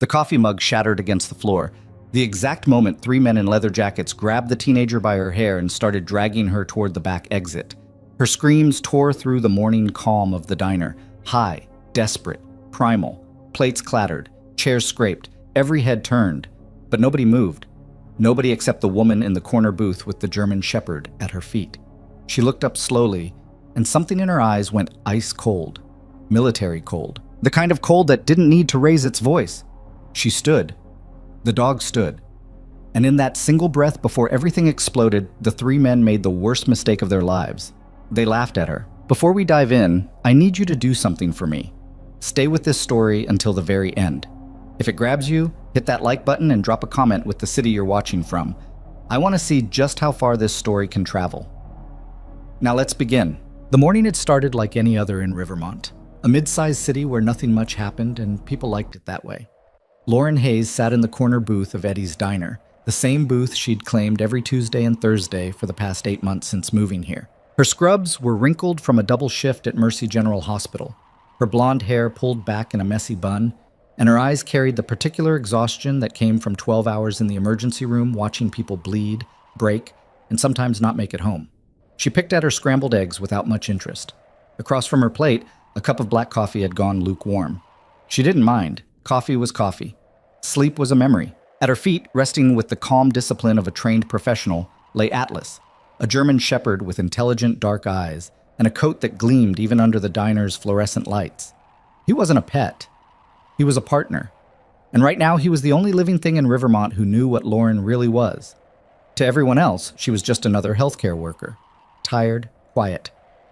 The coffee mug shattered against the floor. The exact moment three men in leather jackets grabbed the teenager by her hair and started dragging her toward the back exit. Her screams tore through the morning calm of the diner, high, desperate, primal. Plates clattered, chairs scraped, every head turned, but nobody moved. Nobody except the woman in the corner booth with the German Shepherd at her feet. She looked up slowly, and something in her eyes went ice cold, military cold, the kind of cold that didn't need to raise its voice. She stood. The dog stood. And in that single breath before everything exploded, the three men made the worst mistake of their lives. They laughed at her. Before we dive in, I need you to do something for me. Stay with this story until the very end. If it grabs you, hit that like button and drop a comment with the city you're watching from. I want to see just how far this story can travel. Now let's begin. The morning had started like any other in Rivermont, a mid-sized city where nothing much happened and people liked it that way. Lauren Hayes sat in the corner booth of Eddie's diner, the same booth she'd claimed every Tuesday and Thursday for the past 8 months since moving here. Her scrubs were wrinkled from a double shift at Mercy General Hospital, her blonde hair pulled back in a messy bun, and her eyes carried the particular exhaustion that came from 12 hours in the emergency room watching people bleed, break, and sometimes not make it home. She picked at her scrambled eggs without much interest. Across from her plate, a cup of black coffee had gone lukewarm. She didn't mind. Coffee was coffee. Sleep was a memory. At her feet, resting with the calm discipline of a trained professional, lay Atlas, a German shepherd with intelligent dark eyes and a coat that gleamed even under the diner's fluorescent lights. He wasn't a pet. He was a partner. And right now, he was the only living thing in Rivermont who knew what Lauren really was. To everyone else, she was just another healthcare worker. Tired, quiet,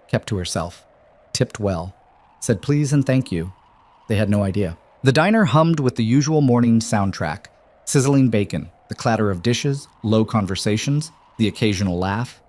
kept to herself, tipped well, said please and thank you. They had no idea. The diner hummed with the usual morning soundtrack, sizzling bacon, the clatter of dishes, low conversations, the occasional laugh.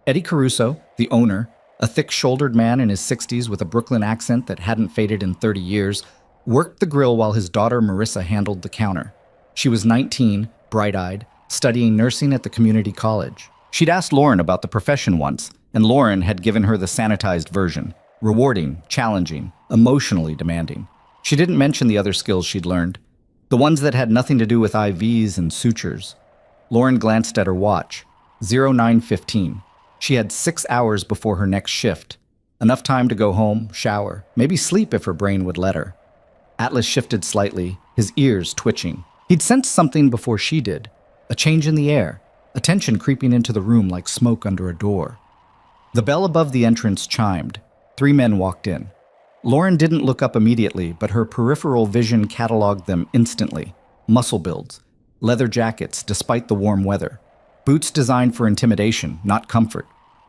Eddie Caruso, the owner, a thick-shouldered man in his 60s with a Brooklyn accent that hadn't faded in 30 years, worked the grill while his daughter Marissa handled the counter. She was 19, bright-eyed, studying nursing at the community college. She'd asked Lauren about the profession once, and Lauren had given her the sanitized version, rewarding, challenging, emotionally demanding. She didn't mention the other skills she'd learned, the ones that had nothing to do with IVs and sutures. Lauren glanced at her watch, 09:15. She had 6 hours before her next shift, enough time to go home, shower, maybe sleep if her brain would let her. Atlas shifted slightly, his ears twitching. He'd sensed something before she did, a change in the air, a tension creeping into the room like smoke under a door. The bell above the entrance chimed. 3 men walked in. Lauren didn't look up immediately, but her peripheral vision cataloged them instantly. Muscle builds, leather jackets despite the warm weather, boots designed for intimidation, not comfort.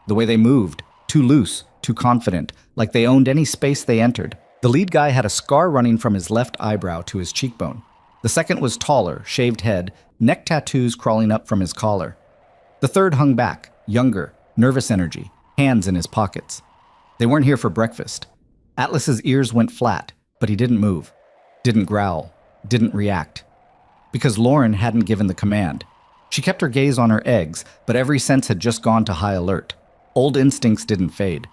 The way they moved, too loose, too confident, like they owned any space they entered. The lead guy had a scar running from his left eyebrow to his cheekbone. The second was taller, shaved head, neck tattoos crawling up from his collar. The third hung back, younger, nervous energy, hands in his pockets. They weren't here for breakfast. Atlas's ears went flat, but he didn't move, didn't growl, didn't react. Because Lauren hadn't given the command. She kept her gaze on her eggs, but every sense had just gone to high alert. Old instincts didn't fade.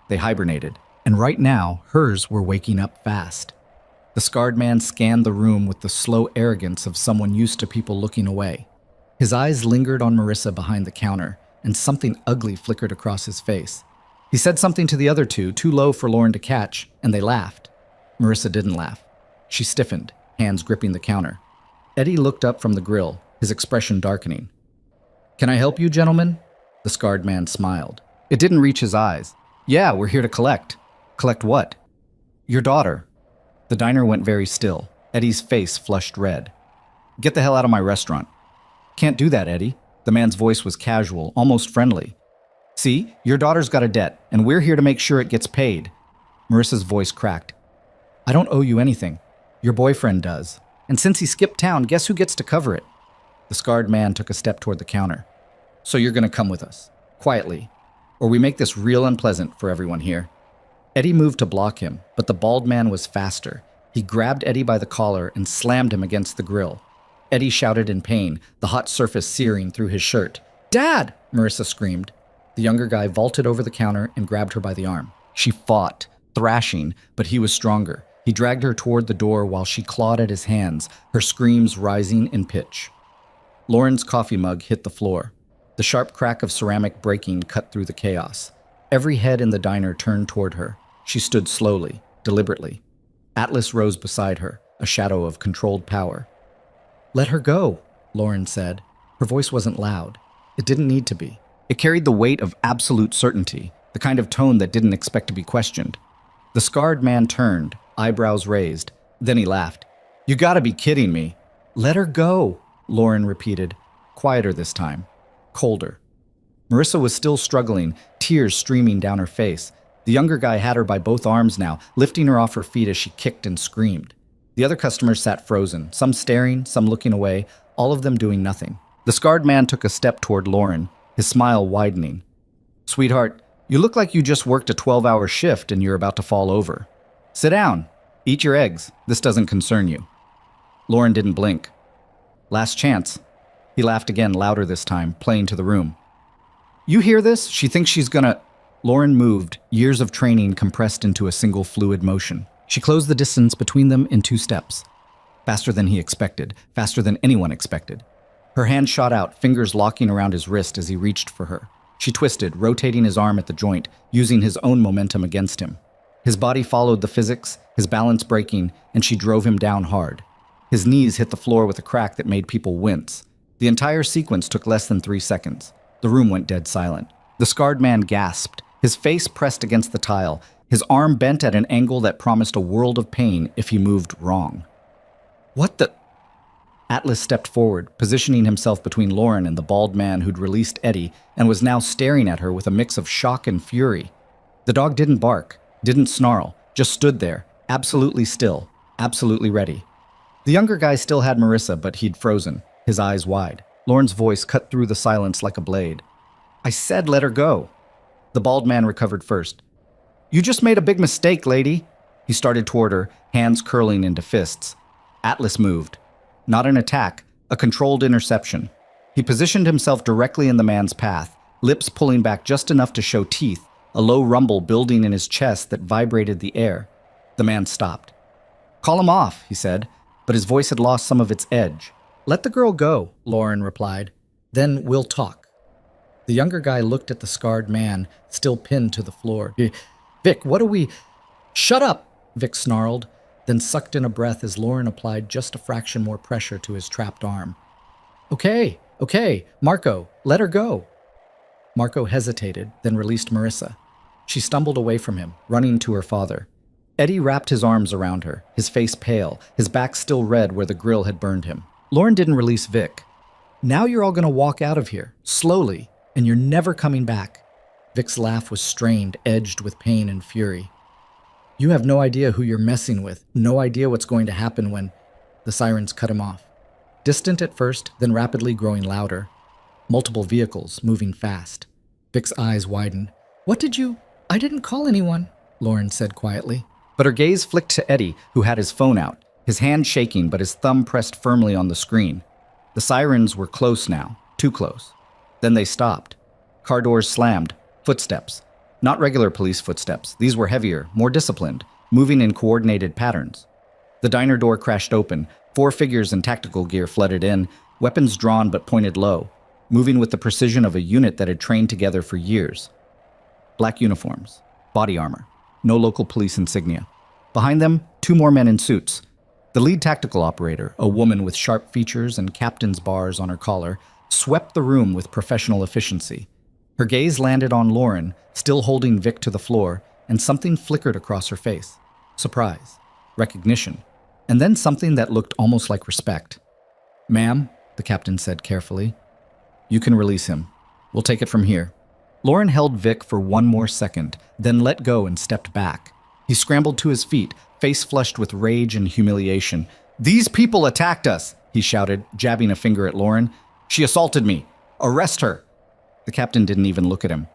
They hibernated, and right now, hers were waking up fast. The scarred man scanned the room with the slow arrogance of someone used to people looking away. His eyes lingered on Marissa behind the counter, and something ugly flickered across his face. He said something to the other two, too low for Lauren to catch, and they laughed. Marissa didn't laugh. She stiffened, hands gripping the counter. Eddie looked up from the grill, his expression darkening. "Can I help you, gentlemen?" The scarred man smiled. It didn't reach his eyes. "Yeah, we're here to collect." "Collect what?" "Your daughter." The diner went very still. Eddie's face flushed red. "Get the hell out of my restaurant." "Can't do that, Eddie." The man's voice was casual, almost friendly. "See, your daughter's got a debt, and we're here to make sure it gets paid." Marissa's voice cracked. "I don't owe you anything. Your boyfriend does. And since he skipped town, guess who gets to cover it?" The scarred man took a step toward the counter. "So you're going to come with us, quietly, or we make this real unpleasant for everyone here." Eddie moved to block him, but the bald man was faster. He grabbed Eddie by the collar and slammed him against the grill. Eddie shouted in pain, the hot surface searing through his shirt. "Dad!" Marissa screamed. The younger guy vaulted over the counter and grabbed her by the arm. She fought, thrashing, but he was stronger. He dragged her toward the door while she clawed at his hands, her screams rising in pitch. Lauren's coffee mug hit the floor. The sharp crack of ceramic breaking cut through the chaos. Every head in the diner turned toward her. She stood slowly, deliberately. Atlas rose beside her, a shadow of controlled power. "Let her go," Lauren said. Her voice wasn't loud. It didn't need to be. It carried the weight of absolute certainty, the kind of tone that didn't expect to be questioned. The scarred man turned, eyebrows raised. Then he laughed. "You gotta be kidding me." "Let her go," Lauren repeated, quieter this time, colder. Marissa was still struggling, tears streaming down her face. The younger guy had her by both arms now, lifting her off her feet as she kicked and screamed. The other customers sat frozen, some staring, some looking away, all of them doing nothing. The scarred man took a step toward Lauren, his smile widening. "Sweetheart, you look like you just worked a 12-hour shift and you're about to fall over. Sit down. Eat your eggs. This doesn't concern you." Lauren didn't blink. "Last chance." He laughed again, louder this time, playing to the room. "You hear this? She thinks she's gonna—" Lauren moved, years of training compressed into a single fluid motion. She closed the distance between them in 2 steps. Faster than he expected, faster than anyone expected. Her hand shot out, fingers locking around his wrist as he reached for her. She twisted, rotating his arm at the joint, using his own momentum against him. His body followed the physics, his balance breaking, and she drove him down hard. His knees hit the floor with a crack that made people wince. The entire sequence took less than 3 seconds. The room went dead silent. The scarred man gasped, his face pressed against the tile, his arm bent at an angle that promised a world of pain if he moved wrong. "What the—" Atlas stepped forward, positioning himself between Lauren and the bald man who'd released Eddie and was now staring at her with a mix of shock and fury. The dog didn't bark, didn't snarl, just stood there, absolutely still, absolutely ready. The younger guy still had Marissa, but he'd frozen, his eyes wide. Lauren's voice cut through the silence like a blade. "I said let her go." The bald man recovered first. "You just made a big mistake, lady." He started toward her, hands curling into fists. Atlas moved. Not an attack, a controlled interception. He positioned himself directly in the man's path, lips pulling back just enough to show teeth, a low rumble building in his chest that vibrated the air. The man stopped. "Call him off," he said, but his voice had lost some of its edge. "Let the girl go," Lauren replied. "Then we'll talk." The younger guy looked at the scarred man, still pinned to the floor. "Vic, what do we—" "Shut up," Vic snarled, then sucked in a breath as Lauren applied just a fraction more pressure to his trapped arm. Okay, Marco, let her go." Marco hesitated, then released Marissa. She stumbled away from him, running to her father. Eddie wrapped his arms around her, his face pale, his back still red where the grill had burned him. Lauren didn't release Vic. "Now you're all going to walk out of here, slowly, and you're never coming back." Vic's laugh was strained, edged with pain and fury. "You have no idea who you're messing with, no idea what's going to happen when—" The sirens cut him off. Distant at first, then rapidly growing louder. Multiple vehicles, moving fast. Vic's eyes widened. "What did you—" "I didn't call anyone," Lauren said quietly. But her gaze flicked to Eddie, who had his phone out, his hand shaking but his thumb pressed firmly on the screen. The sirens were close now, too close. Then they stopped. Car doors slammed, footsteps. Not regular police footsteps. These were heavier, more disciplined, moving in coordinated patterns. The diner door crashed open. 4 figures in tactical gear flooded in, weapons drawn but pointed low, moving with the precision of a unit that had trained together for years. Black uniforms, body armor, no local police insignia. Behind them, 2 more men in suits. The lead tactical operator, a woman with sharp features and captain's bars on her collar, swept the room with professional efficiency. Her gaze landed on Lauren, still holding Vic to the floor, and something flickered across her face. Surprise, recognition, and then something that looked almost like respect. "Ma'am," the captain said carefully, "you can release him. We'll take it from here." Lauren held Vic for 1 more second, then let go and stepped back. He scrambled to his feet, face flushed with rage and humiliation. "These people attacked us," he shouted, jabbing a finger at Lauren. "She assaulted me. Arrest her." The captain didn't even look at him.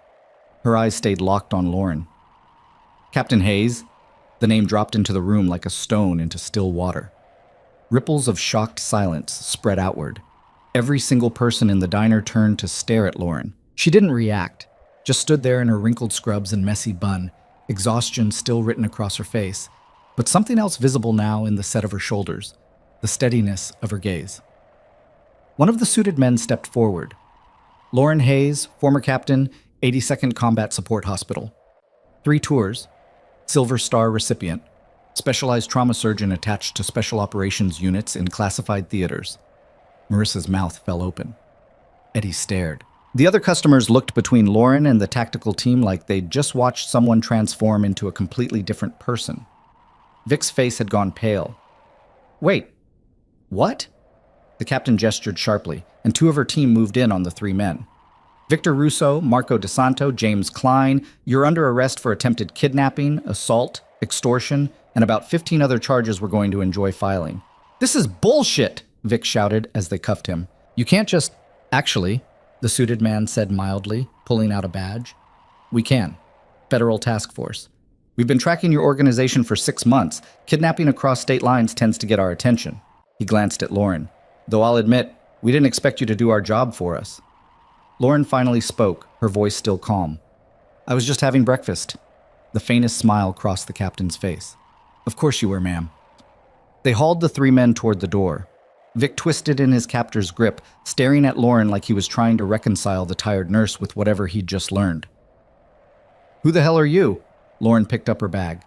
Her eyes stayed locked on Lauren. "Captain Hayes?" The name dropped into the room like a stone into still water. Ripples of shocked silence spread outward. Every single person in the diner turned to stare at Lauren. She didn't react, just stood there in her wrinkled scrubs and messy bun, exhaustion still written across her face. but something else visible now in the set of her shoulders, the steadiness of her gaze. One of the suited men stepped forward. Lauren Hayes, former captain, 82nd Combat Support Hospital. 3 tours, Silver Star recipient, specialized trauma surgeon attached to special operations units in classified theaters. Marissa's mouth fell open. Eddie stared. The other customers looked between Lauren and the tactical team like they'd just watched someone transform into a completely different person. Vic's face had gone pale. Wait, what? The captain gestured sharply, and 2 of her team moved in on the 3 men. Victor Russo, Marco DeSanto, James Klein, you're under arrest for attempted kidnapping, assault, extortion, and about 15 other charges we're going to enjoy filing. This is bullshit, Vic shouted as they cuffed him. You can't just... Actually, the suited man said mildly, pulling out a badge. We can. Federal Task Force. We've been tracking your organization for 6 months. Kidnapping across state lines tends to get our attention. He glanced at Lauren. Though I'll admit, we didn't expect you to do our job for us. Lauren finally spoke, her voice still calm. I was just having breakfast. The faintest smile crossed the captain's face. Of course you were, ma'am. They hauled the 3 men toward the door. Vic twisted in his captor's grip, staring at Lauren like he was trying to reconcile the tired nurse with whatever he'd just learned. Who the hell are you? Lauren picked up her bag.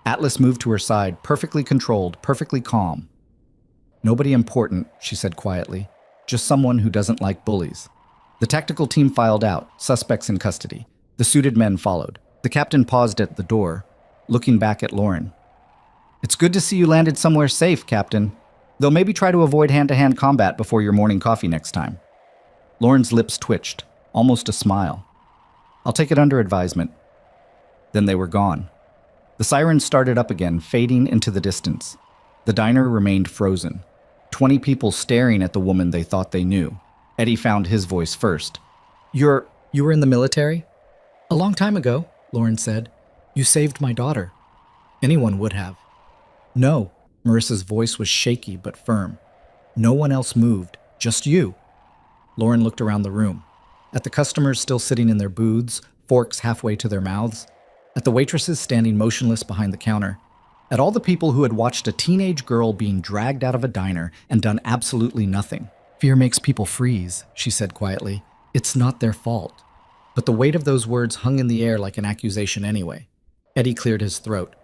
Atlas moved to her side, perfectly controlled, perfectly calm. Nobody important, she said quietly. Just someone who doesn't like bullies. The tactical team filed out, suspects in custody. The suited men followed. The captain paused at the door, looking back at Lauren. It's good to see you landed somewhere safe, Captain. Though maybe try to avoid hand-to-hand combat before your morning coffee next time. Lauren's lips twitched, almost a smile. I'll take it under advisement. Then they were gone. The sirens started up again, fading into the distance. The diner remained frozen. 20 people staring at the woman they thought they knew. Eddie found his voice first. You were in the military? A long time ago, Lauren said. You saved my daughter. Anyone would have. No. Marissa's voice was shaky but firm. No one else moved, just you. Lauren looked around the room. At the customers still sitting in their booths, forks halfway to their mouths. At the waitresses standing motionless behind the counter. At all the people who had watched a teenage girl being dragged out of a diner and done absolutely nothing. Fear makes people freeze, she said quietly. It's not their fault. But the weight of those words hung in the air like an accusation anyway. Eddie cleared his throat.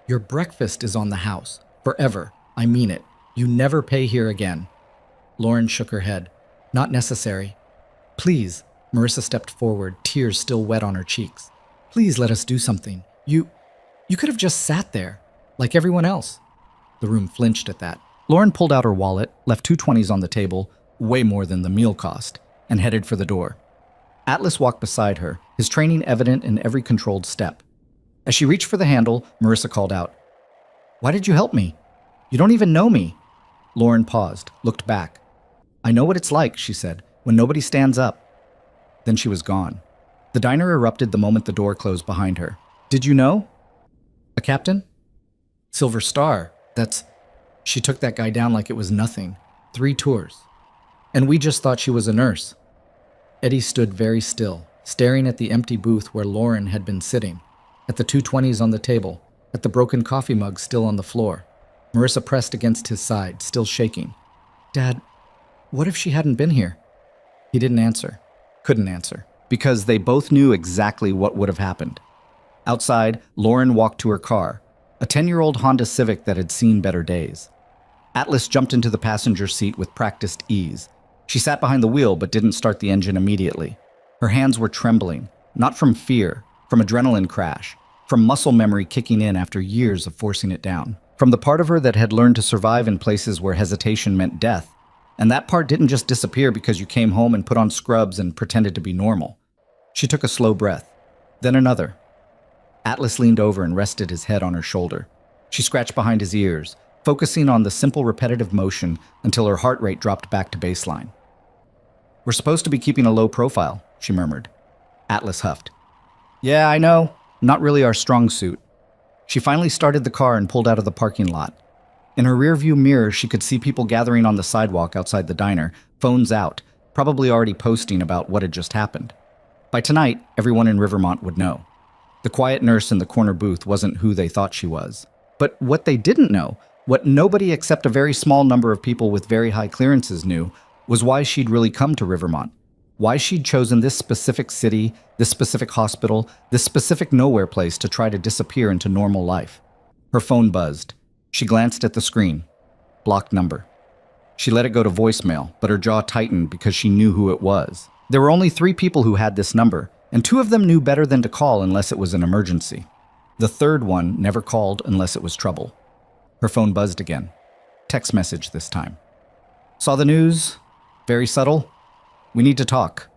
Your breakfast is on the house. Forever. I mean it. You never pay here again. Lauren shook her head. Not necessary. Please. Marissa stepped forward, tears still wet on her cheeks. Please let us do something. You could have just sat there, like everyone else. The room flinched at that. Lauren pulled out her wallet, left 2 20s on the table, way more than the meal cost, and headed for the door. Atlas walked beside her, his training evident in every controlled step. As she reached for the handle, Marissa called out, Why did you help me? You don't even know me. Lauren paused, looked back. I know what it's like, she said, when nobody stands up. Then she was gone. The diner erupted the moment the door closed behind her. Did you know? A captain? Silver Star. She took that guy down like it was nothing. 3 tours. And we just thought she was a nurse. Eddie stood very still, staring at the empty booth where Lauren had been sitting, at the 2 20s on the table, at the broken coffee mug still on the floor. Marissa pressed against his side, still shaking. Dad, what if she hadn't been here? He didn't answer. Couldn't answer. Because they both knew exactly what would have happened. Outside, Lauren walked to her car, a 10-year-old Honda Civic that had seen better days. Atlas jumped into the passenger seat with practiced ease. She sat behind the wheel but didn't start the engine immediately. Her hands were trembling, not from fear, from adrenaline crash, from muscle memory kicking in after years of forcing it down, from the part of her that had learned to survive in places where hesitation meant death. And that part didn't just disappear because you came home and put on scrubs and pretended to be normal. She took a slow breath, then another. Atlas leaned over and rested his head on her shoulder. She scratched behind his ears, focusing on the simple repetitive motion until her heart rate dropped back to baseline. We're supposed to be keeping a low profile, she murmured. Atlas huffed. Yeah, I know. Not really our strong suit. She finally started the car and pulled out of the parking lot. In her rearview mirror, she could see people gathering on the sidewalk outside the diner, phones out, probably already posting about what had just happened. By tonight, everyone in Rivermont would know. The quiet nurse in the corner booth wasn't who they thought she was. But what they didn't know, what nobody except a very small number of people with very high clearances knew, was why she'd really come to Rivermont. Why she'd chosen this specific city, this specific hospital, this specific nowhere place to try to disappear into normal life. Her phone buzzed. She glanced at the screen. Blocked number. She let it go to voicemail, but her jaw tightened because she knew who it was. There were only 3 people who had this number, and 2 of them knew better than to call unless it was an emergency. The third one never called unless it was trouble. Her phone buzzed again. Text message this time. Saw the news? Very subtle? We need to talk.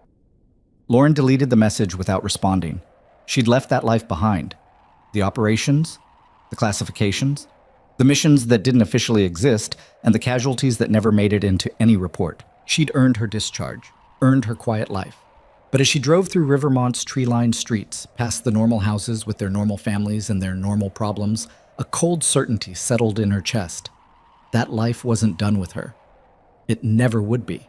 Lauren deleted the message without responding. She'd left that life behind. The operations, the classifications, the missions that didn't officially exist, and the casualties that never made it into any report. She'd earned her discharge, earned her quiet life. But as she drove through Rivermont's tree-lined streets, past the normal houses with their normal families and their normal problems, a cold certainty settled in her chest. That life wasn't done with her. It never would be.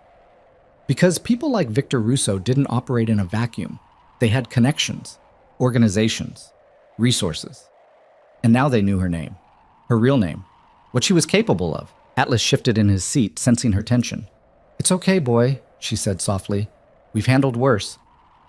Because people like Victor Russo didn't operate in a vacuum. They had connections, organizations, resources. And now they knew her name, her real name, what she was capable of. Atlas shifted in his seat, sensing her tension. "It's okay, boy," she said softly. "We've handled worse."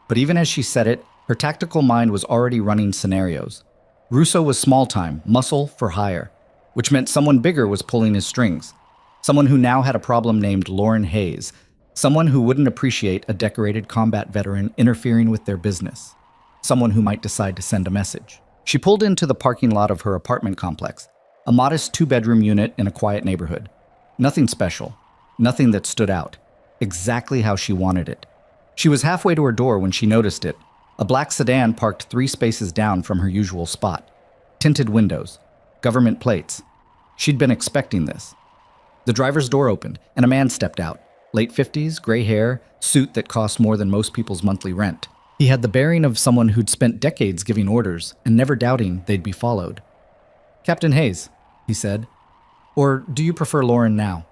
But even as she said it, her tactical mind was already running scenarios. Russo was small-time, muscle for hire, which meant someone bigger was pulling his strings. Someone who now had a problem named Lauren Hayes. Someone who wouldn't appreciate a decorated combat veteran interfering with their business. Someone who might decide to send a message. She pulled into the parking lot of her apartment complex, a modest 2-bedroom unit in a quiet neighborhood. Nothing special, nothing that stood out. Exactly how she wanted it. She was halfway to her door when she noticed it. A black sedan parked 3 spaces down from her usual spot. Tinted windows, government plates. She'd been expecting this. The driver's door opened, and a man stepped out. Late 50s, gray hair, suit that cost more than most people's monthly rent. He had the bearing of someone who'd spent decades giving orders and never doubting they'd be followed. "Captain Hayes," he said. "Or do you prefer Lauren now?"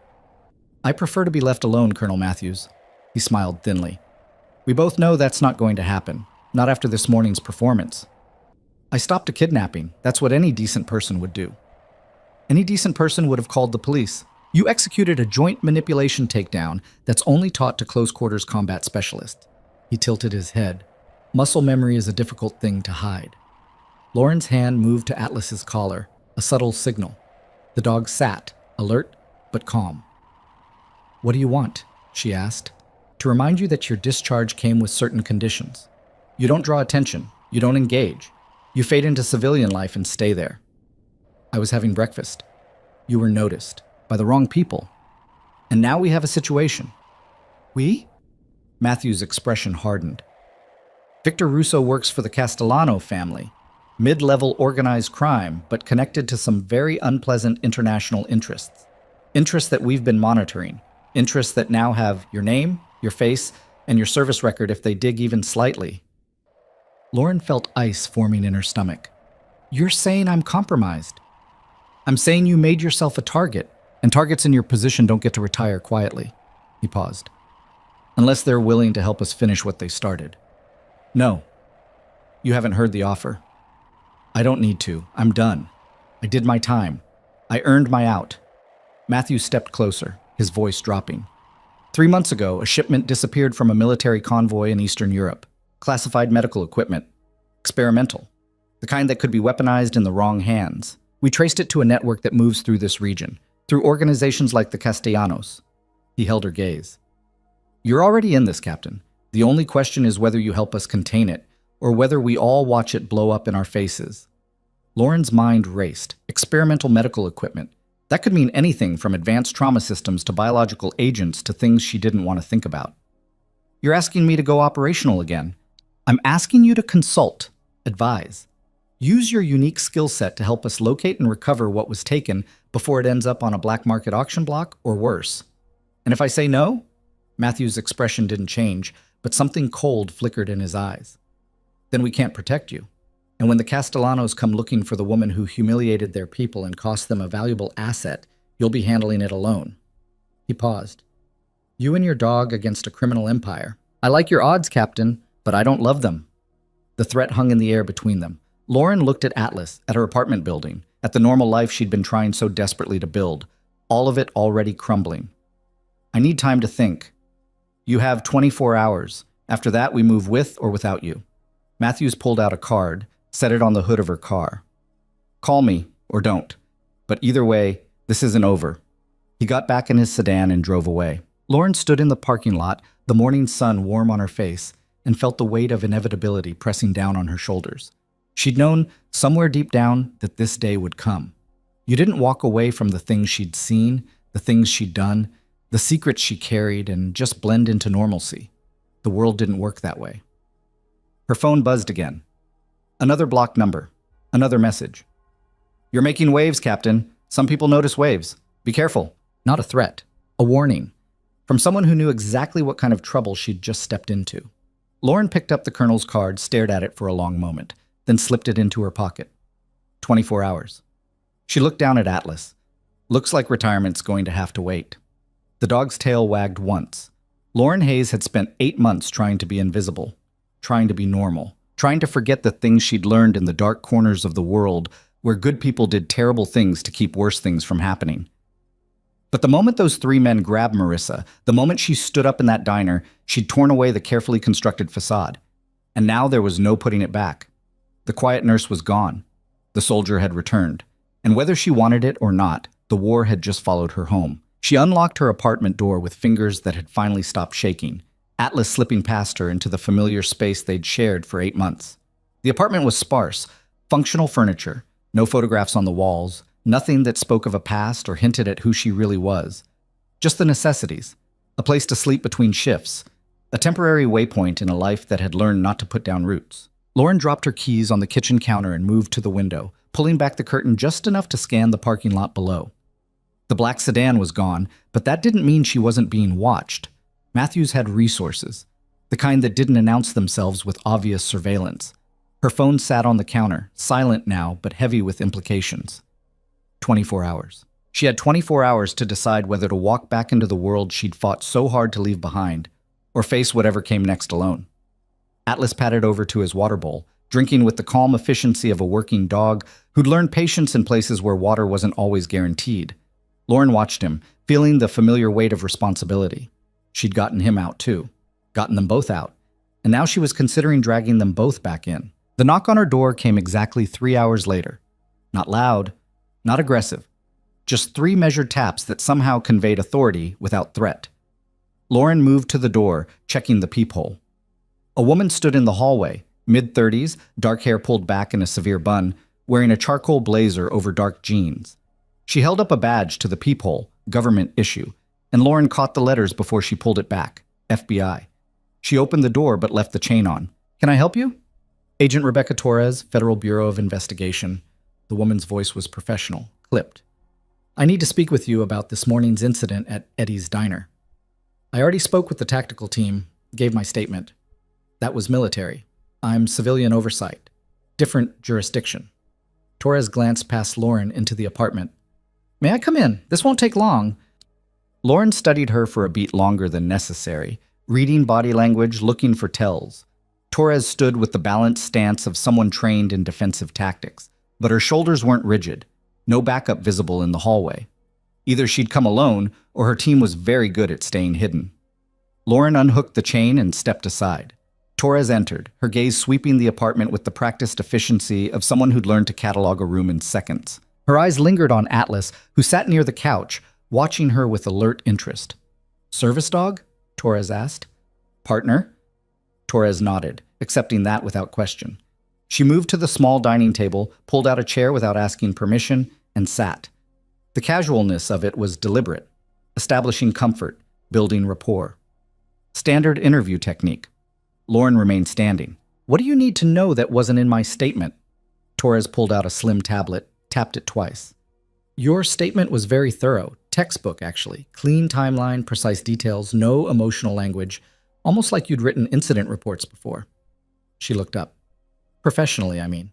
"I prefer to be left alone, Colonel Matthews." He smiled thinly. "We both know that's not going to happen, not after this morning's performance. I stopped a kidnapping. That's what any decent person would do. Any decent person would have called the police. You executed a joint manipulation takedown that's only taught to close-quarters combat specialists." He tilted his head. Muscle memory is a difficult thing to hide. Lauren's hand moved to Atlas's collar, a subtle signal. The dog sat, alert but calm. "What do you want?" she asked. "To remind you that your discharge came with certain conditions. You don't draw attention. You don't engage. You fade into civilian life and stay there." "I was having breakfast. You were noticed. By the wrong people. And now we have a situation." "We?" Matthew's expression hardened. "Victor Russo works for the Castellano family. Mid-level organized crime, but connected to some very unpleasant international interests. Interests that we've been monitoring. Interests that now have your name, your face, and your service record if they dig even slightly." Lauren felt ice forming in her stomach. "You're saying I'm compromised?" "I'm saying you made yourself a target. And targets in your position don't get to retire quietly." He paused. "Unless they're willing to help us finish what they started." "No. You haven't heard the offer." "I don't need to. I'm done. I did my time. I earned my out." Matthew stepped closer, his voice dropping. 3 months ago, a shipment disappeared from a military convoy in Eastern Europe. Classified medical equipment. Experimental. The kind that could be weaponized in the wrong hands. We traced it to a network that moves through this region. Through organizations like the Castellanos. He held her gaze. "You're already in this, Captain. The only question is whether you help us contain it, or whether we all watch it blow up in our faces." Lauren's mind raced. Experimental medical equipment. That could mean anything from advanced trauma systems to biological agents to things she didn't want to think about. "You're asking me to go operational again. I'm asking you to consult, advise. Use your unique skill set to help us locate and recover what was taken before it ends up on a black market auction block or worse. And if I say no?" Matthew's expression didn't change, but something cold flickered in his eyes. "Then we can't protect you. And when the Castellanos come looking for the woman who humiliated their people and cost them a valuable asset, you'll be handling it alone." He paused. "You and your dog against a criminal empire. I like your odds, Captain, but I don't love them." The threat hung in the air between them. Lauren looked at Atlas, at her apartment building, at the normal life she'd been trying so desperately to build, all of it already crumbling. I need time to think. You have 24 hours. After that, we move with or without you. Matthews pulled out a card, set it on the hood of her car. Call me, or don't. But either way, this isn't over. He got back in his sedan and drove away. Lauren stood in the parking lot, the morning sun warm on her face, and felt the weight of inevitability pressing down on her shoulders. She'd known, somewhere deep down, that this day would come. You didn't walk away from the things she'd seen, the things she'd done, the secrets she carried, and just blend into normalcy. The world didn't work that way. Her phone buzzed again. Another blocked number. Another message. You're making waves, Captain. Some people notice waves. Be careful. Not a threat. A warning. From someone who knew exactly what kind of trouble she'd just stepped into. Lauren picked up the colonel's card, stared at it for a long moment, then slipped it into her pocket. 24 hours. She looked down at Atlas. Looks like retirement's going to have to wait. The dog's tail wagged once. Lauren Hayes had spent 8 months trying to be invisible, trying to be normal, trying to forget the things she'd learned in the dark corners of the world where good people did terrible things to keep worse things from happening. But the moment those 3 men grabbed Marissa, the moment she stood up in that diner, she'd torn away the carefully constructed facade. And now there was no putting it back. The quiet nurse was gone. The soldier had returned. And whether she wanted it or not, the war had just followed her home. She unlocked her apartment door with fingers that had finally stopped shaking, Atlas slipping past her into the familiar space they'd shared for 8 months. The apartment was sparse, functional furniture, no photographs on the walls, nothing that spoke of a past or hinted at who she really was. Just the necessities, a place to sleep between shifts, a temporary waypoint in a life that had learned not to put down roots. Lauren dropped her keys on the kitchen counter and moved to the window, pulling back the curtain just enough to scan the parking lot below. The black sedan was gone, but that didn't mean she wasn't being watched. Matthews had resources, the kind that didn't announce themselves with obvious surveillance. Her phone sat on the counter, silent now, but heavy with implications. 24 hours. She had 24 hours to decide whether to walk back into the world she'd fought so hard to leave behind, or face whatever came next alone. Atlas padded over to his water bowl, drinking with the calm efficiency of a working dog who'd learned patience in places where water wasn't always guaranteed. Lauren watched him, feeling the familiar weight of responsibility. She'd gotten him out too, gotten them both out, and now she was considering dragging them both back in. The knock on her door came exactly 3 hours later. Not loud, not aggressive, just 3 measured taps that somehow conveyed authority without threat. Lauren moved to the door, checking the peephole. A woman stood in the hallway, mid-30s, dark hair pulled back in a severe bun, wearing a charcoal blazer over dark jeans. She held up a badge to the peephole, government issue, and Lauren caught the letters before she pulled it back, FBI. She opened the door but left the chain on. Can I help you? Agent Rebecca Torres, Federal Bureau of Investigation. The woman's voice was professional, clipped. I need to speak with you about this morning's incident at Eddie's Diner. I already spoke with the tactical team, gave my statement. That was military. I'm civilian oversight. Different jurisdiction. Torres glanced past Lauren into the apartment. May I come in? This won't take long. Lauren studied her for a beat longer than necessary, reading body language, looking for tells. Torres stood with the balanced stance of someone trained in defensive tactics, but her shoulders weren't rigid, no backup visible in the hallway. Either she'd come alone, or her team was very good at staying hidden. Lauren unhooked the chain and stepped aside. Torres entered, her gaze sweeping the apartment with the practiced efficiency of someone who'd learned to catalog a room in seconds. Her eyes lingered on Atlas, who sat near the couch, watching her with alert interest. Service dog? Torres asked. Partner? Torres nodded, accepting that without question. She moved to the small dining table, pulled out a chair without asking permission, and sat. The casualness of it was deliberate, establishing comfort, building rapport. Standard interview technique. Lauren remained standing. What do you need to know that wasn't in my statement? Torres pulled out a slim tablet, tapped it twice. Your statement was very thorough. Textbook, actually. Clean timeline, precise details, no emotional language. Almost like you'd written incident reports before. She looked up. Professionally, I mean.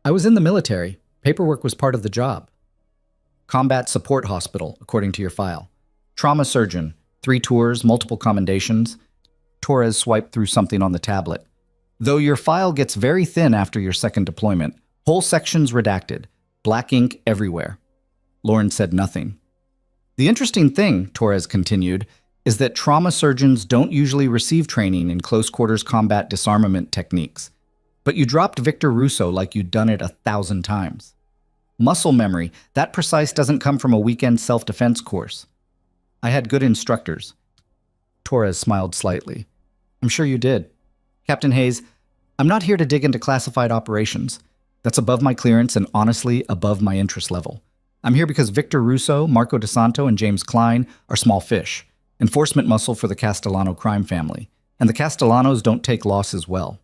I was in the military. Paperwork was part of the job. Combat Support Hospital, according to your file. Trauma surgeon. 3 tours, multiple commendations. Torres swiped through something on the tablet. Though your file gets very thin after your second deployment, whole sections redacted, black ink everywhere. Lauren said nothing. The interesting thing, Torres continued, is that trauma surgeons don't usually receive training in close quarters combat disarmament techniques. But you dropped Victor Russo like you'd done it 1,000 times. Muscle memory, that precise doesn't come from a weekend self-defense course. I had good instructors. Torres smiled slightly. I'm sure you did. Captain Hayes, I'm not here to dig into classified operations. That's above my clearance and honestly above my interest level. I'm here because Victor Russo, Marco DeSanto, and James Klein are small fish, enforcement muscle for the Castellano crime family, and the Castellanos don't take losses well.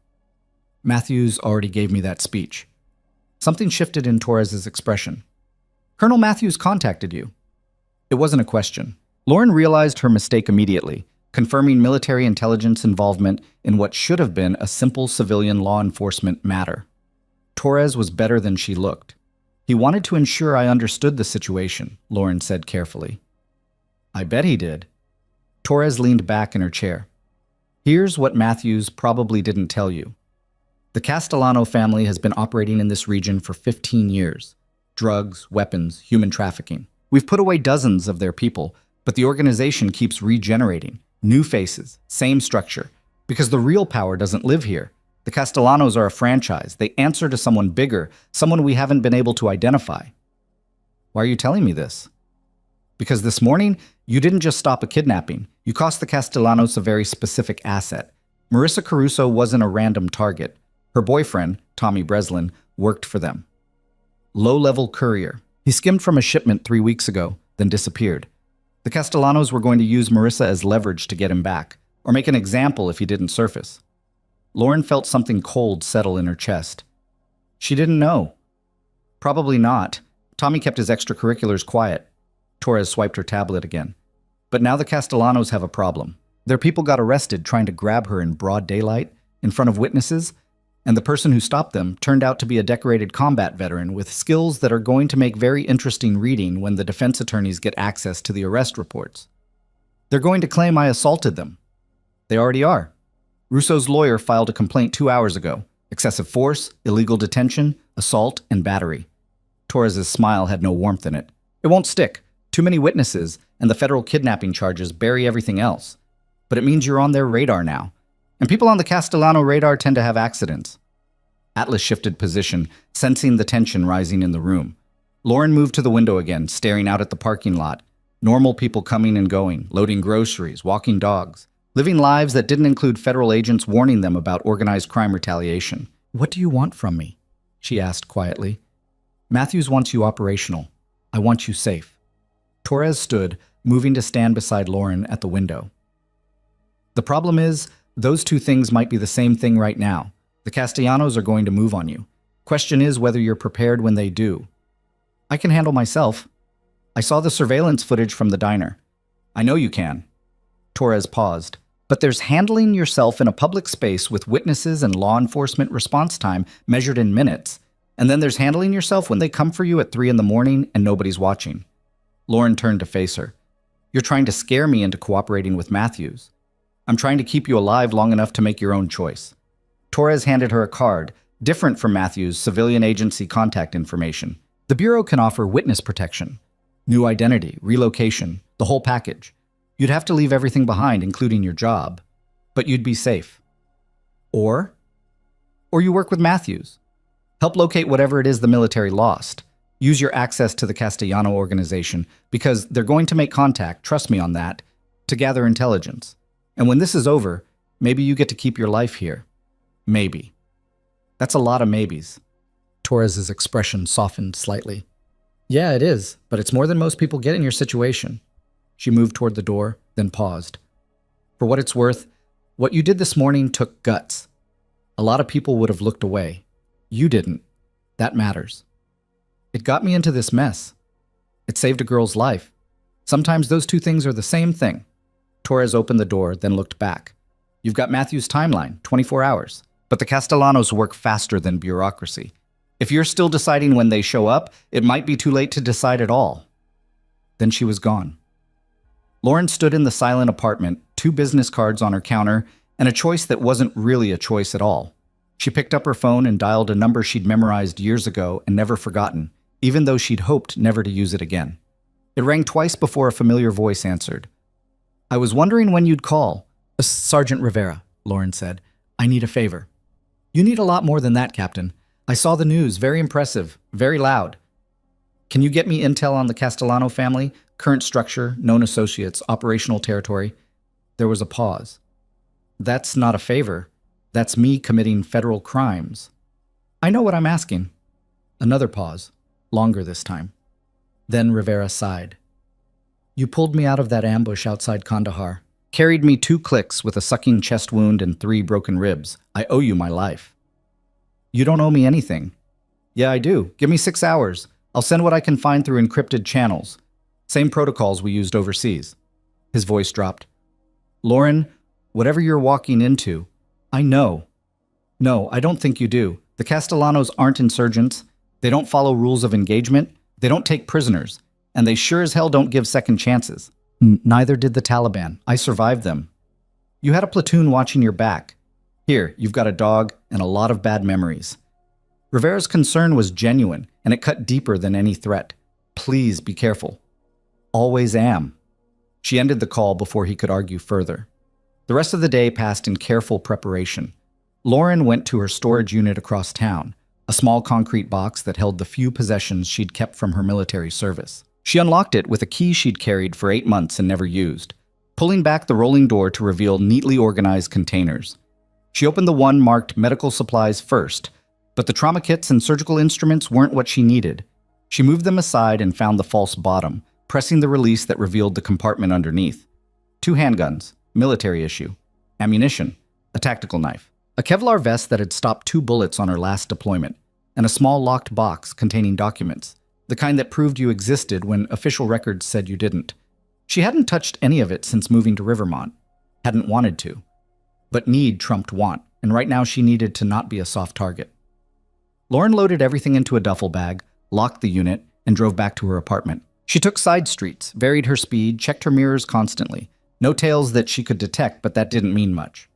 Matthews already gave me that speech. Something shifted in Torres's expression. Colonel Matthews contacted you. It wasn't a question. Lauren realized her mistake immediately, confirming military intelligence involvement in what should have been a simple civilian law enforcement matter. Torres was better than she looked. He wanted to ensure I understood the situation, Lauren said carefully. I bet he did. Torres leaned back in her chair. Here's what Matthews probably didn't tell you. The Castellano family has been operating in this region for 15 years. Drugs, weapons, human trafficking. We've put away dozens of their people, but the organization keeps regenerating. New faces, same structure. Because the real power doesn't live here. The Castellanos are a franchise. They answer to someone bigger, someone we haven't been able to identify. Why are you telling me this? Because this morning, you didn't just stop a kidnapping. You cost the Castellanos a very specific asset. Marissa Caruso wasn't a random target. Her boyfriend, Tommy Breslin, worked for them. Low-level courier. He skimmed from a shipment 3 weeks ago, then disappeared. The Castellanos were going to use Marissa as leverage to get him back, or make an example if he didn't surface. Lauren felt something cold settle in her chest. She didn't know. Probably not. Tommy kept his extracurriculars quiet. Torres swiped her tablet again. But now the Castellanos have a problem. Their people got arrested trying to grab her in broad daylight, in front of witnesses, and the person who stopped them turned out to be a decorated combat veteran with skills that are going to make very interesting reading when the defense attorneys get access to the arrest reports. They're going to claim I assaulted them. They already are. Russo's lawyer filed a complaint 2 hours ago. Excessive force, illegal detention, assault, and battery. Torres's smile had no warmth in it. It won't stick. Too many witnesses, and the federal kidnapping charges bury everything else. But it means you're on their radar now. And people on the Castellano radar tend to have accidents. Atlas shifted position, sensing the tension rising in the room. Lauren moved to the window again, staring out at the parking lot. Normal people coming and going, loading groceries, walking dogs. Living lives that didn't include federal agents warning them about organized crime retaliation. What do you want from me? She asked quietly. Matthews wants you operational. I want you safe. Torres stood, moving to stand beside Lauren at the window. The problem is, those two things might be the same thing right now. The Castellanos are going to move on you. Question is whether you're prepared when they do. I can handle myself. I saw the surveillance footage from the diner. I know you can. Torres paused. But there's handling yourself in a public space with witnesses and law enforcement response time measured in minutes. And then there's handling yourself when they come for you at 3 in the morning and nobody's watching. Lauren turned to face her. You're trying to scare me into cooperating with Matthews. I'm trying to keep you alive long enough to make your own choice. Torres handed her a card, different from Matthews' civilian agency contact information. The Bureau can offer witness protection, new identity, relocation, the whole package. You'd have to leave everything behind, including your job, but you'd be safe. Or you work with Matthews. Help locate whatever it is the military lost. Use your access to the Castellano organization, because they're going to make contact, trust me on that, to gather intelligence. And when this is over, maybe you get to keep your life here. Maybe. That's a lot of maybes. Torres's expression softened slightly. Yeah, it is, but it's more than most people get in your situation. She moved toward the door, then paused. For what it's worth, what you did this morning took guts. A lot of people would have looked away. You didn't. That matters. It got me into this mess. It saved a girl's life. Sometimes those two things are the same thing. Torres opened the door, then looked back. You've got Matthew's timeline, 24 hours. But the Castellanos work faster than bureaucracy. If you're still deciding when they show up, it might be too late to decide at all. Then she was gone. Lauren stood in the silent apartment, 2 business cards on her counter, and a choice that wasn't really a choice at all. She picked up her phone and dialed a number she'd memorized years ago and never forgotten, even though she'd hoped never to use it again. It rang twice before a familiar voice answered. "I was wondering when you'd call." "Sergeant Rivera," Lauren said. "I need a favor." "You need a lot more than that, Captain. I saw the news. Very impressive. Very loud. Can you get me intel on the Castellano family? Current structure, known associates, operational territory?" There was a pause. "That's not a favor. That's me committing federal crimes." "I know what I'm asking." Another pause, longer this time. Then Rivera sighed. "You pulled me out of that ambush outside Kandahar. Carried me 2 clicks with a sucking chest wound and 3 broken ribs. I owe you my life." "You don't owe me anything." "Yeah, I do. Give me 6 hours. I'll send what I can find through encrypted channels. Same protocols we used overseas." His voice dropped. "Lauren, whatever you're walking into, I know." "No, I don't think you do. The Castellanos aren't insurgents. They don't follow rules of engagement. They don't take prisoners. And they sure as hell don't give second chances. Neither did the Taliban. I survived them. You had a platoon watching your back. Here, you've got a dog and a lot of bad memories." Rivera's concern was genuine, and it cut deeper than any threat. "Please be careful." "Always am." She ended the call before he could argue further. The rest of the day passed in careful preparation. Lauren went to her storage unit across town, a small concrete box that held the few possessions she'd kept from her military service. She unlocked it with a key she'd carried for 8 months and never used, pulling back the rolling door to reveal neatly organized containers. She opened the one marked medical supplies first, but the trauma kits and surgical instruments weren't what she needed. She moved them aside and found the false bottom, pressing the release that revealed the compartment underneath. 2 handguns, military issue, ammunition, a tactical knife, a Kevlar vest that had stopped 2 bullets on her last deployment, and a small locked box containing documents, the kind that proved you existed when official records said you didn't. She hadn't touched any of it since moving to Rivermont. Hadn't wanted to. But need trumped want, and right now she needed to not be a soft target. Lauren loaded everything into a duffel bag, locked the unit, and drove back to her apartment. She took side streets, varied her speed, checked her mirrors constantly. No tails that she could detect, but that didn't mean much.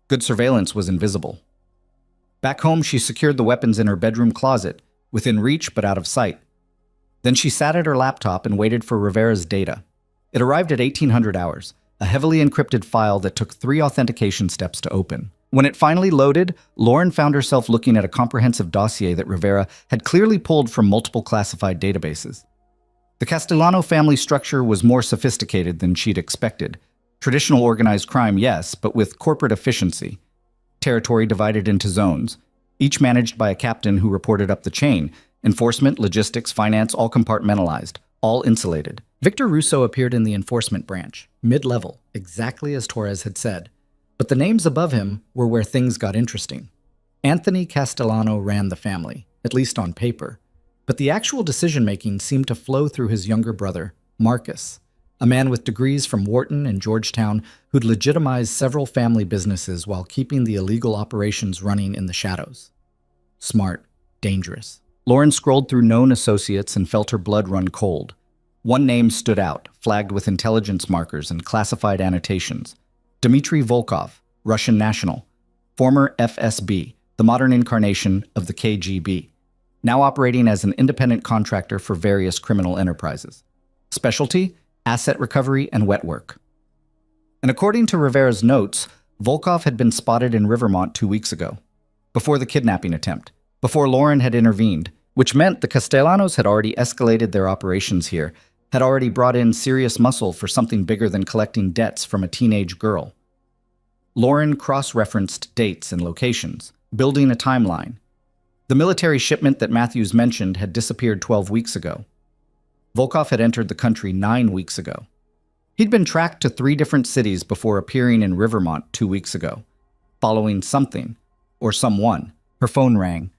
Good surveillance was invisible. Back home, she secured the weapons in her bedroom closet, within reach but out of sight. Then she sat at her laptop and waited for Rivera's data. It arrived at 1800 hours, a heavily encrypted file that took 3 authentication steps to open. When it finally loaded, Lauren found herself looking at a comprehensive dossier that Rivera had clearly pulled from multiple classified databases. The Castellano family structure was more sophisticated than she'd expected. Traditional organized crime, yes, but with corporate efficiency. Territory divided into zones, each managed by a captain who reported up the chain. Enforcement, logistics, finance, all compartmentalized, all insulated. Victor Russo appeared in the enforcement branch, mid-level, exactly as Torres had said. But the names above him were where things got interesting. Anthony Castellano ran the family, at least on paper. But the actual decision-making seemed to flow through his younger brother, Marcus, a man with degrees from Wharton and Georgetown who'd legitimized several family businesses while keeping the illegal operations running in the shadows. Smart, dangerous. Lauren scrolled through known associates and felt her blood run cold. One name stood out, flagged with intelligence markers and classified annotations. Dmitry Volkov, Russian national, former FSB, the modern incarnation of the KGB, now operating as an independent contractor for various criminal enterprises. Specialty, asset recovery and wet work. And according to Rivera's notes, Volkov had been spotted in Rivermont 2 weeks ago, before the kidnapping attempt, before Lauren had intervened, which meant the Castellanos had already escalated their operations here, had already brought in serious muscle for something bigger than collecting debts from a teenage girl. Lauren cross-referenced dates and locations, building a timeline. The military shipment that Matthews mentioned had disappeared 12 weeks ago. Volkov had entered the country 9 weeks ago. He'd been tracked to 3 different cities before appearing in Rivermont 2 weeks ago, following something, or someone. Her phone rang.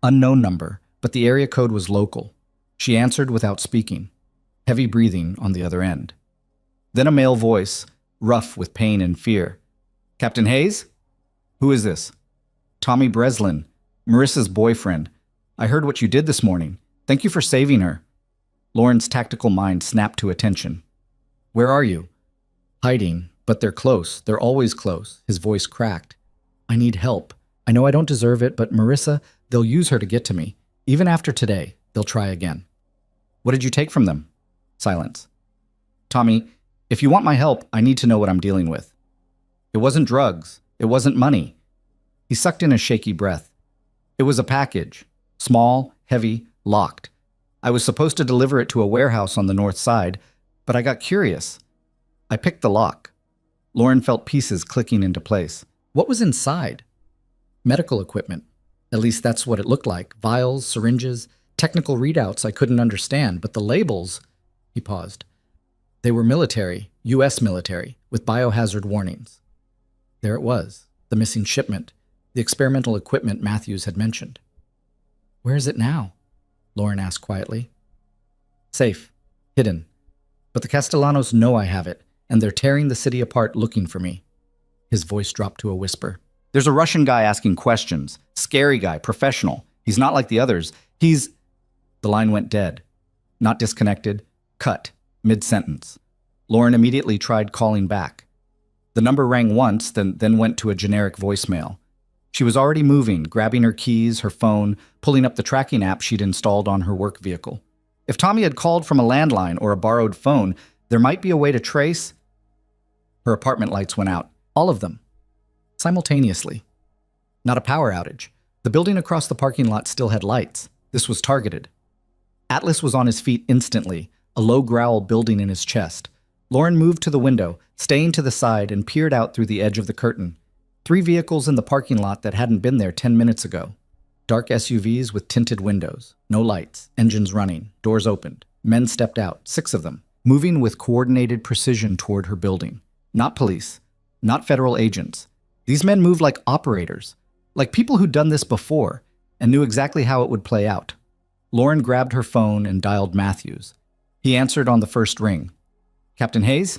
Unknown number, but the area code was local. She answered without speaking, heavy breathing on the other end. Then a male voice, rough with pain and fear. "Captain Hayes? Who is this?" "Tommy Breslin, Marissa's boyfriend. I heard what you did this morning. Thank you for saving her." Lauren's tactical mind snapped to attention. "Where are you?" "Hiding, but they're close. They're always close." His voice cracked. "I need help. I know I don't deserve it, but Marissa, they'll use her to get to me. Even after today, they'll try again. What did you take from them? Silence. Tommy, if you want my help, I need to know what I'm dealing with. It wasn't drugs. It wasn't money. He sucked in a shaky breath. It was a package. Small, heavy, locked. I was supposed to deliver it to a warehouse on the north side, but I got curious. I picked the lock. Lauren felt pieces clicking into place. What was inside? Medical equipment. At least that's what it looked like. Vials, syringes, technical readouts I couldn't understand, but the labels... He paused. They were military, U.S. military, with biohazard warnings. There it was, the missing shipment, the experimental equipment Matthews had mentioned. Where is it now? Lauren asked quietly. Safe. Hidden. But the Castellanos know I have it, and they're tearing the city apart looking for me. His voice dropped to a whisper. There's a Russian guy asking questions. Scary guy, professional. He's not like the others. He's... The line went dead. Not disconnected. Cut. Mid-sentence. Lauren immediately tried calling back. The number rang once, then went to a generic voicemail. She was already moving, grabbing her keys, her phone, pulling up the tracking app she'd installed on her work vehicle. If Tommy had called from a landline or a borrowed phone, there might be a way to trace... Her apartment lights went out. All of them. Simultaneously. Not a power outage. The building across the parking lot still had lights. This was targeted. Atlas was on his feet instantly, a low growl building in his chest. Lauren moved to the window, staying to the side, and peered out through the edge of the curtain. 3 vehicles in the parking lot that hadn't been there 10 minutes ago. Dark SUVs with tinted windows. No lights. Engines running. Doors opened. Men stepped out, 6 of them, moving with coordinated precision toward her building. Not police. Not federal agents. These men moved like operators, like people who'd done this before and knew exactly how it would play out. Lauren grabbed her phone and dialed Matthews. He answered on the first ring. Captain Hayes?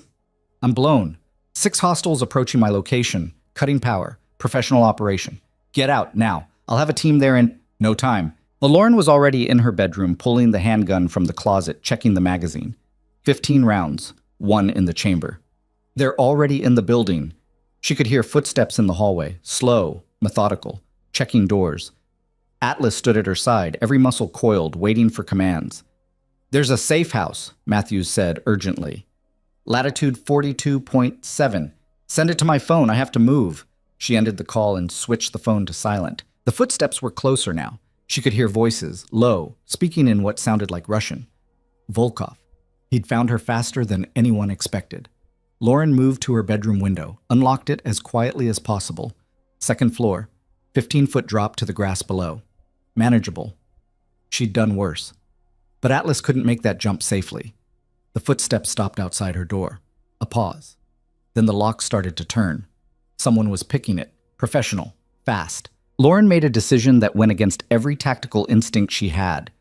I'm blown. 6 hostiles approaching my location. Cutting power. Professional operation. Get out, now. I'll have a team there in no time. Well, Lauren was already in her bedroom, pulling the handgun from the closet, checking the magazine. 15 rounds. 1 in the chamber. They're already in the building. She could hear footsteps in the hallway. Slow, methodical. Checking doors. Atlas stood at her side, every muscle coiled, waiting for commands. There's a safe house, Matthews said urgently. Latitude 42.7. Send it to my phone, I have to move. She ended the call and switched the phone to silent. The footsteps were closer now. She could hear voices, low, speaking in what sounded like Russian. Volkov. He'd found her faster than anyone expected. Lauren moved to her bedroom window, unlocked it as quietly as possible. 2nd floor, 15-foot drop to the grass below. Manageable. She'd done worse. But Atlas couldn't make that jump safely. The footsteps stopped outside her door. A pause. Then the lock started to turn. Someone was picking it. Professional. Fast. Lauren made a decision that went against every tactical instinct she had.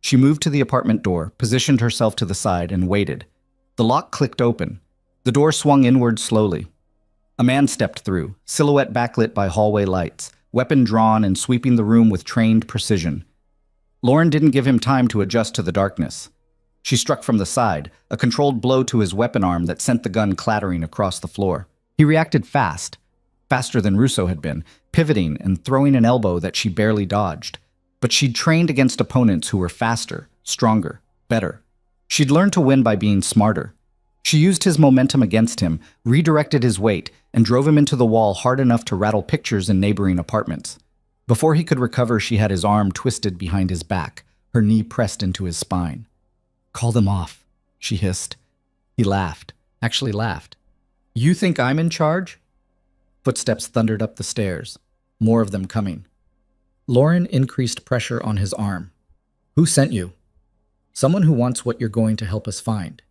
She moved to the apartment door, positioned herself to the side, and waited. The lock clicked open. The door swung inward slowly. A man stepped through, silhouette backlit by hallway lights, weapon drawn and sweeping the room with trained precision. Lauren didn't give him time to adjust to the darkness. She struck from the side, a controlled blow to his weapon arm that sent the gun clattering across the floor. He reacted fast, faster than Russo had been, pivoting and throwing an elbow that she barely dodged. But she'd trained against opponents who were faster, stronger, better. She'd learned to win by being smarter. She used his momentum against him, redirected his weight, and drove him into the wall hard enough to rattle pictures in neighboring apartments. Before he could recover, she had his arm twisted behind his back, her knee pressed into his spine. Call them off, she hissed. He laughed, actually laughed. You think I'm in charge? Footsteps thundered up the stairs, more of them coming. Lauren increased pressure on his arm. Who sent you? Someone who wants what you're going to help us find.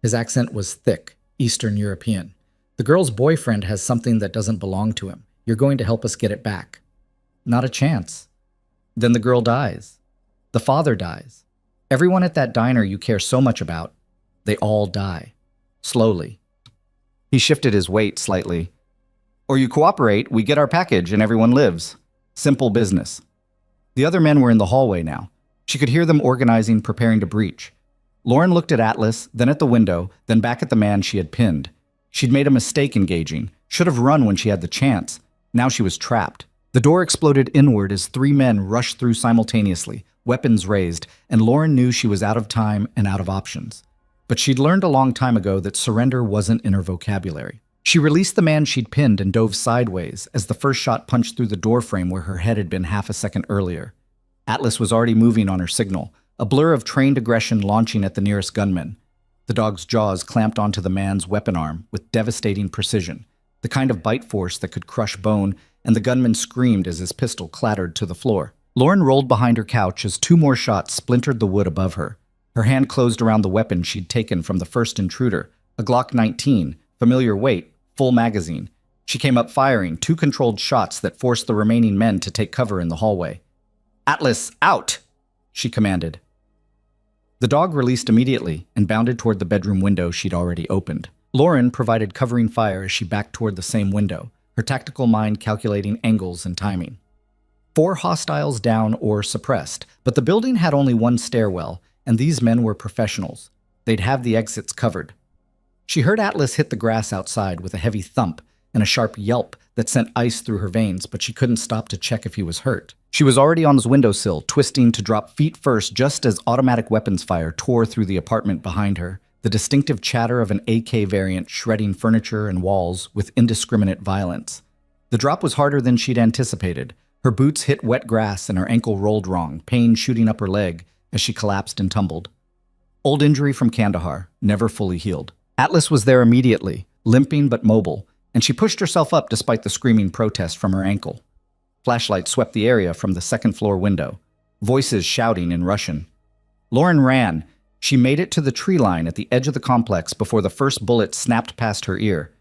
His accent was thick, Eastern European. The girl's boyfriend has something that doesn't belong to him. You're going to help us get it back. Not a chance. Then the girl dies. The father dies. Everyone at that diner you care so much about, they all die. Slowly. He shifted his weight slightly. Or you cooperate, we get our package, and everyone lives. Simple business. The other men were in the hallway now. She could hear them organizing, preparing to breach. Lauren looked at Atlas, then at the window, then back at the man she had pinned. She'd made a mistake engaging. Should have run when she had the chance. Now she was trapped. The door exploded inward as three men rushed through simultaneously, weapons raised, and Lauren knew she was out of time and out of options. But she'd learned a long time ago that surrender wasn't in her vocabulary. She released the man she'd pinned and dove sideways as the first shot punched through the doorframe where her head had been half a second earlier. Atlas was already moving on her signal, a blur of trained aggression launching at the nearest gunman. The dog's jaws clamped onto the man's weapon arm with devastating precision, the kind of bite force that could crush bone, and the gunman screamed as his pistol clattered to the floor. Lauren rolled behind her couch as two more shots splintered the wood above her. Her hand closed around the weapon she'd taken from the first intruder, a Glock 19, familiar weight, full magazine. She came up firing two controlled shots that forced the remaining men to take cover in the hallway. "Atlas, out!" she commanded. The dog released immediately and bounded toward the bedroom window she'd already opened. Lauren provided covering fire as she backed toward the same window, her tactical mind calculating angles and timing. 4 hostiles down or suppressed, but the building had only one stairwell, and these men were professionals. They'd have the exits covered. She heard Atlas hit the grass outside with a heavy thump and a sharp yelp that sent ice through her veins, but she couldn't stop to check if he was hurt. She was already on his windowsill, twisting to drop feet first just as automatic weapons fire tore through the apartment behind her, the distinctive chatter of an AK variant shredding furniture and walls with indiscriminate violence. The drop was harder than she'd anticipated. Her boots hit wet grass and her ankle rolled wrong, pain shooting up her leg as she collapsed and tumbled. Old injury from Kandahar, never fully healed. Atlas was there immediately, limping but mobile, and she pushed herself up despite the screaming protest from her ankle. Flashlight swept the area from the second-floor window, voices shouting in Russian. Lauren ran. She made it to the tree line at the edge of the complex before the first bullet snapped past her ear.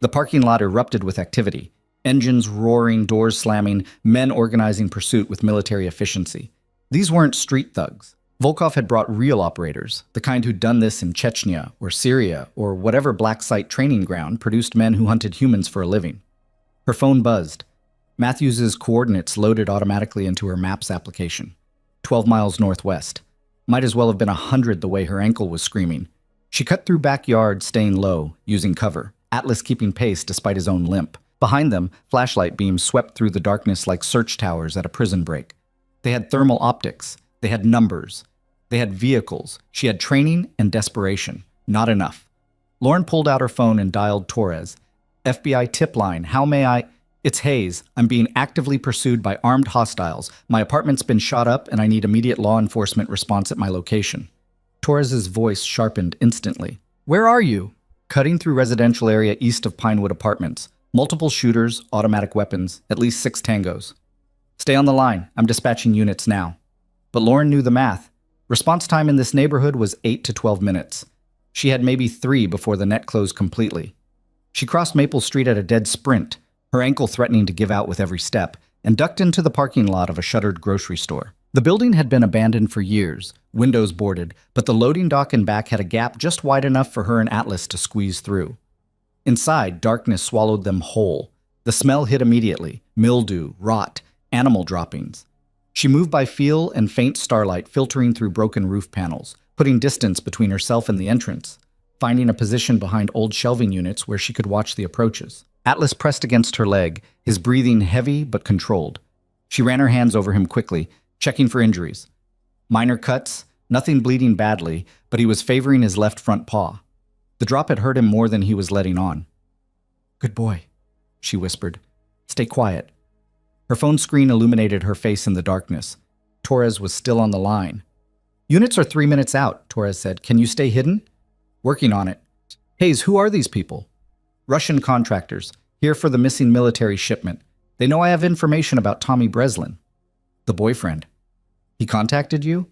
The parking lot erupted with activity, engines roaring, doors slamming, men organizing pursuit with military efficiency. These weren't street thugs. Volkov had brought real operators, the kind who'd done this in Chechnya or Syria or whatever black site training ground produced men who hunted humans for a living. Her phone buzzed. Matthews's coordinates loaded automatically into her maps application. 12 miles northwest. Might as well have been 100 the way her ankle was screaming. She cut through backyard, staying low, using cover, Atlas keeping pace despite his own limp. Behind them, flashlight beams swept through the darkness like search towers at a prison break. They had thermal optics. They had numbers. They had vehicles. She had training and desperation. Not enough. Lauren pulled out her phone and dialed Torres. "FBI tip line. How may I—" "It's Hayes. I'm being actively pursued by armed hostiles. My apartment's been shot up and I need immediate law enforcement response at my location." Torres's voice sharpened instantly. "Where are you?" "Cutting through residential area east of Pinewood Apartments. Multiple shooters, automatic weapons, at least 6 tangos." "Stay on the line. I'm dispatching units now." But Lauren knew the math. Response time in this neighborhood was 8 to 12 minutes. She had maybe 3 before the net closed completely. She crossed Maple Street at a dead sprint, her ankle threatening to give out with every step, and ducked into the parking lot of a shuttered grocery store. The building had been abandoned for years, windows boarded, but the loading dock and back had a gap just wide enough for her and Atlas to squeeze through. Inside, darkness swallowed them whole. The smell hit immediately: mildew, rot, animal droppings. She moved by feel and faint starlight filtering through broken roof panels, putting distance between herself and the entrance, finding a position behind old shelving units where she could watch the approaches. Atlas pressed against her leg, his breathing heavy but controlled. She ran her hands over him quickly, checking for injuries. Minor cuts, nothing bleeding badly, but he was favoring his left front paw. The drop had hurt him more than he was letting on. "Good boy," she whispered. "Stay quiet." Her phone screen illuminated her face in the darkness. Torres was still on the line. "Units are 3 minutes out," Torres said. "Can you stay hidden?" "Working on it." "Hayes, who are these people?" "Russian contractors, here for the missing military shipment. They know I have information about Tommy Breslin." "The boyfriend. He contacted you?"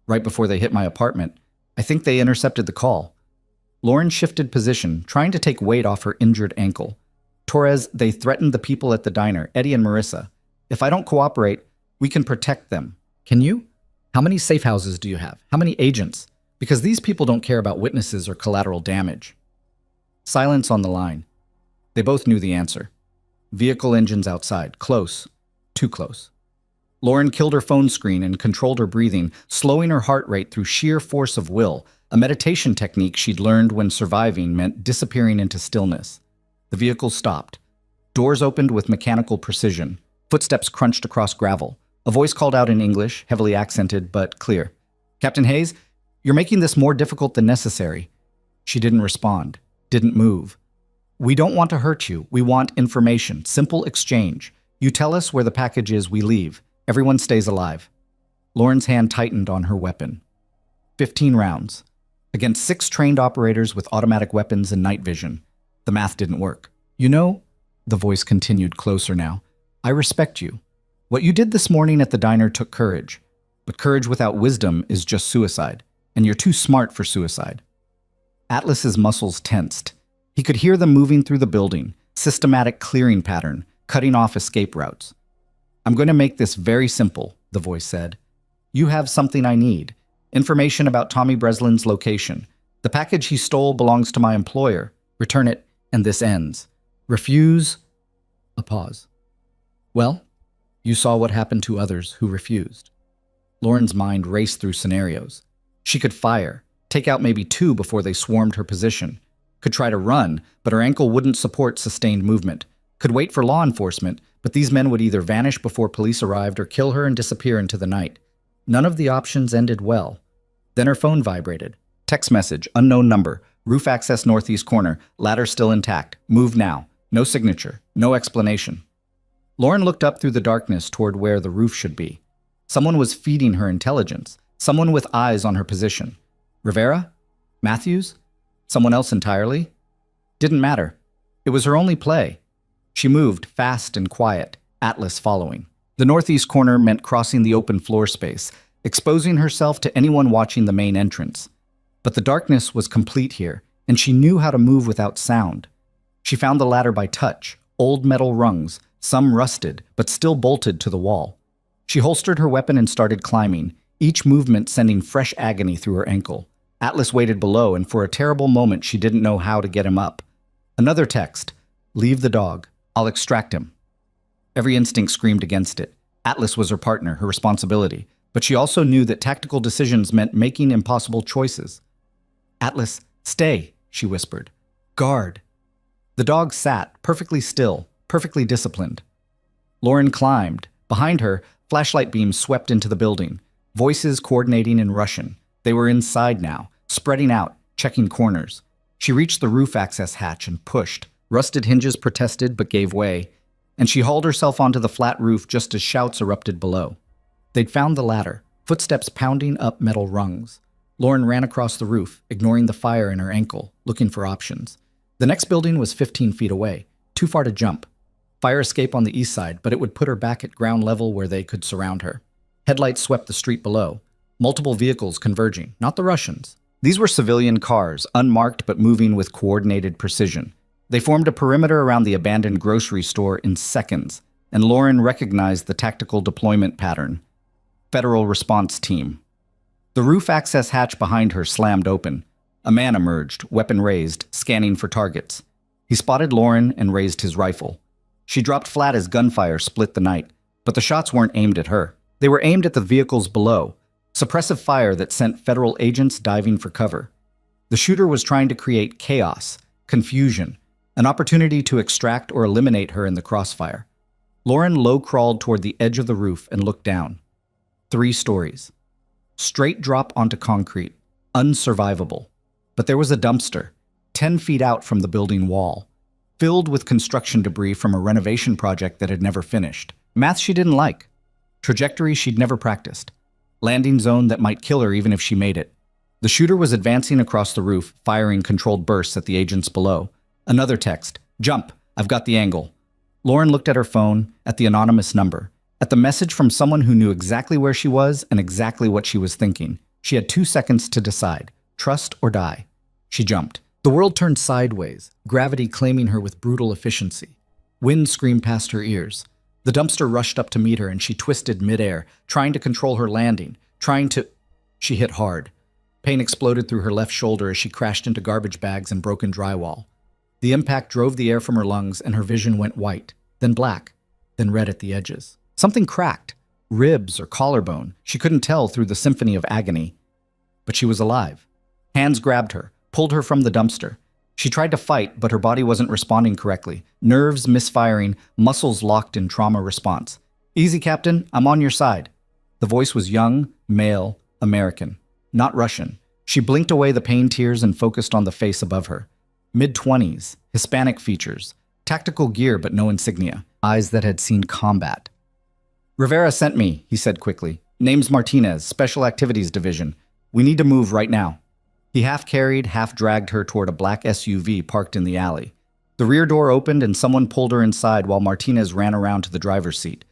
"Right before they hit my apartment. I think they intercepted the call." Lauren shifted position, trying to take weight off her injured ankle. "Torres, they threatened the people at the diner, Eddie and Marissa. If I don't cooperate, we can protect them. Can you? How many safe houses do you have? How many agents? Because these people don't care about witnesses or collateral damage." Silence on the line. They both knew the answer. Vehicle engines outside, close, too close. Lauren killed her phone screen and controlled her breathing, slowing her heart rate through sheer force of will, a meditation technique she'd learned when surviving meant disappearing into stillness. The vehicle stopped. Doors opened with mechanical precision. Footsteps crunched across gravel. A voice called out in English, heavily accented but clear. "Captain Hayes, you're making this more difficult than necessary." She didn't respond, didn't move. "We don't want to hurt you. We want information. Simple exchange. You tell us where the package is, we leave. Everyone stays alive." Lauren's hand tightened on her weapon. 15 rounds. Against 6 trained operators with automatic weapons and night vision. The math didn't work. "You know," the voice continued closer now, "I respect you. What you did this morning at the diner took courage. But courage without wisdom is just suicide. And you're too smart for suicide." Atlas's muscles tensed. He could hear them moving through the building, systematic clearing pattern, cutting off escape routes. "I'm going to make this very simple," the voice said. "You have something I need. Information about Tommy Breslin's location. The package he stole belongs to my employer. Return it, and this ends. Refuse..." A pause. "Well, you saw what happened to others who refused." Lauren's mind raced through scenarios. She could fire, take out maybe 2 before they swarmed her position. Could try to run, but her ankle wouldn't support sustained movement. Could wait for law enforcement, but these men would either vanish before police arrived or kill her and disappear into the night. None of the options ended well. Then her phone vibrated. Text message, unknown number, roof access northeast corner, ladder still intact, move now. No signature, no explanation. Lauren looked up through the darkness toward where the roof should be. Someone was feeding her intelligence, someone with eyes on her position. Rivera? Matthews? Someone else entirely? Didn't matter. It was her only play. She moved, fast and quiet, Atlas following. The northeast corner meant crossing the open floor space, exposing herself to anyone watching the main entrance. But the darkness was complete here, and she knew how to move without sound. She found the ladder by touch, old metal rungs, some rusted, but still bolted to the wall. She holstered her weapon and started climbing, each movement sending fresh agony through her ankle. Atlas waited below, and for a terrible moment she didn't know how to get him up. Another text, "Leave the dog. I'll extract him." Every instinct screamed against it. Atlas was her partner, her responsibility, but she also knew that tactical decisions meant making impossible choices. "Atlas, stay," she whispered. "Guard." The dog sat, perfectly still, perfectly disciplined. Lauren climbed. Behind her, flashlight beams swept into the building, voices coordinating in Russian. They were inside now, spreading out, checking corners. She reached the roof access hatch and pushed. Rusted hinges protested but gave way, and she hauled herself onto the flat roof just as shouts erupted below. They'd found the ladder, footsteps pounding up metal rungs. Lauren ran across the roof, ignoring the fire in her ankle, looking for options. The next building was 15 feet away, too far to jump. Fire escape on the east side, but it would put her back at ground level where they could surround her. Headlights swept the street below, multiple vehicles converging, not the Russians. These were civilian cars, unmarked but moving with coordinated precision. They formed a perimeter around the abandoned grocery store in seconds, and Lauren recognized the tactical deployment pattern. Federal Response Team. The roof access hatch behind her slammed open. A man emerged, weapon raised, scanning for targets. He spotted Lauren and raised his rifle. She dropped flat as gunfire split the night, but the shots weren't aimed at her. They were aimed at the vehicles below, suppressive fire that sent federal agents diving for cover. The shooter was trying to create chaos, confusion, an opportunity to extract or eliminate her in the crossfire. Lauren low-crawled toward the edge of the roof and looked down. 3 stories. Straight drop onto concrete, unsurvivable. But there was a dumpster, 10 feet out from the building wall, filled with construction debris from a renovation project that had never finished. Math she didn't like. Trajectory she'd never practiced. Landing zone that might kill her even if she made it. The shooter was advancing across the roof, firing controlled bursts at the agents below. Another text. "Jump. I've got the angle." Lauren looked at her phone, at the anonymous number, at the message from someone who knew exactly where she was and exactly what she was thinking. She had 2 seconds to decide. Trust or die. She jumped. The world turned sideways, gravity claiming her with brutal efficiency. Wind screamed past her ears. The dumpster rushed up to meet her and she twisted midair, trying to control her landing, She hit hard. Pain exploded through her left shoulder as she crashed into garbage bags and broken drywall. The impact drove the air from her lungs and her vision went white, then black, then red at the edges. Something cracked. Ribs or collarbone. She couldn't tell through the symphony of agony. But she was alive. Hands grabbed her, pulled her from the dumpster. She tried to fight, but her body wasn't responding correctly. Nerves misfiring, muscles locked in trauma response. Easy, Captain, I'm on your side. The voice was young, male, American, not Russian. She blinked away the pain tears and focused on the face above her. Mid-20s, Hispanic features, tactical gear but no insignia, eyes that had seen combat. Rivera sent me, he said quickly. Name's Martinez, Special Activities Division. We need to move right now. He half-carried, half-dragged her toward a black SUV parked in the alley. The rear door opened and someone pulled her inside while Martinez ran around to the driver's seat.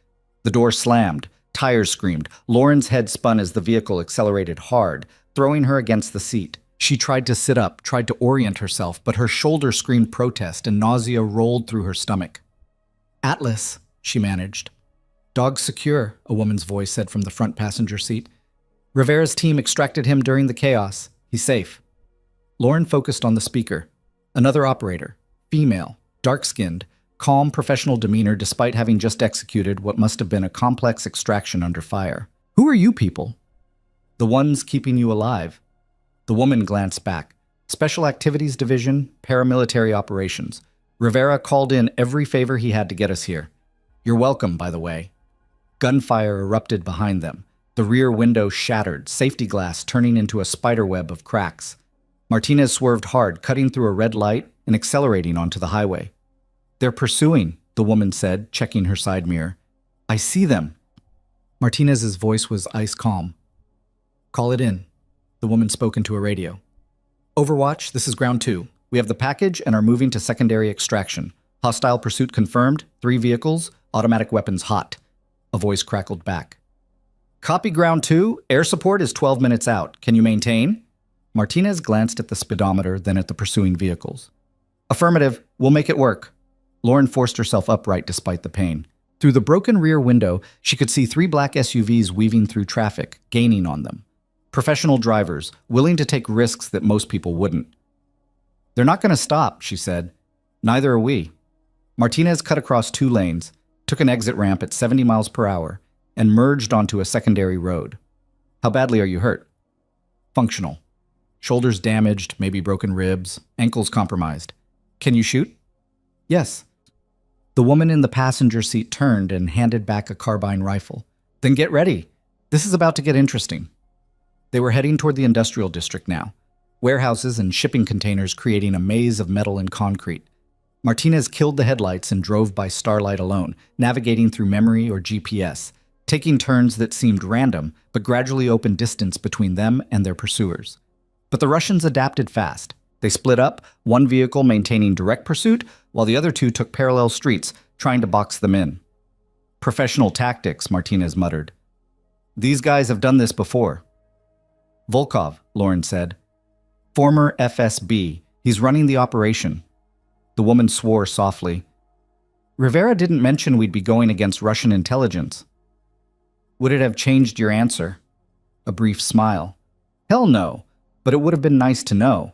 The door slammed. Tires screamed. Lauren's head spun as the vehicle accelerated hard, throwing her against the seat. She tried to sit up, tried to orient herself, but her shoulder screamed protest and nausea rolled through her stomach. Atlas, she managed. Dog secure, a woman's voice said from the front passenger seat. Rivera's team extracted him during the chaos. He's safe. Lauren focused on the speaker. Another operator, female, dark-skinned, calm professional demeanor despite having just executed what must have been a complex extraction under fire. Who are you people? The ones keeping you alive. The woman glanced back. Special Activities Division, paramilitary operations. Rivera called in every favor he had to get us here. You're welcome, by the way. Gunfire erupted behind them. The rear window shattered, safety glass turning into a spiderweb of cracks. Martinez swerved hard, cutting through a red light and accelerating onto the highway. They're pursuing, the woman said, checking her side mirror. I see them. Martinez's voice was ice calm. Call it in. The woman spoke into a radio. Overwatch, this is Ground 2. We have the package and are moving to secondary extraction. Hostile pursuit confirmed, 3 vehicles, automatic weapons hot. A voice crackled back. Copy Ground 2. Air support is 12 minutes out. Can you maintain? Martinez glanced at the speedometer, then at the pursuing vehicles. Affirmative. We'll make it work. Lauren forced herself upright despite the pain. Through the broken rear window, she could see 3 black SUVs weaving through traffic, gaining on them. Professional drivers, willing to take risks that most people wouldn't. They're not going to stop, she said. Neither are we. Martinez cut across 2 lanes, took an exit ramp at 70 miles per hour, and merged onto a secondary road. How badly are you hurt? Functional. Shoulders damaged, maybe broken ribs, ankles compromised. Can you shoot? Yes. The woman in the passenger seat turned and handed back a carbine rifle. Then get ready. This is about to get interesting. They were heading toward the industrial district now. Warehouses and shipping containers creating a maze of metal and concrete. Martinez killed the headlights and drove by starlight alone, navigating through memory or GPS, taking turns that seemed random, but gradually opened distance between them and their pursuers. But the Russians adapted fast. They split up, one vehicle maintaining direct pursuit, while the other 2 took parallel streets, trying to box them in. Professional tactics, Martinez muttered. These guys have done this before. Volkov, Lauren said. Former FSB. He's running the operation. The woman swore softly. Rivera didn't mention we'd be going against Russian intelligence. Would it have changed your answer? A brief smile. Hell no, but it would have been nice to know.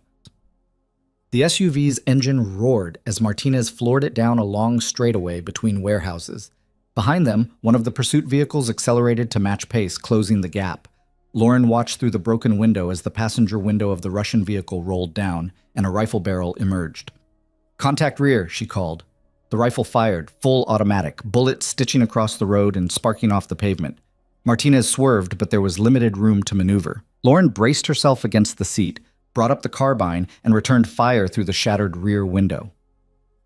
The SUV's engine roared as Martinez floored it down a long straightaway between warehouses. Behind them, one of the pursuit vehicles accelerated to match pace, closing the gap. Lauren watched through the broken window as the passenger window of the Russian vehicle rolled down and a rifle barrel emerged. Contact rear, she called. The rifle fired, full automatic, bullets stitching across the road and sparking off the pavement. Martinez swerved, but there was limited room to maneuver. Lauren braced herself against the seat, brought up the carbine, and returned fire through the shattered rear window.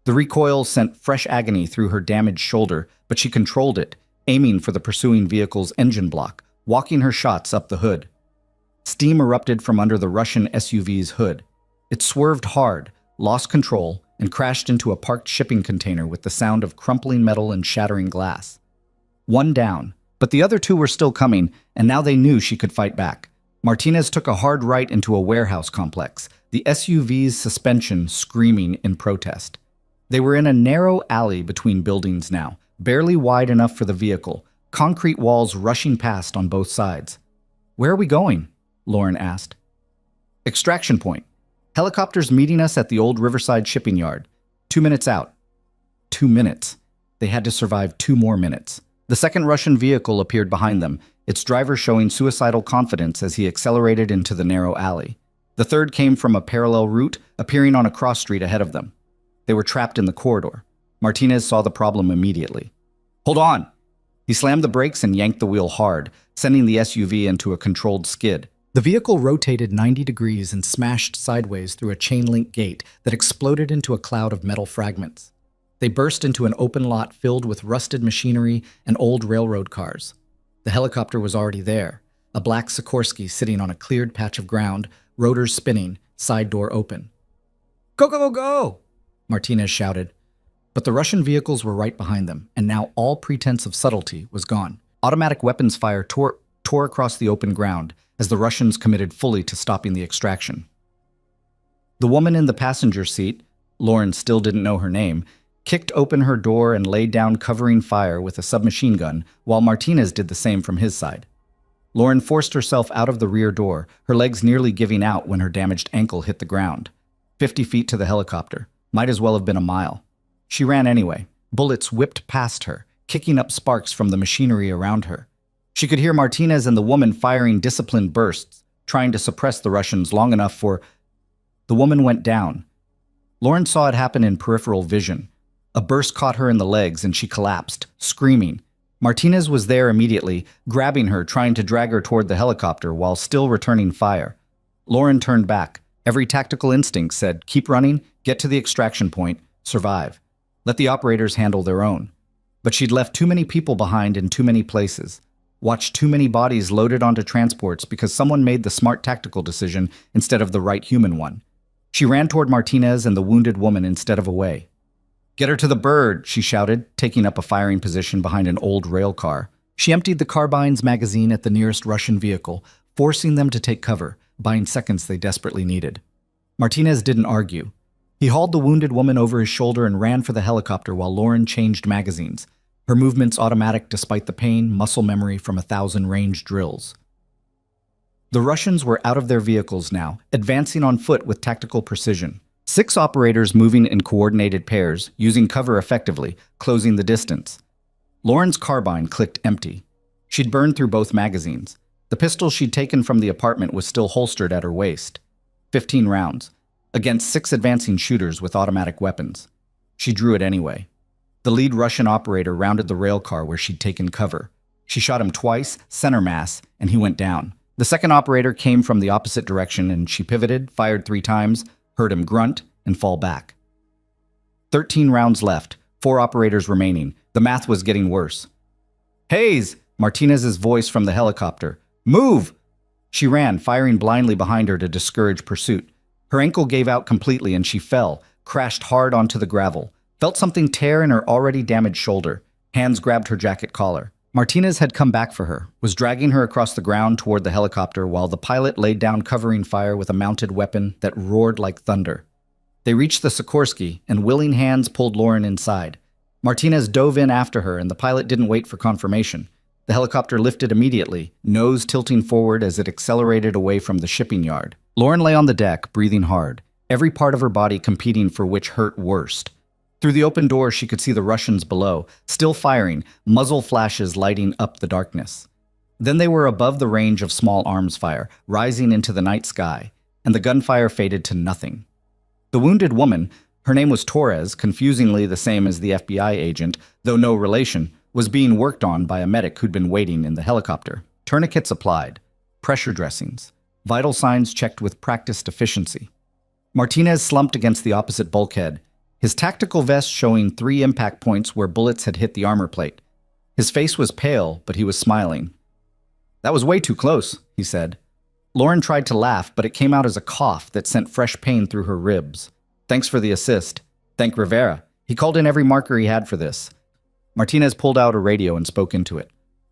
The recoil sent fresh agony through her damaged shoulder, but she controlled it, aiming for the pursuing vehicle's engine block, walking her shots up the hood. Steam erupted from under the Russian SUV's hood. It swerved hard, lost control, and crashed into a parked shipping container with the sound of crumpling metal and shattering glass. One down, but the other 2 were still coming, and now they knew she could fight back. Martinez took a hard right into a warehouse complex, the SUV's suspension screaming in protest. They were in a narrow alley between buildings now, barely wide enough for the vehicle, concrete walls rushing past on both sides. Where are we going? Lauren asked. Extraction point. Helicopters meeting us at the old Riverside shipping yard. 2 minutes out. 2 minutes. They had to survive 2 more minutes. The second Russian vehicle appeared behind them, its driver showing suicidal confidence as he accelerated into the narrow alley. The third came from a parallel route, appearing on a cross street ahead of them. They were trapped in the corridor. Martinez saw the problem immediately. "Hold on!" He slammed the brakes and yanked the wheel hard, sending the SUV into a controlled skid. The vehicle rotated 90 degrees and smashed sideways through a chain-link gate that exploded into a cloud of metal fragments. They burst into an open lot filled with rusted machinery and old railroad cars. The helicopter was already there, a black Sikorsky sitting on a cleared patch of ground, rotors spinning, side door open. "Go, go, go, go!" Martinez shouted. But the Russian vehicles were right behind them, and now all pretense of subtlety was gone. Automatic weapons fire tore across the open ground as the Russians committed fully to stopping the extraction. The woman in the passenger seat, Lauren still didn't know her name, kicked open her door and laid down covering fire with a submachine gun, while Martinez did the same from his side. Lauren forced herself out of the rear door, her legs nearly giving out when her damaged ankle hit the ground. 50 feet to the helicopter. Might as well have been a mile. She ran anyway. Bullets whipped past her, kicking up sparks from the machinery around her. She could hear Martinez and the woman firing disciplined bursts, trying to suppress the Russians long enough for... The woman went down. Lauren saw it happen in peripheral vision. A burst caught her in the legs and she collapsed, screaming. Martinez was there immediately, grabbing her, trying to drag her toward the helicopter while still returning fire. Lauren turned back. Every tactical instinct said, keep running, get to the extraction point, survive. Let the operators handle their own. But she'd left too many people behind in too many places. Watched too many bodies loaded onto transports because someone made the smart tactical decision instead of the right human one. She ran toward Martinez and the wounded woman instead of away. "Get her to the bird," she shouted, taking up a firing position behind an old rail car. She emptied the carbine's magazine at the nearest Russian vehicle, forcing them to take cover, buying seconds they desperately needed. Martinez didn't argue. He hauled the wounded woman over his shoulder and ran for the helicopter while Lauren changed magazines, her movements automatic despite the pain, muscle memory from 1,000 range drills. The Russians were out of their vehicles now, advancing on foot with tactical precision. 6 operators moving in coordinated pairs, using cover effectively, closing the distance. Lauren's carbine clicked empty. She'd burned through both magazines. The pistol she'd taken from the apartment was still holstered at her waist. 15 rounds. Against 6 advancing shooters with automatic weapons. She drew it anyway. The lead Russian operator rounded the rail car where she'd taken cover. She shot him twice, center mass, and he went down. The second operator came from the opposite direction and she pivoted, fired 3 times, heard him grunt, and fall back. 13 rounds left, 4 operators remaining. The math was getting worse. "Hayes!" Martinez's voice from the helicopter. "Move!" She ran, firing blindly behind her to discourage pursuit. Her ankle gave out completely and she fell, crashed hard onto the gravel. Felt something tear in her already damaged shoulder. Hands grabbed her jacket collar. Martinez had come back for her, was dragging her across the ground toward the helicopter while the pilot laid down covering fire with a mounted weapon that roared like thunder. They reached the Sikorsky, and willing hands pulled Lauren inside. Martinez dove in after her, and the pilot didn't wait for confirmation. The helicopter lifted immediately, nose tilting forward as it accelerated away from the shipping yard. Lauren lay on the deck, breathing hard, every part of her body competing for which hurt worst. Through the open door, she could see the Russians below, still firing, muzzle flashes lighting up the darkness. Then they were above the range of small arms fire, rising into the night sky, and the gunfire faded to nothing. The wounded woman, her name was Torres, confusingly the same as the FBI agent, though no relation, was being worked on by a medic who'd been waiting in the helicopter. Tourniquets applied, pressure dressings, vital signs checked with practiced efficiency. Martinez slumped against the opposite bulkhead, his tactical vest showing 3 impact points where bullets had hit the armor plate. His face was pale, but he was smiling. "That was way too close," he said. Lauren tried to laugh, but it came out as a cough that sent fresh pain through her ribs. "Thanks for the assist. Thank Rivera. He called in every marker he had for this." Martinez pulled out a radio and spoke into it.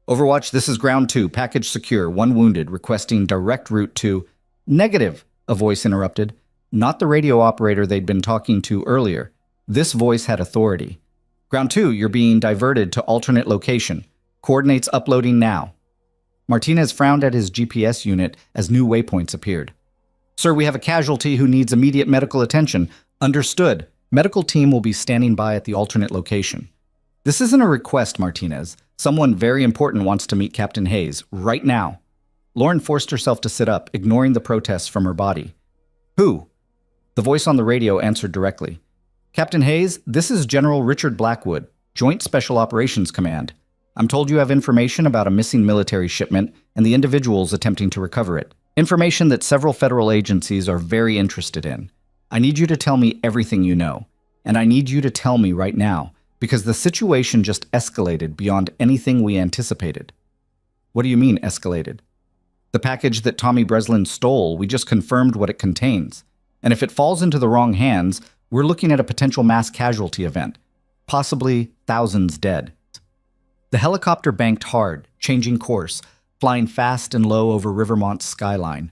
"Overwatch, this is Ground 2, package secure, 1 wounded, requesting direct route to..." "Negative," a voice interrupted. Not the radio operator they'd been talking to earlier. This voice had authority. "Ground 2, you're being diverted to alternate location. Coordinates uploading now." Martinez frowned at his GPS unit as new waypoints appeared. "Sir, we have a casualty who needs immediate medical attention." "Understood. Medical team will be standing by at the alternate location." "This isn't a request, Martinez. Someone very important wants to meet Captain Hayes, right now." Lauren forced herself to sit up, ignoring the protests from her body. Who? The voice on the radio answered directly. Captain Hayes, this is General Richard Blackwood, Joint Special Operations Command. I'm told you have information about a missing military shipment and the individuals attempting to recover it. Information that several federal agencies are very interested in. I need you to tell me everything you know. And I need you to tell me right now, because the situation just escalated beyond anything we anticipated. What do you mean, escalated? The package that Tommy Breslin stole, we just confirmed what it contains. And if it falls into the wrong hands, we're looking at a potential mass casualty event. Possibly thousands dead. The helicopter banked hard, changing course, flying fast and low over Rivermont's skyline.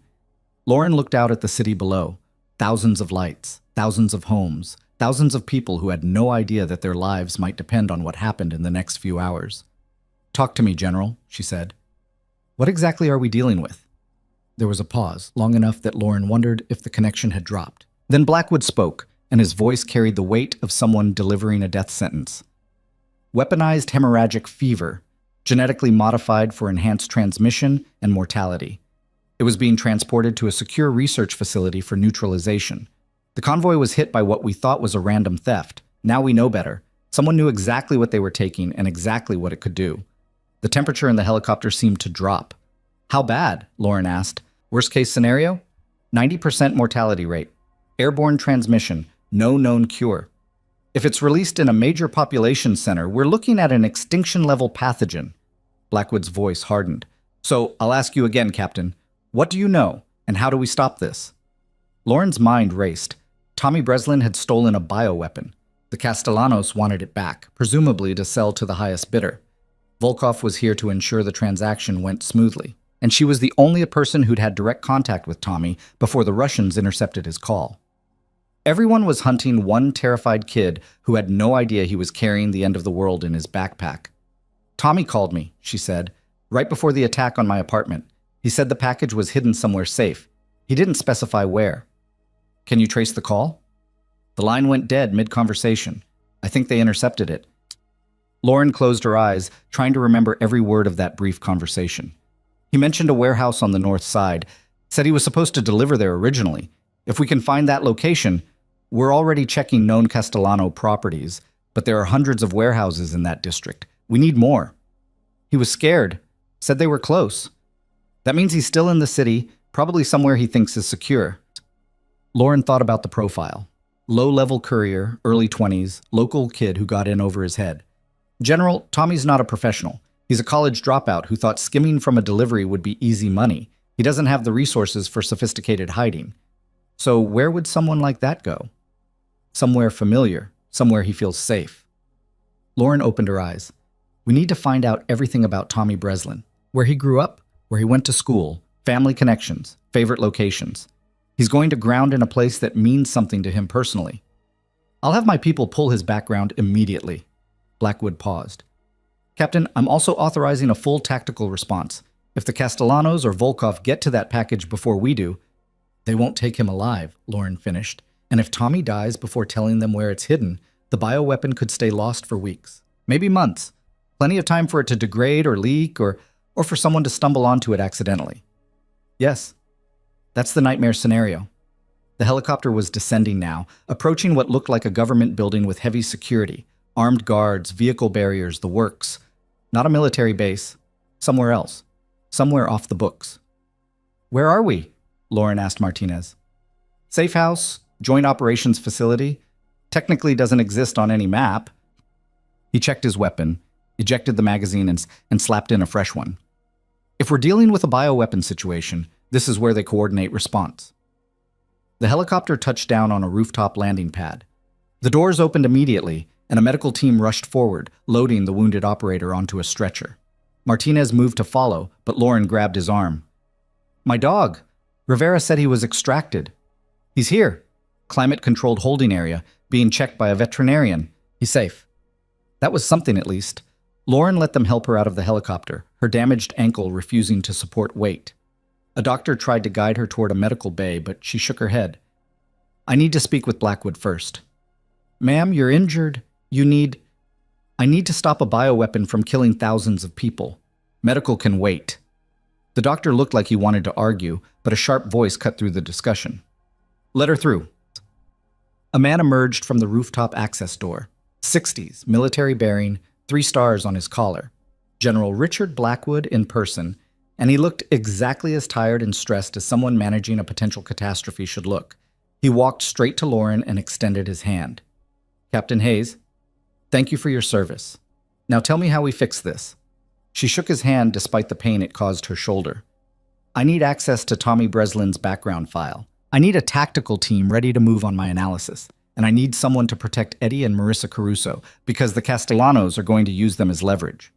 Lauren looked out at the city below. Thousands of lights, thousands of homes, thousands of people who had no idea that their lives might depend on what happened in the next few hours. Talk to me, General, she said. What exactly are we dealing with? There was a pause, long enough that Lauren wondered if the connection had dropped. Then Blackwood spoke, and his voice carried the weight of someone delivering a death sentence. Weaponized hemorrhagic fever, genetically modified for enhanced transmission and mortality. It was being transported to a secure research facility for neutralization. The convoy was hit by what we thought was a random theft. Now we know better. Someone knew exactly what they were taking and exactly what it could do. The temperature in the helicopter seemed to drop. How bad? Lauren asked. Worst case scenario? 90% mortality rate. Airborne transmission. No known cure. If it's released in a major population center, we're looking at an extinction-level pathogen. Blackwood's voice hardened. So, I'll ask you again, Captain. What do you know, and how do we stop this? Lauren's mind raced. Tommy Breslin had stolen a bioweapon. The Castellanos wanted it back, presumably to sell to the highest bidder. Volkov was here to ensure the transaction went smoothly, and she was the only person who'd had direct contact with Tommy before the Russians intercepted his call. Everyone was hunting one terrified kid who had no idea he was carrying the end of the world in his backpack. Tommy called me, she said, right before the attack on my apartment. He said the package was hidden somewhere safe. He didn't specify where. Can you trace the call? The line went dead mid-conversation. I think they intercepted it. Lauren closed her eyes, trying to remember every word of that brief conversation. He mentioned a warehouse on the north side, said he was supposed to deliver there originally. If we can find that location, we're already checking known Castellano properties, but there are hundreds of warehouses in that district. We need more. He was scared, said they were close. That means he's still in the city, probably somewhere he thinks is secure. Lauren thought about the profile. Low-level courier, early 20s, local kid who got in over his head. General, Tommy's not a professional. He's a college dropout who thought skimming from a delivery would be easy money. He doesn't have the resources for sophisticated hiding. So where would someone like that go? Somewhere familiar, somewhere he feels safe. Lauren opened her eyes. We need to find out everything about Tommy Breslin. Where he grew up, where he went to school, family connections, favorite locations. He's going to ground in a place that means something to him personally. I'll have my people pull his background immediately. Blackwood paused. Captain, I'm also authorizing a full tactical response. If the Castellanos or Volkov get to that package before we do, they won't take him alive, Lauren finished. And if Tommy dies before telling them where it's hidden, the bioweapon could stay lost for weeks, maybe months. Plenty of time for it to degrade or leak or for someone to stumble onto it accidentally. Yes, that's the nightmare scenario. The helicopter was descending now, approaching what looked like a government building with heavy security, armed guards, vehicle barriers, the works. Not a military base. Somewhere else. Somewhere off the books. Where are we? Lauren asked Martinez. Safe house, joint operations facility. Technically doesn't exist on any map. He checked his weapon, ejected the magazine and slapped in a fresh one. If we're dealing with a bioweapon situation, this is where they coordinate response. The helicopter touched down on a rooftop landing pad. The doors opened immediately, and a medical team rushed forward, loading the wounded operator onto a stretcher. Martinez moved to follow, but Lauren grabbed his arm. My dog! Rivera said he was extracted. He's here. Climate-controlled holding area, being checked by a veterinarian. He's safe. That was something at least. Lauren let them help her out of the helicopter, her damaged ankle refusing to support weight. A doctor tried to guide her toward a medical bay, but she shook her head. I need to speak with Blackwood first. Ma'am, you're injured. I need to stop a bioweapon from killing thousands of people. Medical can wait. The doctor looked like he wanted to argue, but a sharp voice cut through the discussion. Let her through. A man emerged from the rooftop access door. 60s, military bearing, 3 stars on his collar. General Richard Blackwood in person, and he looked exactly as tired and stressed as someone managing a potential catastrophe should look. He walked straight to Lauren and extended his hand. Captain Hayes, thank you for your service. Now tell me how we fix this. She shook his hand despite the pain it caused her shoulder. I need access to Tommy Breslin's background file. I need a tactical team ready to move on my analysis. And I need someone to protect Eddie and Marissa Caruso, because the Castellanos are going to use them as leverage.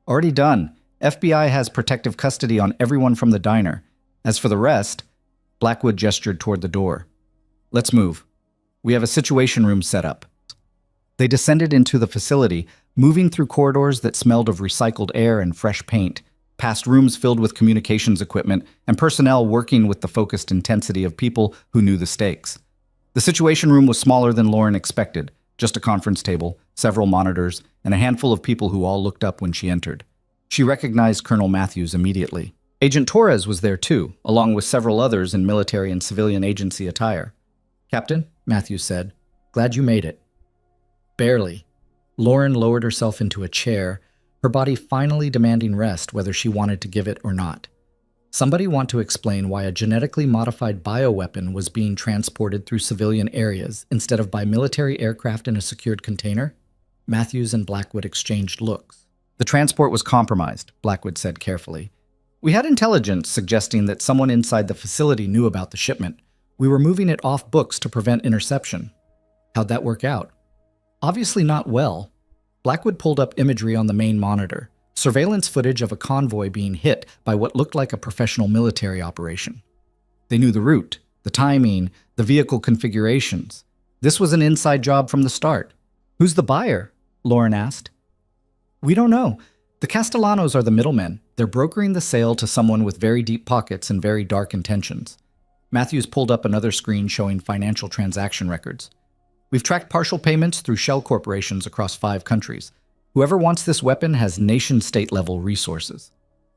Already done. FBI has protective custody on everyone from the diner. As for the rest, Blackwood gestured toward the door. Let's move. We have a situation room set up. They descended into the facility, moving through corridors that smelled of recycled air and fresh paint, past rooms filled with communications equipment and personnel working with the focused intensity of people who knew the stakes. The situation room was smaller than Lauren expected, just a conference table, several monitors, and a handful of people who all looked up when she entered. She recognized Colonel Matthews immediately. Agent Torres was there too, along with several others in military and civilian agency attire. Captain, Matthews said, glad you made it. Barely. Lauren lowered herself into a chair, her body finally demanding rest whether she wanted to give it or not. Somebody want to explain why a genetically modified bioweapon was being transported through civilian areas instead of by military aircraft in a secured container? Matthews and Blackwood exchanged looks. The transport was compromised, Blackwood said carefully. We had intelligence suggesting that someone inside the facility knew about the shipment. We were moving it off books to prevent interception. How'd that work out? Obviously not well. Blackwood pulled up imagery on the main monitor, surveillance footage of a convoy being hit by what looked like a professional military operation. They knew the route, the timing, the vehicle configurations. This was an inside job from the start. Who's the buyer? Lauren asked. We don't know. The Castellanos are the middlemen. They're brokering the sale to someone with very deep pockets and very dark intentions. Matthews pulled up another screen showing financial transaction records. We've tracked partial payments through shell corporations across 5 countries. Whoever wants this weapon has nation-state level resources.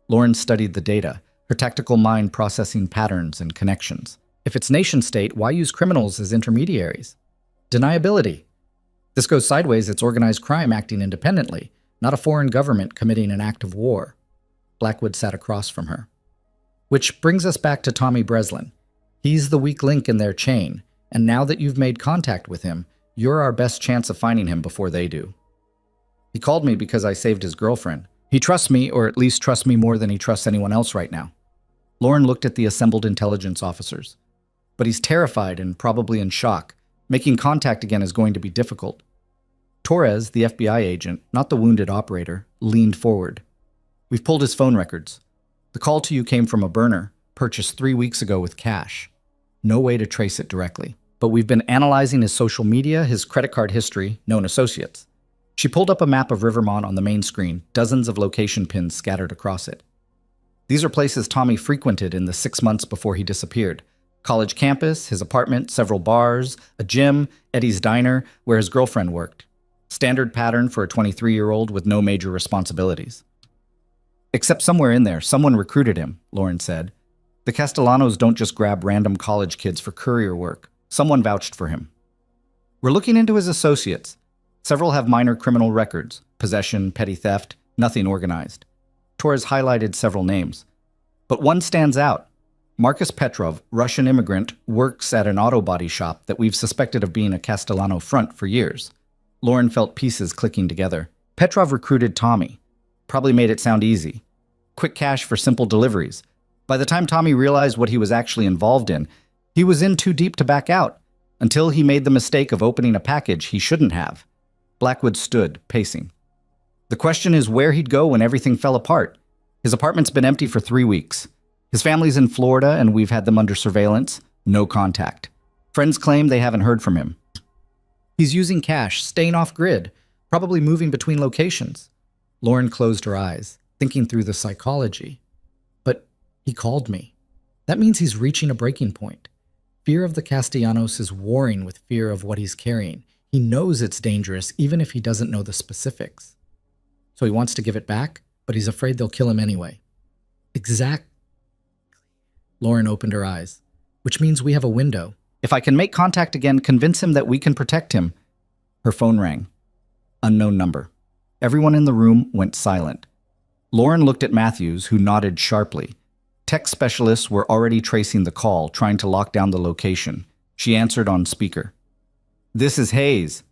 Lauren studied the data, her tactical mind processing patterns and connections. If it's nation-state, why use criminals as intermediaries? Deniability. This goes sideways, it's organized crime acting independently, not a foreign government committing an act of war. Blackwood sat across from her. Which brings us back to Tommy Breslin. He's the weak link in their chain, and now that you've made contact with him, you're our best chance of finding him before they do. He called me because I saved his girlfriend. He trusts me, or at least trusts me more than he trusts anyone else right now. Lauren looked at the assembled intelligence officers. But he's terrified and probably in shock. Making contact again is going to be difficult. Torres, the FBI agent, not the wounded operator, leaned forward. We've pulled his phone records. The call to you came from a burner, purchased 3 weeks ago with cash. No way to trace it directly. But we've been analyzing his social media, his credit card history, known associates. She pulled up a map of Rivermont on the main screen, dozens of location pins scattered across it. These are places Tommy frequented in the 6 months before he disappeared. College campus, his apartment, several bars, a gym, Eddie's diner, where his girlfriend worked. Standard pattern for a 23-year-old with no major responsibilities. Except somewhere in there, someone recruited him, Lauren said. The Castellanos don't just grab random college kids for courier work. Someone vouched for him. We're looking into his associates. Several have minor criminal records, possession, petty theft, nothing organized. Torres highlighted several names. But one stands out. Marcus Petrov, Russian immigrant, works at an auto body shop that we've suspected of being a Castellano front for years. Lauren felt pieces clicking together. Petrov recruited Tommy. Probably made it sound easy. Quick cash for simple deliveries. By the time Tommy realized what he was actually involved in, he was in too deep to back out, until he made the mistake of opening a package he shouldn't have. Blackwood stood, pacing. The question is where he'd go when everything fell apart. His apartment's been empty for 3 weeks. His family's in Florida and we've had them under surveillance. No contact. Friends claim they haven't heard from him. He's using cash, staying off grid, probably moving between locations. Lauren closed her eyes, thinking through the psychology. But he called me. That means he's reaching a breaking point. Fear of the Castellanos is warring with fear of what he's carrying. He knows it's dangerous, even if he doesn't know the specifics. So he wants to give it back, but he's afraid they'll kill him anyway. Exactly. Lauren opened her eyes. Which means we have a window. If I can make contact again, convince him that we can protect him. Her phone rang. Unknown number. Everyone in the room went silent. Lauren looked at Matthews, who nodded sharply. Tech specialists were already tracing the call, trying to lock down the location. She answered on speaker. This is Hayes.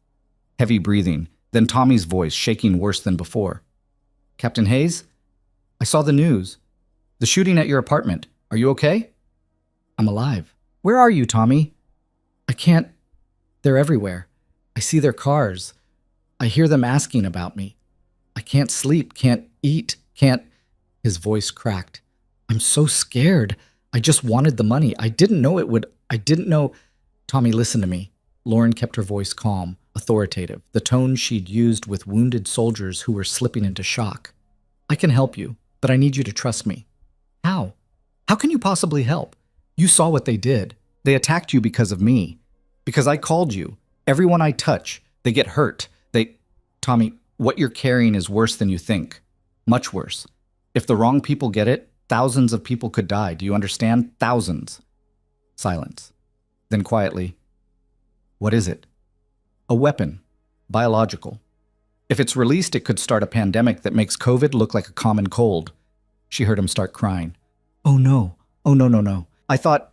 Heavy breathing, then Tommy's voice, shaking worse than before. Captain Hayes? I saw the news. The shooting at your apartment. Are you okay? I'm alive. Where are you, Tommy? I can't. They're everywhere. I see their cars. I hear them asking about me. I can't sleep, can't eat, can't. His voice cracked. I'm so scared. I just wanted the money. I didn't know. Tommy, listen to me. Lauren kept her voice calm, authoritative, the tone she'd used with wounded soldiers who were slipping into shock. I can help you, but I need you to trust me. How? How can you possibly help? You saw what they did. They attacked you because of me. Because I called you. Everyone I touch, they get hurt. Tommy, what you're carrying is worse than you think. Much worse. If the wrong people get it, thousands of people could die. Do you understand? Thousands. Silence. Then quietly, what is it? A weapon. Biological. If it's released, it could start a pandemic that makes COVID look like a common cold. She heard him start crying. Oh no. Oh no. I thought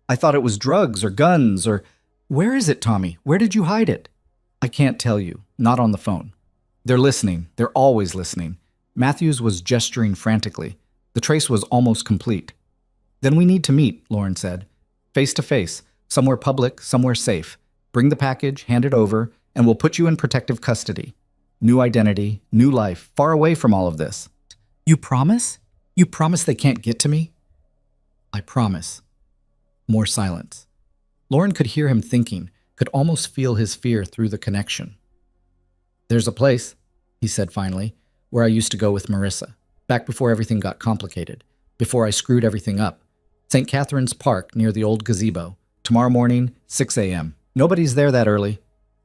it was drugs or guns or... Where is it, Tommy? Where did you hide it? I can't tell you. Not on the phone. They're listening. They're always listening. Matthews was gesturing frantically. The trace was almost complete. Then we need to meet, Lauren said. Face to face. Somewhere public, somewhere safe. Bring the package, hand it over, and we'll put you in protective custody. New identity, new life, far away from all of this. You promise? You promise they can't get to me? I promise. More silence. Lauren could hear him thinking, could almost feel his fear through the connection. There's a place, he said finally, where I used to go with Marissa, back before everything got complicated, before I screwed everything up. St. Catherine's Park near the old gazebo. Tomorrow morning, 6 a.m. Nobody's there that early.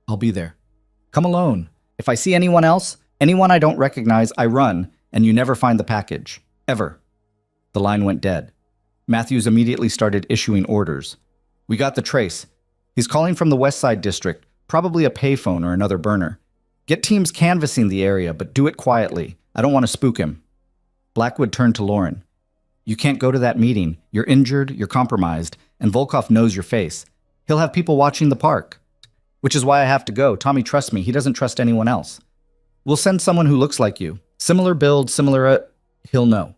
I'll be there. Come alone. If I see anyone else, anyone I don't recognize, I run, and you never find the package. Ever. The line went dead. Matthews immediately started issuing orders. We got the trace. He's calling from the West Side District, probably a payphone or another burner. Get teams canvassing the area, but do it quietly. I don't want to spook him. Blackwood turned to Lauren. You can't go to that meeting. You're injured, you're compromised, and Volkov knows your face. He'll have people watching the park. Which is why I have to go. Tommy trusts me. He doesn't trust anyone else. We'll send someone who looks like you. Similar build, he'll know.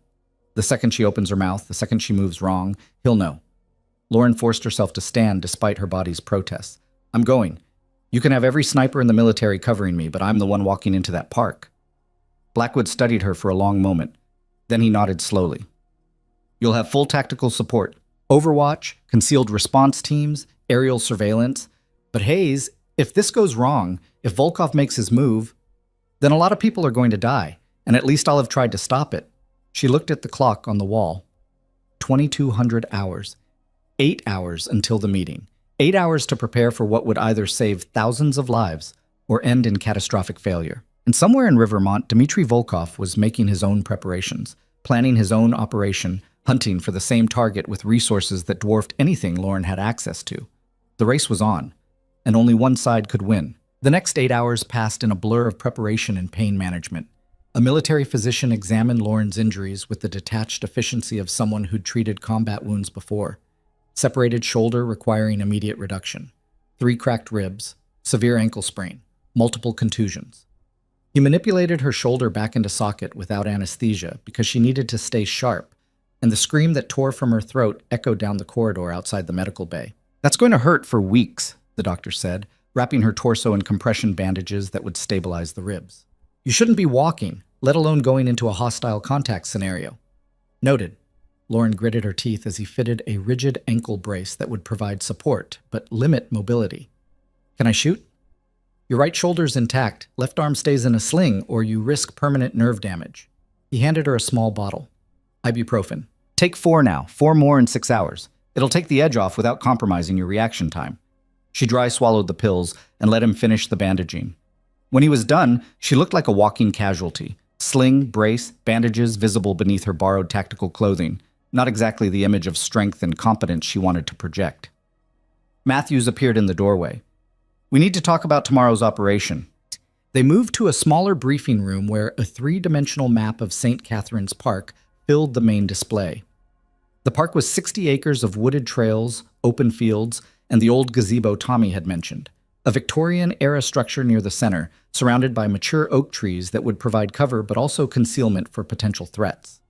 The second she opens her mouth, the second she moves wrong, he'll know. Lauren forced herself to stand despite her body's protests. I'm going. You can have every sniper in the military covering me, but I'm the one walking into that park. Blackwood studied her for a long moment. Then he nodded slowly. You'll have full tactical support. Overwatch, concealed response teams, aerial surveillance. But Hayes, if this goes wrong, if Volkov makes his move, then a lot of people are going to die, and at least I'll have tried to stop it. She looked at the clock on the wall. 2,200 hours. 8 hours until the meeting. 8 hours to prepare for what would either save thousands of lives or end in catastrophic failure. And somewhere in Rivermont, Dmitry Volkov was making his own preparations, planning his own operation, hunting for the same target with resources that dwarfed anything Lauren had access to. The race was on, and only one side could win. The next 8 hours passed in a blur of preparation and pain management. A military physician examined Lauren's injuries with the detached efficiency of someone who'd treated combat wounds before. Separated shoulder requiring immediate reduction. 3 cracked ribs, severe ankle sprain, multiple contusions. He manipulated her shoulder back into socket without anesthesia because she needed to stay sharp, and the scream that tore from her throat echoed down the corridor outside the medical bay. That's going to hurt for weeks, the doctor said, wrapping her torso in compression bandages that would stabilize the ribs. You shouldn't be walking, let alone going into a hostile contact scenario. Noted. Lauren gritted her teeth as he fitted a rigid ankle brace that would provide support, but limit mobility. Can I shoot? Your right shoulder's intact, left arm stays in a sling, or you risk permanent nerve damage. He handed her a small bottle. Ibuprofen. Take 4 now, 4 more in 6 hours. It'll take the edge off without compromising your reaction time. She dry swallowed the pills and let him finish the bandaging. When he was done, she looked like a walking casualty. Sling, brace, bandages visible beneath her borrowed tactical clothing. Not exactly the image of strength and competence she wanted to project. Matthews appeared in the doorway. "We need to talk about tomorrow's operation." They moved to a smaller briefing room where a three-dimensional map of St. Catherine's Park filled the main display. The park was 60 acres of wooded trails, open fields, and the old gazebo Tommy had mentioned, a Victorian-era structure near the center, surrounded by mature oak trees that would provide cover but also concealment for potential threats.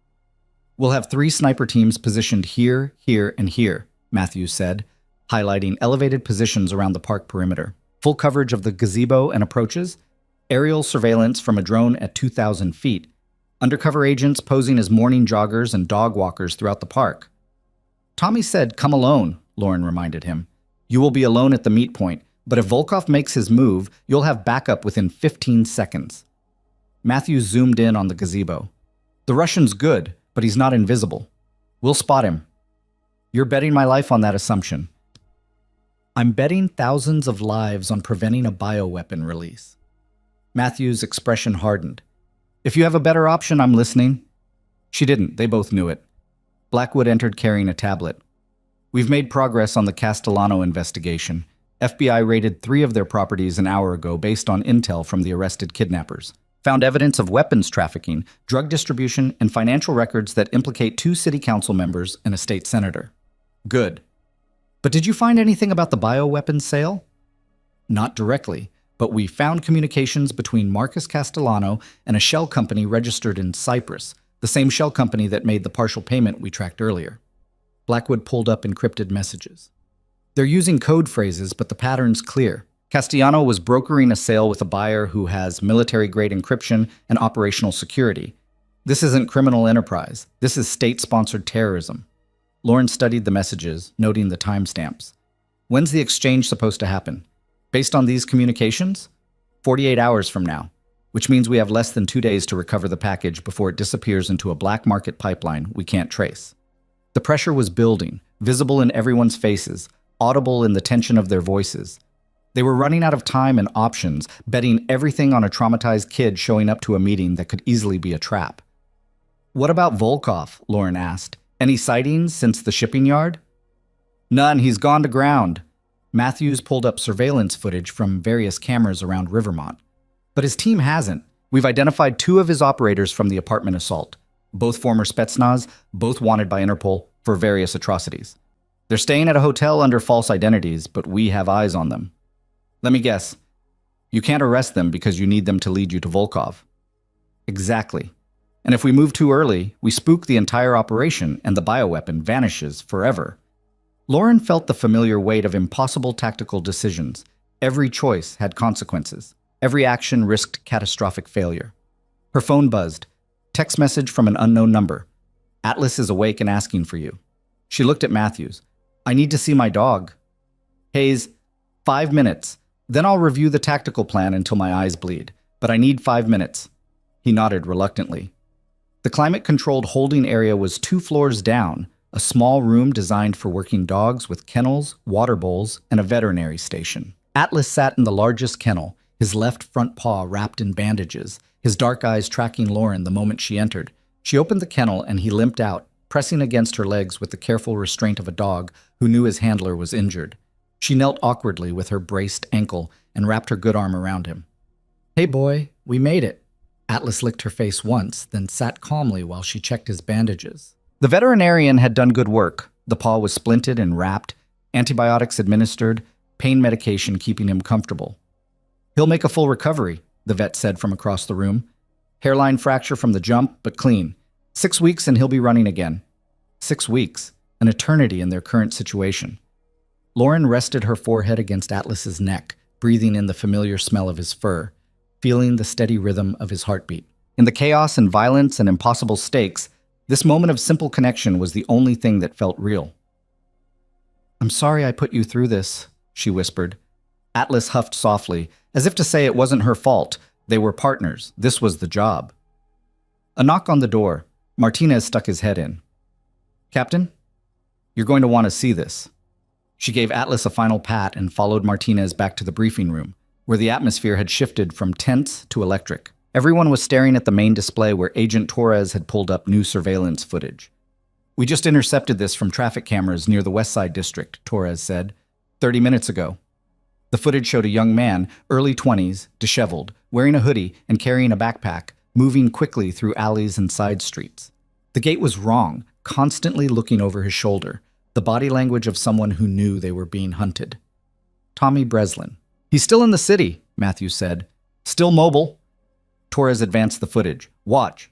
"We'll have 3 sniper teams positioned here, here, and here," Matthews said, highlighting elevated positions around the park perimeter. "Full coverage of the gazebo and approaches, aerial surveillance from a drone at 2,000 feet, undercover agents posing as morning joggers and dog walkers throughout the park." "Tommy said, 'Come alone,'" Lauren reminded him. "You will be alone at the meet point, but if Volkov makes his move, you'll have backup within 15 seconds. Matthews zoomed in on the gazebo. "The Russian's good, but he's not invisible. We'll spot him." "You're betting my life on that assumption." "I'm betting thousands of lives on preventing a bioweapon release." Matthews' expression hardened. "If you have a better option, I'm listening." She didn't. They both knew it. Blackwood entered carrying a tablet. "We've made progress on the Castellano investigation. FBI raided 3 of their properties an hour ago based on intel from the arrested kidnappers. Found evidence of weapons trafficking, drug distribution, and financial records that implicate 2 city council members and a state senator." "Good. But did you find anything about the bioweapons sale?" "Not directly, but we found communications between Marcus Castellano and a shell company registered in Cyprus, the same shell company that made the partial payment we tracked earlier." Blackwood pulled up encrypted messages. "They're using code phrases, but the pattern's clear. Castellano was brokering a sale with a buyer who has military-grade encryption and operational security. This isn't criminal enterprise. This is state-sponsored terrorism." Lauren studied the messages, noting the timestamps. "When's the exchange supposed to happen? Based on these communications? 48 hours from now, which means we have less than 2 days to recover the package before it disappears into a black market pipeline we can't trace." The pressure was building, visible in everyone's faces, audible in the tension of their voices. They were running out of time and options, betting everything on a traumatized kid showing up to a meeting that could easily be a trap. "What about Volkov?" Lauren asked. "Any sightings since the shipping yard?" "None. He's gone to ground." Matthews pulled up surveillance footage from various cameras around Rivermont. "But his team hasn't. We've identified 2 of his operators from the apartment assault. Both former Spetsnaz, both wanted by Interpol for various atrocities. They're staying at a hotel under false identities, but we have eyes on them." "Let me guess. You can't arrest them because you need them to lead you to Volkov." "Exactly. And if we move too early, we spook the entire operation and the bioweapon vanishes forever." Lauren felt the familiar weight of impossible tactical decisions. Every choice had consequences. Every action risked catastrophic failure. Her phone buzzed. Text message from an unknown number. "Atlas is awake and asking for you." She looked at Matthews. "I need to see my dog." "Hayes, 5 minutes. Then I'll review the tactical plan until my eyes bleed. But I need 5 minutes." He nodded reluctantly. The climate-controlled holding area was 2 floors down, a small room designed for working dogs with kennels, water bowls, and a veterinary station. Atlas sat in the largest kennel, his left front paw wrapped in bandages, his dark eyes tracking Lauren the moment she entered. She opened the kennel and he limped out, pressing against her legs with the careful restraint of a dog who knew his handler was injured. She knelt awkwardly with her braced ankle and wrapped her good arm around him. "Hey boy, we made it." Atlas licked her face once, then sat calmly while she checked his bandages. The veterinarian had done good work. The paw was splinted and wrapped, antibiotics administered, pain medication keeping him comfortable. "He'll make a full recovery," the vet said from across the room. "Hairline fracture from the jump, but clean. 6 weeks and he'll be running again." 6 weeks, an eternity in their current situation. Lauren rested her forehead against Atlas's neck, breathing in the familiar smell of his fur, feeling the steady rhythm of his heartbeat. In the chaos and violence and impossible stakes, this moment of simple connection was the only thing that felt real. "I'm sorry I put you through this," she whispered. Atlas huffed softly, as if to say it wasn't her fault. They were partners. This was the job. A knock on the door. Martinez stuck his head in. "Captain, you're going to want to see this." She gave Atlas a final pat and followed Martinez back to the briefing room, where the atmosphere had shifted from tense to electric. Everyone was staring at the main display where Agent Torres had pulled up new surveillance footage. "We just intercepted this from traffic cameras near the West Side District," Torres said. 30 minutes ago. The footage showed a young man, early 20s, disheveled, wearing a hoodie and carrying a backpack, moving quickly through alleys and side streets. The gait was wrong, constantly looking over his shoulder, the body language of someone who knew they were being hunted. Tommy Breslin. He's still in the city, Matthews said. Still mobile. Torres advanced the footage. Watch.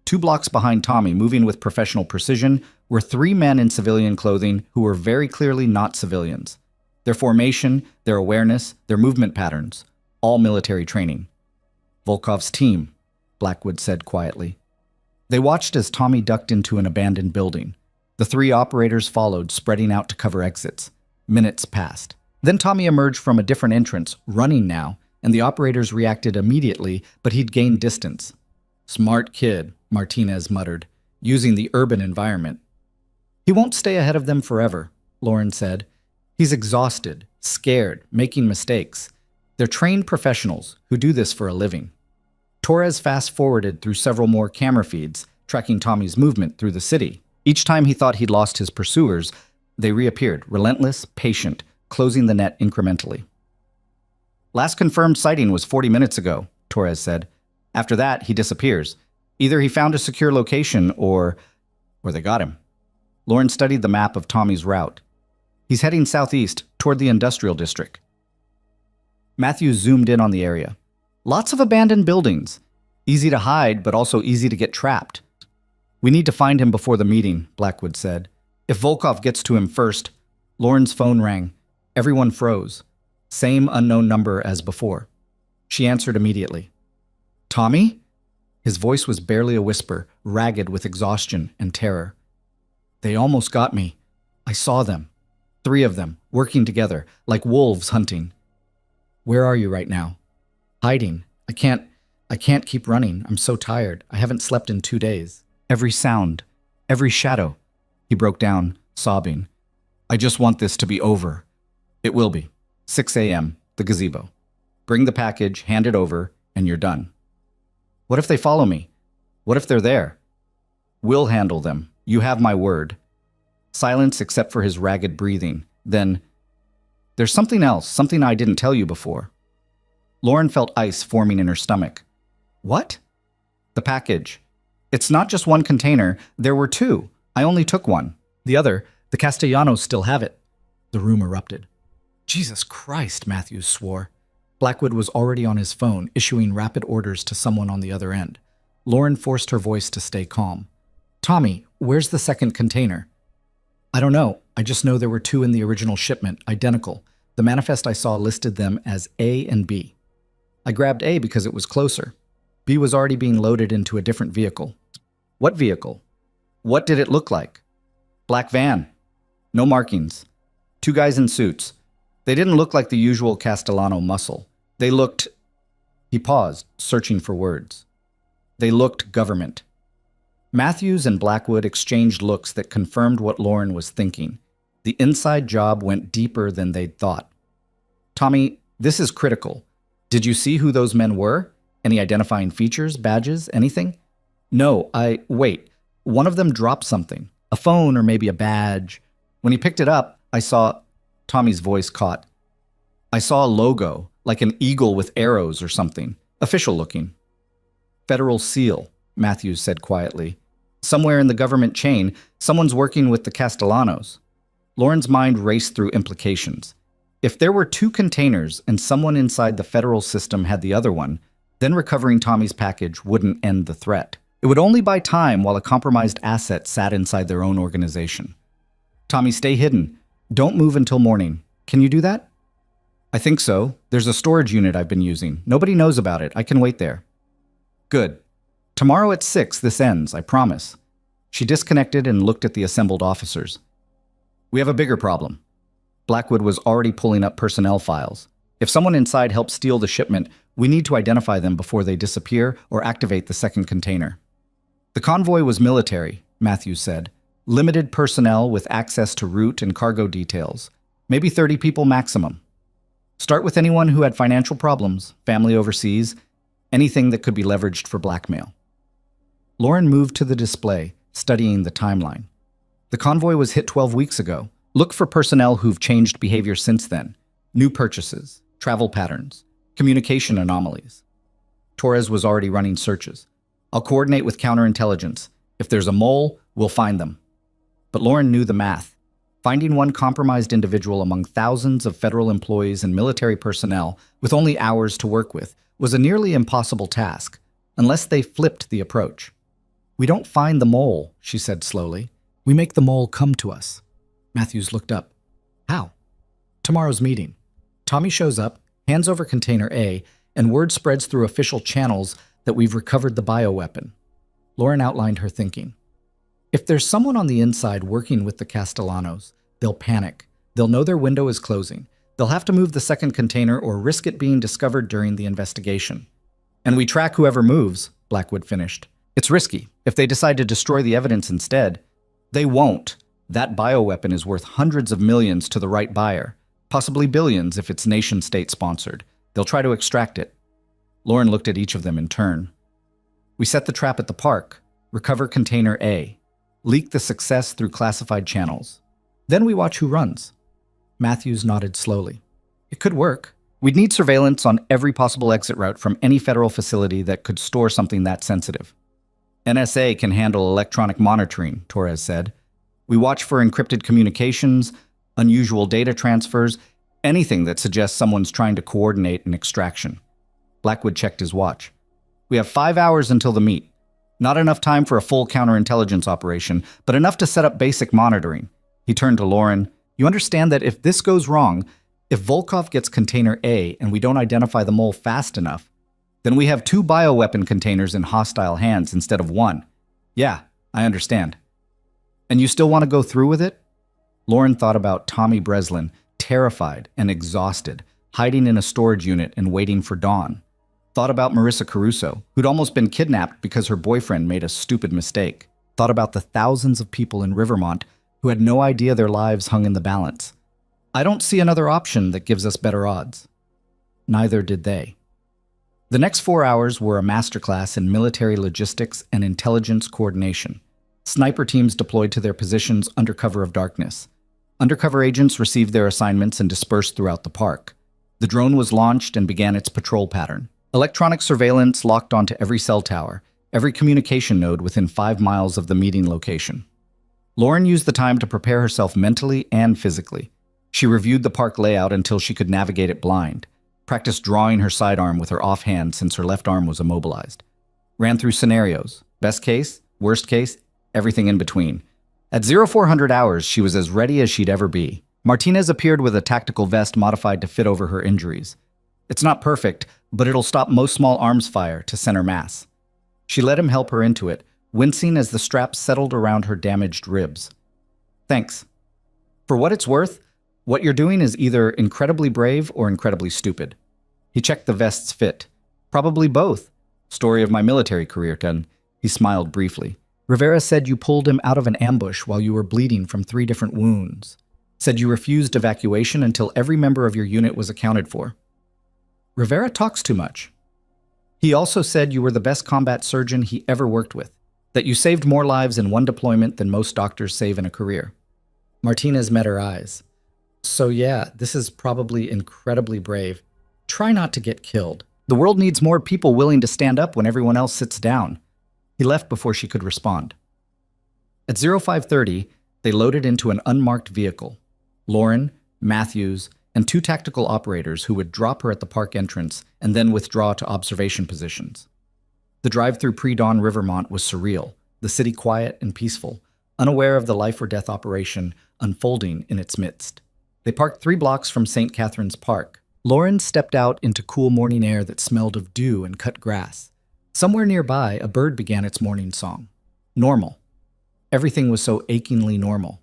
2 blocks behind Tommy, moving with professional precision, were 3 men in civilian clothing who were very clearly not civilians. Their formation, their awareness, their movement patterns, all military training. Volkov's team, Blackwood said quietly. They watched as Tommy ducked into an abandoned building. The 3 operators followed, spreading out to cover exits. Minutes passed. Then Tommy emerged from a different entrance, running now, and the operators reacted immediately, but he'd gained distance. Smart kid, Martinez muttered, using the urban environment. He won't stay ahead of them forever, Lauren said. He's exhausted, scared, making mistakes. They're trained professionals who do this for a living. Torres fast-forwarded through several more camera feeds, tracking Tommy's movement through the city. Each time he thought he'd lost his pursuers, they reappeared, relentless, patient, closing the net incrementally. Last confirmed sighting was 40 minutes ago, Torres said. After that, he disappears. Either he found a secure location or they got him. Lauren studied the map of Tommy's route. He's heading southeast toward the industrial district. Matthews zoomed in on the area. Lots of abandoned buildings. Easy to hide, but also easy to get trapped. We need to find him before the meeting, Blackwood said. If Volkov gets to him first. Lauren's phone rang. Everyone froze. Same unknown number as before. She answered immediately. Tommy? His voice was barely a whisper, ragged with exhaustion and terror. They almost got me. I saw them. 3 of them, working together, like wolves hunting. Where are you right now? Hiding. I can't keep running. I'm so tired. I haven't slept in 2 days. Every sound, every shadow. He broke down, sobbing. I just want this to be over. It will be. 6 a.m., the gazebo. Bring the package, hand it over, and you're done. What if they follow me? What if they're there? We'll handle them. You have my word. Silence except for his ragged breathing. Then, there's something else, something I didn't tell you before. Lauren felt ice forming in her stomach. What? The package. It's not just 1 container. There were 2. I only took 1. The other, the Castellanos still have it. The room erupted. Jesus Christ, Matthews swore. Blackwood was already on his phone, issuing rapid orders to someone on the other end. Lauren forced her voice to stay calm. Tommy, where's the 2nd container? I don't know. I just know there were 2 in the original shipment, identical. The manifest I saw listed them as A and B. I grabbed A because it was closer. B was already being loaded into a different vehicle. What vehicle? What did it look like? Black van. No markings. 2 guys in suits. They didn't look like the usual Castellano muscle. They looked... He paused, searching for words. They looked government. Matthews and Blackwood exchanged looks that confirmed what Lauren was thinking. The inside job went deeper than they'd thought. Tommy, this is critical. Did you see who those men were? Any identifying features, badges, anything? No, wait. One of them dropped something. A phone or maybe a badge. When he picked it up, I saw... Tommy's voice caught. I saw a logo, like an eagle with arrows or something. Official looking. Federal seal, Matthews said quietly. Somewhere in the government chain, someone's working with the Castellanos. Lauren's mind raced through implications. If there were 2 containers and someone inside the federal system had the other one, then recovering Tommy's package wouldn't end the threat. It would only buy time while a compromised asset sat inside their own organization. Tommy, stay hidden. Don't move until morning. Can you do that? I think so. There's a storage unit I've been using. Nobody knows about it. I can wait there. Good. Tomorrow at 6 this ends, I promise. She disconnected and looked at the assembled officers. We have a bigger problem. Blackwood was already pulling up personnel files. If someone inside helps steal the shipment, we need to identify them before they disappear or activate the 2nd container. The convoy was military, Matthews said. Limited personnel with access to route and cargo details. Maybe 30 people maximum. Start with anyone who had financial problems, family overseas, anything that could be leveraged for blackmail. Lauren moved to the display, studying the timeline. The convoy was hit 12 weeks ago. Look for personnel who've changed behavior since then. New purchases, travel patterns, communication anomalies. Torres was already running searches. I'll coordinate with counterintelligence. If there's a mole, we'll find them. But Lauren knew the math. Finding one compromised individual among thousands of federal employees and military personnel with only hours to work with was a nearly impossible task, unless they flipped the approach. We don't find the mole, she said slowly. We make the mole come to us. Matthews looked up. How? Tomorrow's meeting. Tommy shows up, hands over container A, and word spreads through official channels that we've recovered the bioweapon. Lauren outlined her thinking. If there's someone on the inside working with the Castellanos, they'll panic. They'll know their window is closing. They'll have to move the second container or risk it being discovered during the investigation. And we track whoever moves, Blackwood finished. It's risky. If they decide to destroy the evidence instead, they won't. That bioweapon is worth hundreds of millions to the right buyer, possibly billions if it's nation-state sponsored. They'll try to extract it. Lauren looked at each of them in turn. We set the trap at the park, recover container A, leak the success through classified channels. Then we watch who runs. Matthews nodded slowly. It could work. We'd need surveillance on every possible exit route from any federal facility that could store something that sensitive. NSA can handle electronic monitoring, Torres said. We watch for encrypted communications, unusual data transfers, anything that suggests someone's trying to coordinate an extraction. Blackwood checked his watch. We have 5 hours until the meet. Not enough time for a full counterintelligence operation, but enough to set up basic monitoring. He turned to Lauren. You understand that if this goes wrong, if Volkov gets container A and we don't identify the mole fast enough, then we have 2 bioweapon containers in hostile hands instead of 1. Yeah, I understand. And you still want to go through with it? Lauren thought about Tommy Breslin, terrified and exhausted, hiding in a storage unit and waiting for dawn. Thought about Marissa Caruso, who'd almost been kidnapped because her boyfriend made a stupid mistake. Thought about the thousands of people in Rivermont who had no idea their lives hung in the balance. I don't see another option that gives us better odds. Neither did they. The next 4 hours were a masterclass in military logistics and intelligence coordination. Sniper teams deployed to their positions under cover of darkness. Undercover agents received their assignments and dispersed throughout the park. The drone was launched and began its patrol pattern. Electronic surveillance locked onto every cell tower, every communication node within 5 miles of the meeting location. Lauren used the time to prepare herself mentally and physically. She reviewed the park layout until she could navigate it blind, practiced drawing her sidearm with her offhand since her left arm was immobilized. Ran through scenarios, best case, worst case, everything in between. At 0400 hours, she was as ready as she'd ever be. Martinez appeared with a tactical vest modified to fit over her injuries. It's not perfect, but it'll stop most small arms fire to center mass. She let him help her into it, wincing as the straps settled around her damaged ribs. Thanks. For what it's worth, what you're doing is either incredibly brave or incredibly stupid. He checked the vest's fit. Probably both. Story of my military career, Ken. He smiled briefly. Rivera said you pulled him out of an ambush while you were bleeding from 3 different wounds. Said you refused evacuation until every member of your unit was accounted for. Rivera talks too much. He also said you were the best combat surgeon he ever worked with, that you saved more lives in one deployment than most doctors save in a career. Martinez met her eyes. So yeah, this is probably incredibly brave. Try not to get killed. The world needs more people willing to stand up when everyone else sits down. He left before she could respond. At 0530, they loaded into an unmarked vehicle. Lauren, Matthews, and 2 tactical operators who would drop her at the park entrance and then withdraw to observation positions. The drive through pre-dawn Rivermont was surreal, the city quiet and peaceful, unaware of the life-or-death operation unfolding in its midst. They parked 3 blocks from St. Catherine's Park. Lauren stepped out into cool morning air that smelled of dew and cut grass. Somewhere nearby, a bird began its morning song. Normal. Everything was so achingly normal.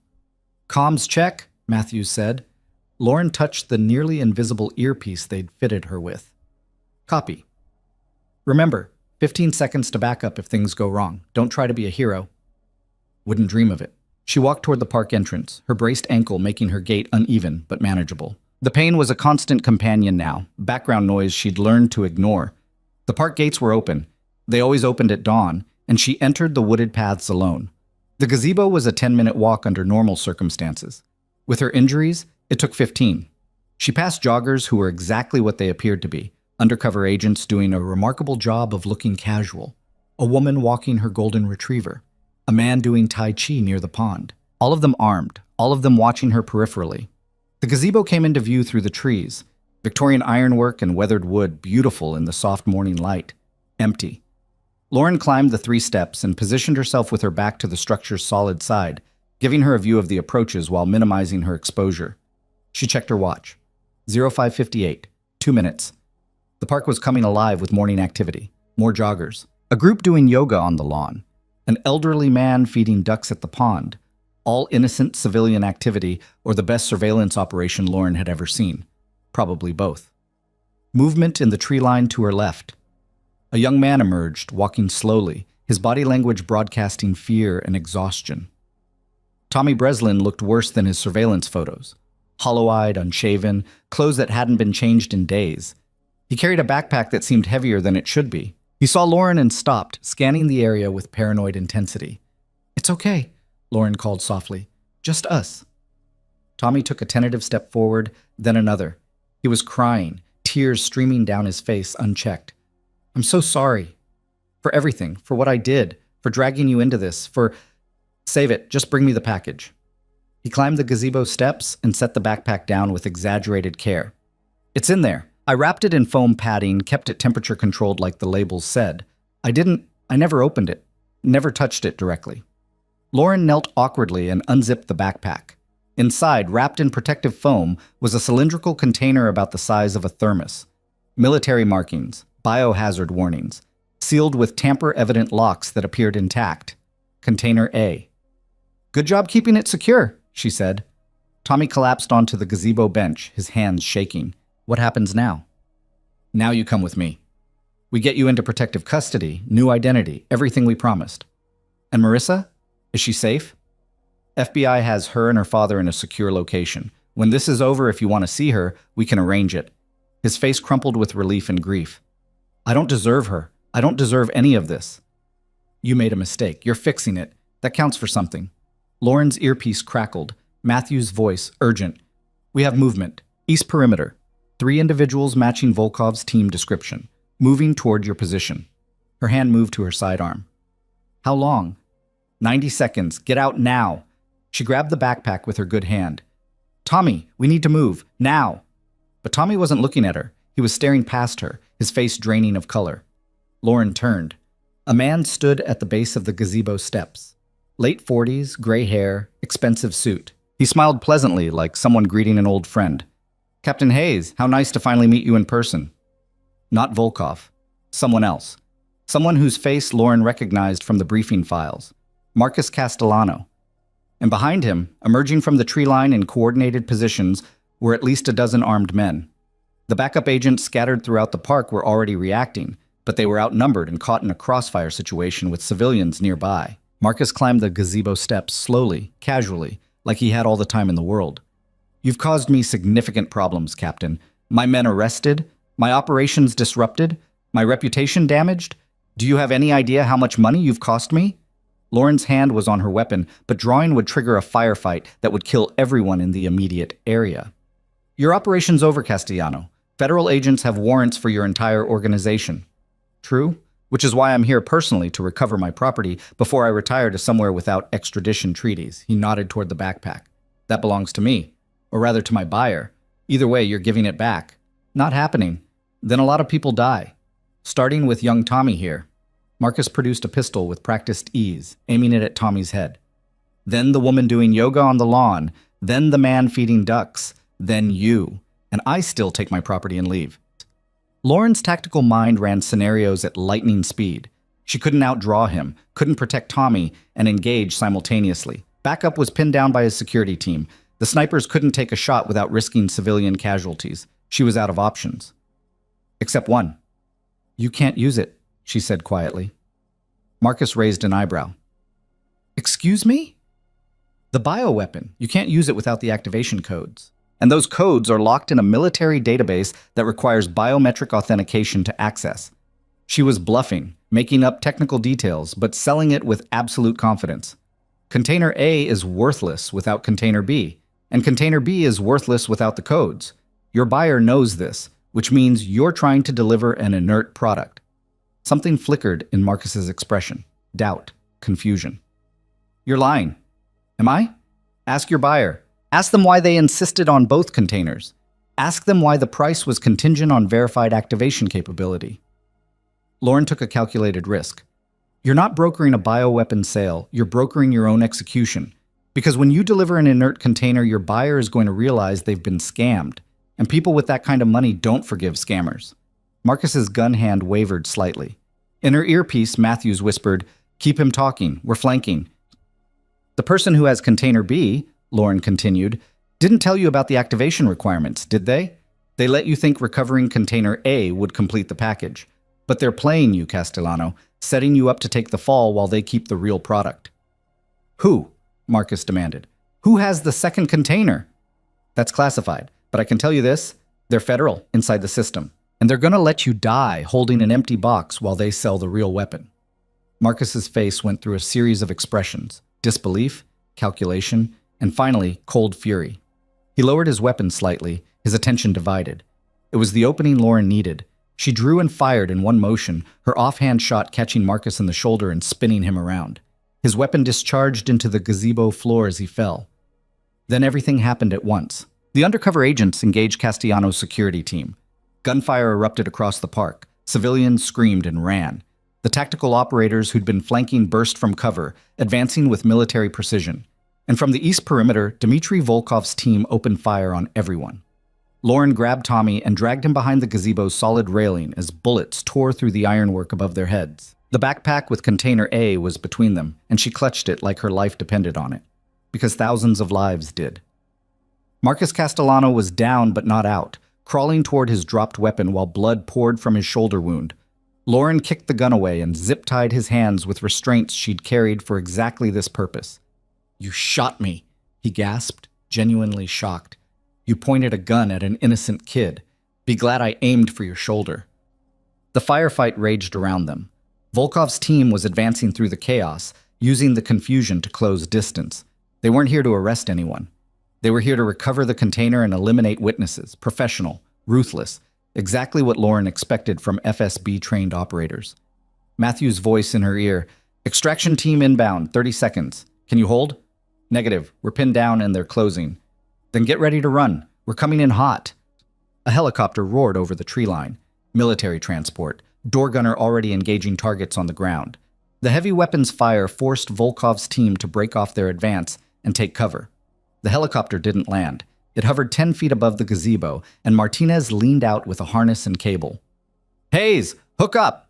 Comms check, Matthews said. Lauren touched the nearly invisible earpiece they'd fitted her with. Copy. Remember, 15 seconds to back up if things go wrong. Don't try to be a hero. Wouldn't dream of it. She walked toward the park entrance, her braced ankle making her gait uneven but manageable. The pain was a constant companion now, background noise she'd learned to ignore. The park gates were open. They always opened at dawn, and she entered the wooded paths alone. The gazebo was a 10-minute walk under normal circumstances. With her injuries, it took 15. She passed joggers who were exactly what they appeared to be, undercover agents doing a remarkable job of looking casual, a woman walking her golden retriever, a man doing Tai Chi near the pond, all of them armed, all of them watching her peripherally. The gazebo came into view through the trees, Victorian ironwork and weathered wood beautiful in the soft morning light, empty. Lauren climbed the 3 steps and positioned herself with her back to the structure's solid side, giving her a view of the approaches while minimizing her exposure. She checked her watch. 0558, 2 minutes. The park was coming alive with morning activity, more joggers, a group doing yoga on the lawn, an elderly man feeding ducks at the pond, all innocent civilian activity or the best surveillance operation Lauren had ever seen. Probably both. Movement in the tree line to her left. A young man emerged, walking slowly, his body language broadcasting fear and exhaustion. Tommy Breslin looked worse than his surveillance photos. Hollow-eyed, unshaven, clothes that hadn't been changed in days. He carried a backpack that seemed heavier than it should be. He saw Lauren and stopped, scanning the area with paranoid intensity. "It's okay," Lauren called softly. "Just us." Tommy took a tentative step forward, then another. He was crying, tears streaming down his face, unchecked. "I'm so sorry. For everything, for what I did, for dragging you into this, for... Save it, just bring me the package." He climbed the gazebo steps and set the backpack down with exaggerated care. "It's in there. I wrapped it in foam padding, kept it temperature controlled like the labels said. I never opened it, never touched it directly." Lauren knelt awkwardly and unzipped the backpack. Inside, wrapped in protective foam, was a cylindrical container about the size of a thermos. Military markings, biohazard warnings, sealed with tamper-evident locks that appeared intact. Container A. "Good job keeping it secure," she said. Tommy collapsed onto the gazebo bench, his hands shaking. "What happens now?" "Now you come with me. We get you into protective custody, new identity, everything we promised." "And Marissa? Is she safe?" "FBI has her and her father in a secure location. When this is over, if you want to see her, we can arrange it." His face crumpled with relief and grief. "I don't deserve her. I don't deserve any of this." "You made a mistake. You're fixing it. That counts for something." Lauren's earpiece crackled. Matthew's voice, urgent. "We have movement. East perimeter. 3 individuals matching Volkov's team description. Moving toward your position." Her hand moved to her sidearm. "How long?" 90 seconds. Get out now." She grabbed the backpack with her good hand. "Tommy, we need to move. Now." But Tommy wasn't looking at her. He was staring past her, his face draining of color. Lauren turned. A man stood at the base of the gazebo steps. Late 40s, gray hair, expensive suit. He smiled pleasantly, like someone greeting an old friend. "Captain Hayes, how nice to finally meet you in person." Not Volkov. Someone else. Someone whose face Lauren recognized from the briefing files. Marcus Castellano. And behind him, emerging from the tree line in coordinated positions, were at least a dozen armed men. The backup agents scattered throughout the park were already reacting, but they were outnumbered and caught in a crossfire situation with civilians nearby. Marcus climbed the gazebo steps slowly, casually, like he had all the time in the world. "You've caused me significant problems, Captain. My men arrested, my operations disrupted, my reputation damaged. Do you have any idea how much money you've cost me?" Lauren's hand was on her weapon, but drawing would trigger a firefight that would kill everyone in the immediate area. "Your operation's over, Castellano. Federal agents have warrants for your entire organization." "True, which is why I'm here personally to recover my property before I retire to somewhere without extradition treaties." He nodded toward the backpack. "That belongs to me, or rather to my buyer. Either way, you're giving it back." "Not happening. Then a lot of people die. Starting with young Tommy here." Marcus produced a pistol with practiced ease, aiming it at Tommy's head. "Then the woman doing yoga on the lawn, then the man feeding ducks, then you. And I still take my property and leave." Lauren's tactical mind ran scenarios at lightning speed. She couldn't outdraw him, couldn't protect Tommy, and engage simultaneously. Backup was pinned down by his security team. The snipers couldn't take a shot without risking civilian casualties. She was out of options. Except one. "You can't use it," she said quietly. Marcus raised an eyebrow. "Excuse me?" "The bioweapon. You can't use it without the activation codes. And those codes are locked in a military database that requires biometric authentication to access." She was bluffing, making up technical details, but selling it with absolute confidence. "Container A is worthless without Container B. And container B is worthless without the codes. Your buyer knows this, which means you're trying to deliver an inert product. Something flickered in Marcus's expression. Doubt. Confusion. You're lying. Am I? Ask your buyer. Ask them why they insisted on both containers. Ask them why the price was contingent on verified activation capability. Lauren took a calculated risk. You're not brokering a bioweapon sale, you're brokering your own execution. Because when you deliver an inert container, your buyer is going to realize they've been scammed. And people with that kind of money don't forgive scammers. Marcus's gun hand wavered slightly. In her earpiece, Matthews whispered, "Keep him talking, we're flanking." The person who has container B, Lauren continued, didn't tell you about the activation requirements, did they? They let you think recovering container A would complete the package. But they're playing you, Castellano, setting you up to take the fall while they keep the real product. Who? Marcus demanded. Who has the second container? That's classified, but I can tell you this, they're federal inside the system, and they're gonna let you die holding an empty box while they sell the real weapon. Marcus's face went through a series of expressions, disbelief, calculation, and finally, cold fury. He lowered his weapon slightly, his attention divided. It was the opening Lauren needed. She drew and fired in one motion, her offhand shot catching Marcus in the shoulder and spinning him around. His weapon discharged into the gazebo floor as he fell. Then everything happened at once. The undercover agents engaged Castellano's security team. Gunfire erupted across the park. Civilians screamed and ran. The tactical operators who'd been flanking burst from cover, advancing with military precision. And from the east perimeter, Dmitry Volkov's team opened fire on everyone. Lauren grabbed Tommy and dragged him behind the gazebo's solid railing as bullets tore through the ironwork above their heads. The backpack with container A was between them, and she clutched it like her life depended on it. Because thousands of lives did. Marcus Castellano was down but not out, crawling toward his dropped weapon while blood poured from his shoulder wound. Lauren kicked the gun away and zip-tied his hands with restraints she'd carried for exactly this purpose. "You shot me," he gasped, genuinely shocked. "You pointed a gun at an innocent kid. Be glad I aimed for your shoulder." The firefight raged around them. Volkov's team was advancing through the chaos, using the confusion to close distance. They weren't here to arrest anyone. They were here to recover the container and eliminate witnesses, professional, ruthless, exactly what Lauren expected from FSB-trained operators. Matthew's voice in her ear, "Extraction team inbound, 30 seconds. Can you hold?" "Negative. We're pinned down and they're closing." "Then get ready to run. We're coming in hot." A helicopter roared over the tree line. Military transport. Door gunner already engaging targets on the ground. The heavy weapons fire forced Volkov's team to break off their advance and take cover. The helicopter didn't land. It hovered 10 feet above the gazebo, and Martinez leaned out with a harness and cable. "Hayes, hook up!"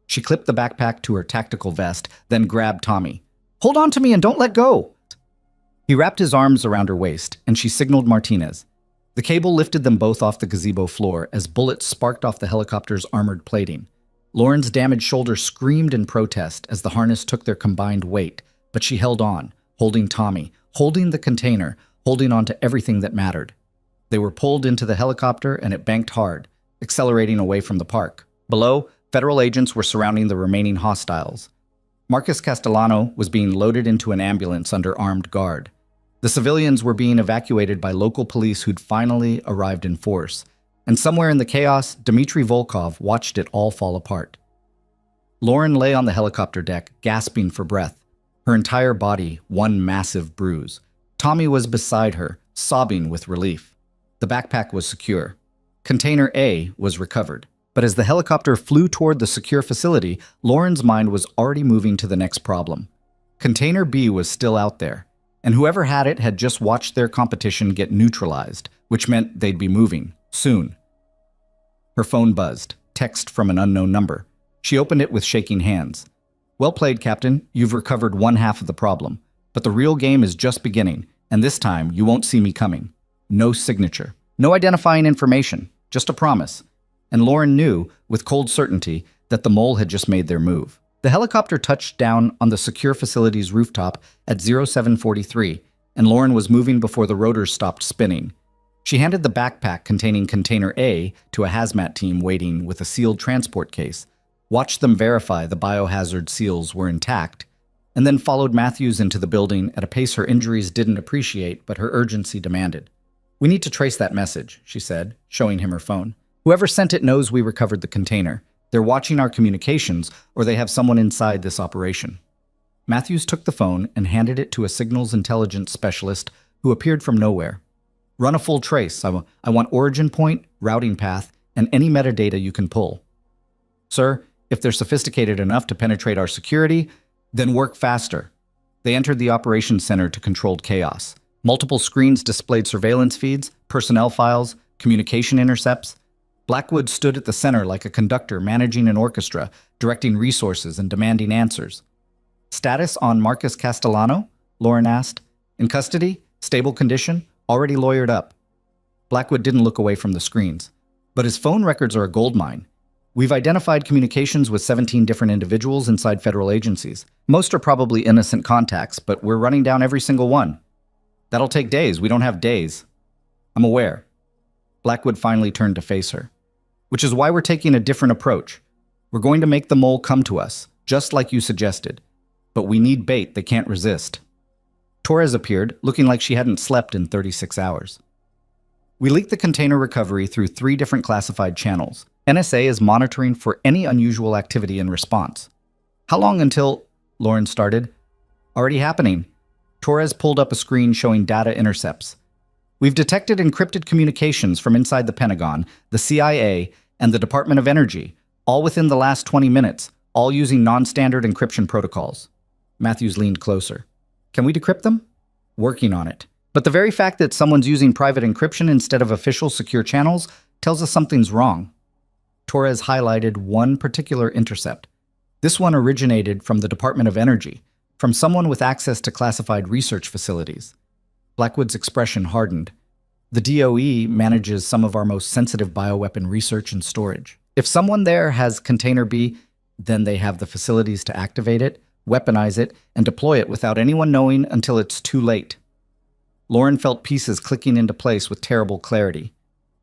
She clipped the backpack to her tactical vest, then grabbed Tommy. "Hold on to me and don't let go!" He wrapped his arms around her waist, and she signaled Martinez. The cable lifted them both off the gazebo floor as bullets sparked off the helicopter's armored plating. Lauren's damaged shoulder screamed in protest as the harness took their combined weight, but she held on, holding Tommy, holding the container, holding on to everything that mattered. They were pulled into the helicopter and it banked hard, accelerating away from the park. Below, federal agents were surrounding the remaining hostiles. Marcus Castellano was being loaded into an ambulance under armed guard. The civilians were being evacuated by local police who'd finally arrived in force. And somewhere in the chaos, Dmitry Volkov watched it all fall apart. Lauren lay on the helicopter deck, gasping for breath, her entire body one massive bruise. Tommy was beside her, sobbing with relief. The backpack was secure. Container A was recovered. But as the helicopter flew toward the secure facility, Lauren's mind was already moving to the next problem. Container B was still out there, and whoever had it had just watched their competition get neutralized, which meant they'd be moving, soon. Her phone buzzed, text from an unknown number. She opened it with shaking hands. "Well played, Captain. You've recovered one half of the problem. But the real game is just beginning, and this time you won't see me coming. No signature. No identifying information. Just a promise." And Lauren knew, with cold certainty, that the mole had just made their move. The helicopter touched down on the secure facility's rooftop at 0743, and Lauren was moving before the rotors stopped spinning. She handed the backpack containing container A to a hazmat team waiting with a sealed transport case, watched them verify the biohazard seals were intact, and then followed Matthews into the building at a pace her injuries didn't appreciate, but her urgency demanded. "We need to trace that message," she said, showing him her phone. "Whoever sent it knows we recovered the container. They're watching our communications, or they have someone inside this operation." Matthews took the phone and handed it to a signals intelligence specialist who appeared from nowhere. "Run a full trace. I want origin point, routing path, and any metadata you can pull." "Sir, if they're sophisticated enough to penetrate our security, then work faster." They entered the operations center to controlled chaos. Multiple screens displayed surveillance feeds, personnel files, communication intercepts. Blackwood stood at the center like a conductor managing an orchestra, directing resources and demanding answers. "Status on Marcus Castellano?" Lauren asked. "In custody? Stable condition? Already lawyered up." Blackwood didn't look away from the screens. "But his phone records are a goldmine. We've identified communications with 17 different individuals inside federal agencies. Most are probably innocent contacts, but we're running down every single one." "That'll take days. We don't have days." "I'm aware." Blackwood finally turned to face her. "Which is why we're taking a different approach. We're going to make the mole come to us, just like you suggested. But we need bait they can't resist." Torres appeared, looking like she hadn't slept in 36 hours. "We leaked the container recovery through 3 different classified channels. NSA is monitoring for any unusual activity in response." "How long until—" Lauren started. "Already happening." Torres pulled up a screen showing data intercepts. "We've detected encrypted communications from inside the Pentagon, the CIA, and the Department of Energy, all within the last 20 minutes, all using non-standard encryption protocols." Matthews leaned closer. "Can we decrypt them?" "Working on it. But the very fact that someone's using private encryption instead of official secure channels tells us something's wrong." Torres highlighted one particular intercept. This one originated from the Department of Energy, from someone with access to classified research facilities. Blackwood's expression hardened. "The DOE manages some of our most sensitive bioweapon research and storage. If someone there has Container B, then they have the facilities to activate it, weaponize it, and deploy it without anyone knowing until it's too late." Lauren felt pieces clicking into place with terrible clarity.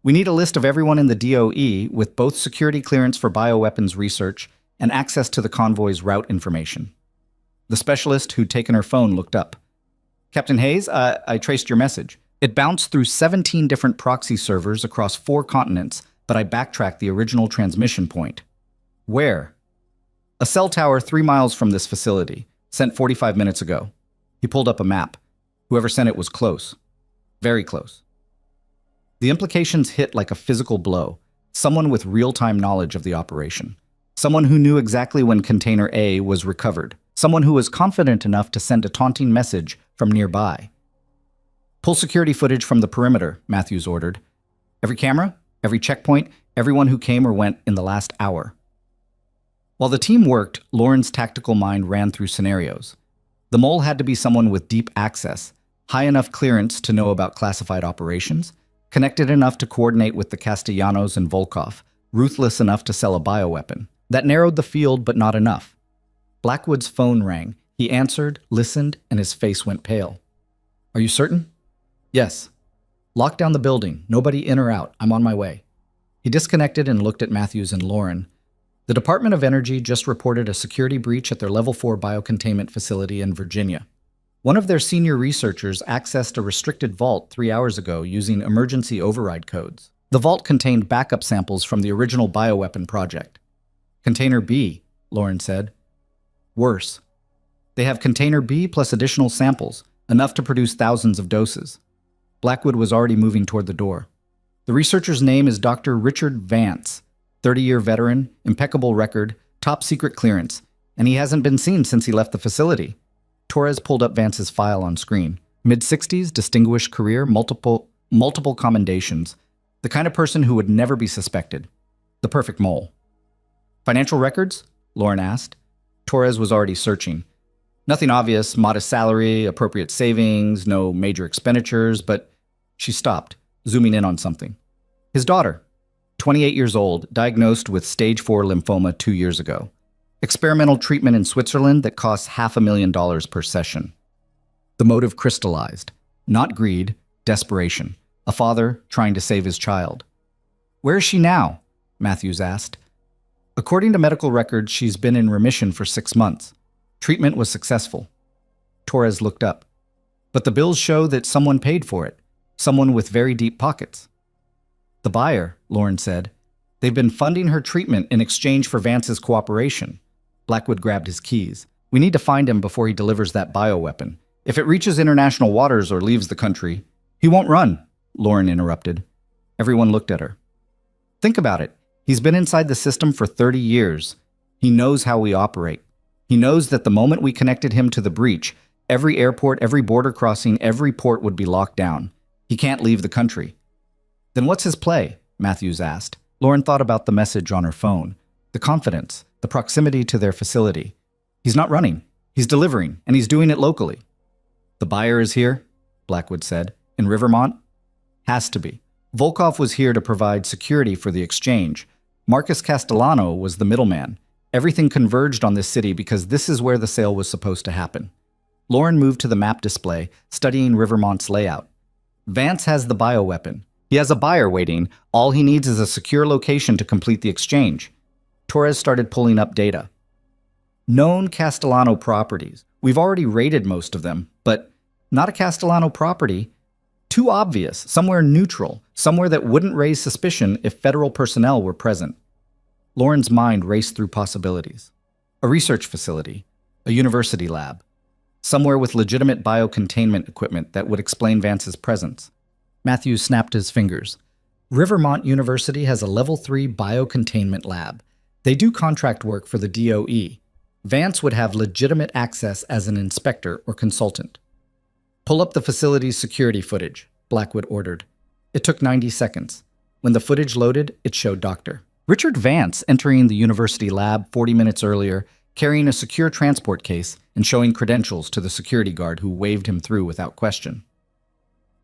"We need a list of everyone in the DOE with both security clearance for bioweapons research and access to the convoy's route information." The specialist who'd taken her phone looked up. "Captain Hayes, I traced your message. It bounced through 17 different proxy servers across 4 continents, but I backtracked the original transmission point." "Where?" "A cell tower 3 miles from this facility, sent 45 minutes ago." He pulled up a map. Whoever sent it was close. Very close. The implications hit like a physical blow. Someone with real-time knowledge of the operation. Someone who knew exactly when Container A was recovered. Someone who was confident enough to send a taunting message from nearby. "Pull security footage from the perimeter," Matthews ordered. "Every camera, every checkpoint, everyone who came or went in the last hour." While the team worked, Lauren's tactical mind ran through scenarios. The mole had to be someone with deep access, high enough clearance to know about classified operations, connected enough to coordinate with the Castellanos and Volkov, ruthless enough to sell a bioweapon. That narrowed the field, but not enough. Blackwood's phone rang. He answered, listened, and his face went pale. "Are you certain?" "Yes." "Lock down the building. Nobody in or out. I'm on my way." He disconnected and looked at Matthews and Lauren. The Department of Energy just reported a security breach at their Level 4 biocontainment facility in Virginia. One of their senior researchers accessed a restricted vault 3 hours ago using emergency override codes. The vault contained backup samples from the original bioweapon project. "Container B," Lauren said. "Worse. They have Container B plus additional samples, enough to produce thousands of doses." Blackwood was already moving toward the door. "The researcher's name is Dr. Richard Vance, 30-year veteran, impeccable record, top secret clearance, and he hasn't been seen since he left the facility." Torres pulled up Vance's file on screen. Mid-60s, distinguished career, multiple commendations. The kind of person who would never be suspected. The perfect mole. "Financial records?" Lauren asked. Torres was already searching. "Nothing obvious, modest salary, appropriate savings, no major expenditures," but she stopped, zooming in on something. "His daughter, 28 years old, diagnosed with stage 4 lymphoma 2 years ago. Experimental treatment in Switzerland that costs $500,000 per session." The motive crystallized. Not greed, desperation. A father trying to save his child. "Where is she now?" Matthews asked. "According to medical records, she's been in remission for 6 months. Treatment was successful. Torres looked up. But the bills show that someone paid for it. Someone with very deep pockets. The buyer, Lauren said. They've been funding her treatment in exchange for Vance's cooperation. Blackwood grabbed his keys. We need to find him before he delivers that bioweapon. If it reaches international waters or leaves the country, he won't run, Lauren interrupted. Everyone looked at her. Think about it. He's been inside the system for 30 years. He knows how we operate. He knows that the moment we connected him to the breach, every airport, every border crossing, every port would be locked down. He can't leave the country. Then what's his play? Matthews asked. Lauren thought about the message on her phone. The confidence, the proximity to their facility. He's not running. He's delivering, and he's doing it locally. The buyer is here, Blackwood said. In Rivermont? Has to be. Volkov was here to provide security for the exchange. Marcus Castellano was the middleman. Everything converged on this city because this is where the sale was supposed to happen. Lauren moved to the map display, studying Rivermont's layout. Vance has the bioweapon. He has a buyer waiting. All he needs is a secure location to complete the exchange. Torres started pulling up data. Known Castellano properties. We've already raided most of them, but not a Castellano property. Too obvious, somewhere neutral, somewhere that wouldn't raise suspicion if federal personnel were present. Lauren's mind raced through possibilities. A research facility, a university lab, somewhere with legitimate biocontainment equipment that would explain Vance's presence. Matthews snapped his fingers. Rivermont University has a Level 3 biocontainment lab. They do contract work for the DOE. Vance would have legitimate access as an inspector or consultant. Pull up the facility's security footage, Blackwood ordered. It took 90 seconds. When the footage loaded, it showed Dr. Richard Vance entering the university lab 40 minutes earlier, carrying a secure transport case and showing credentials to the security guard who waved him through without question.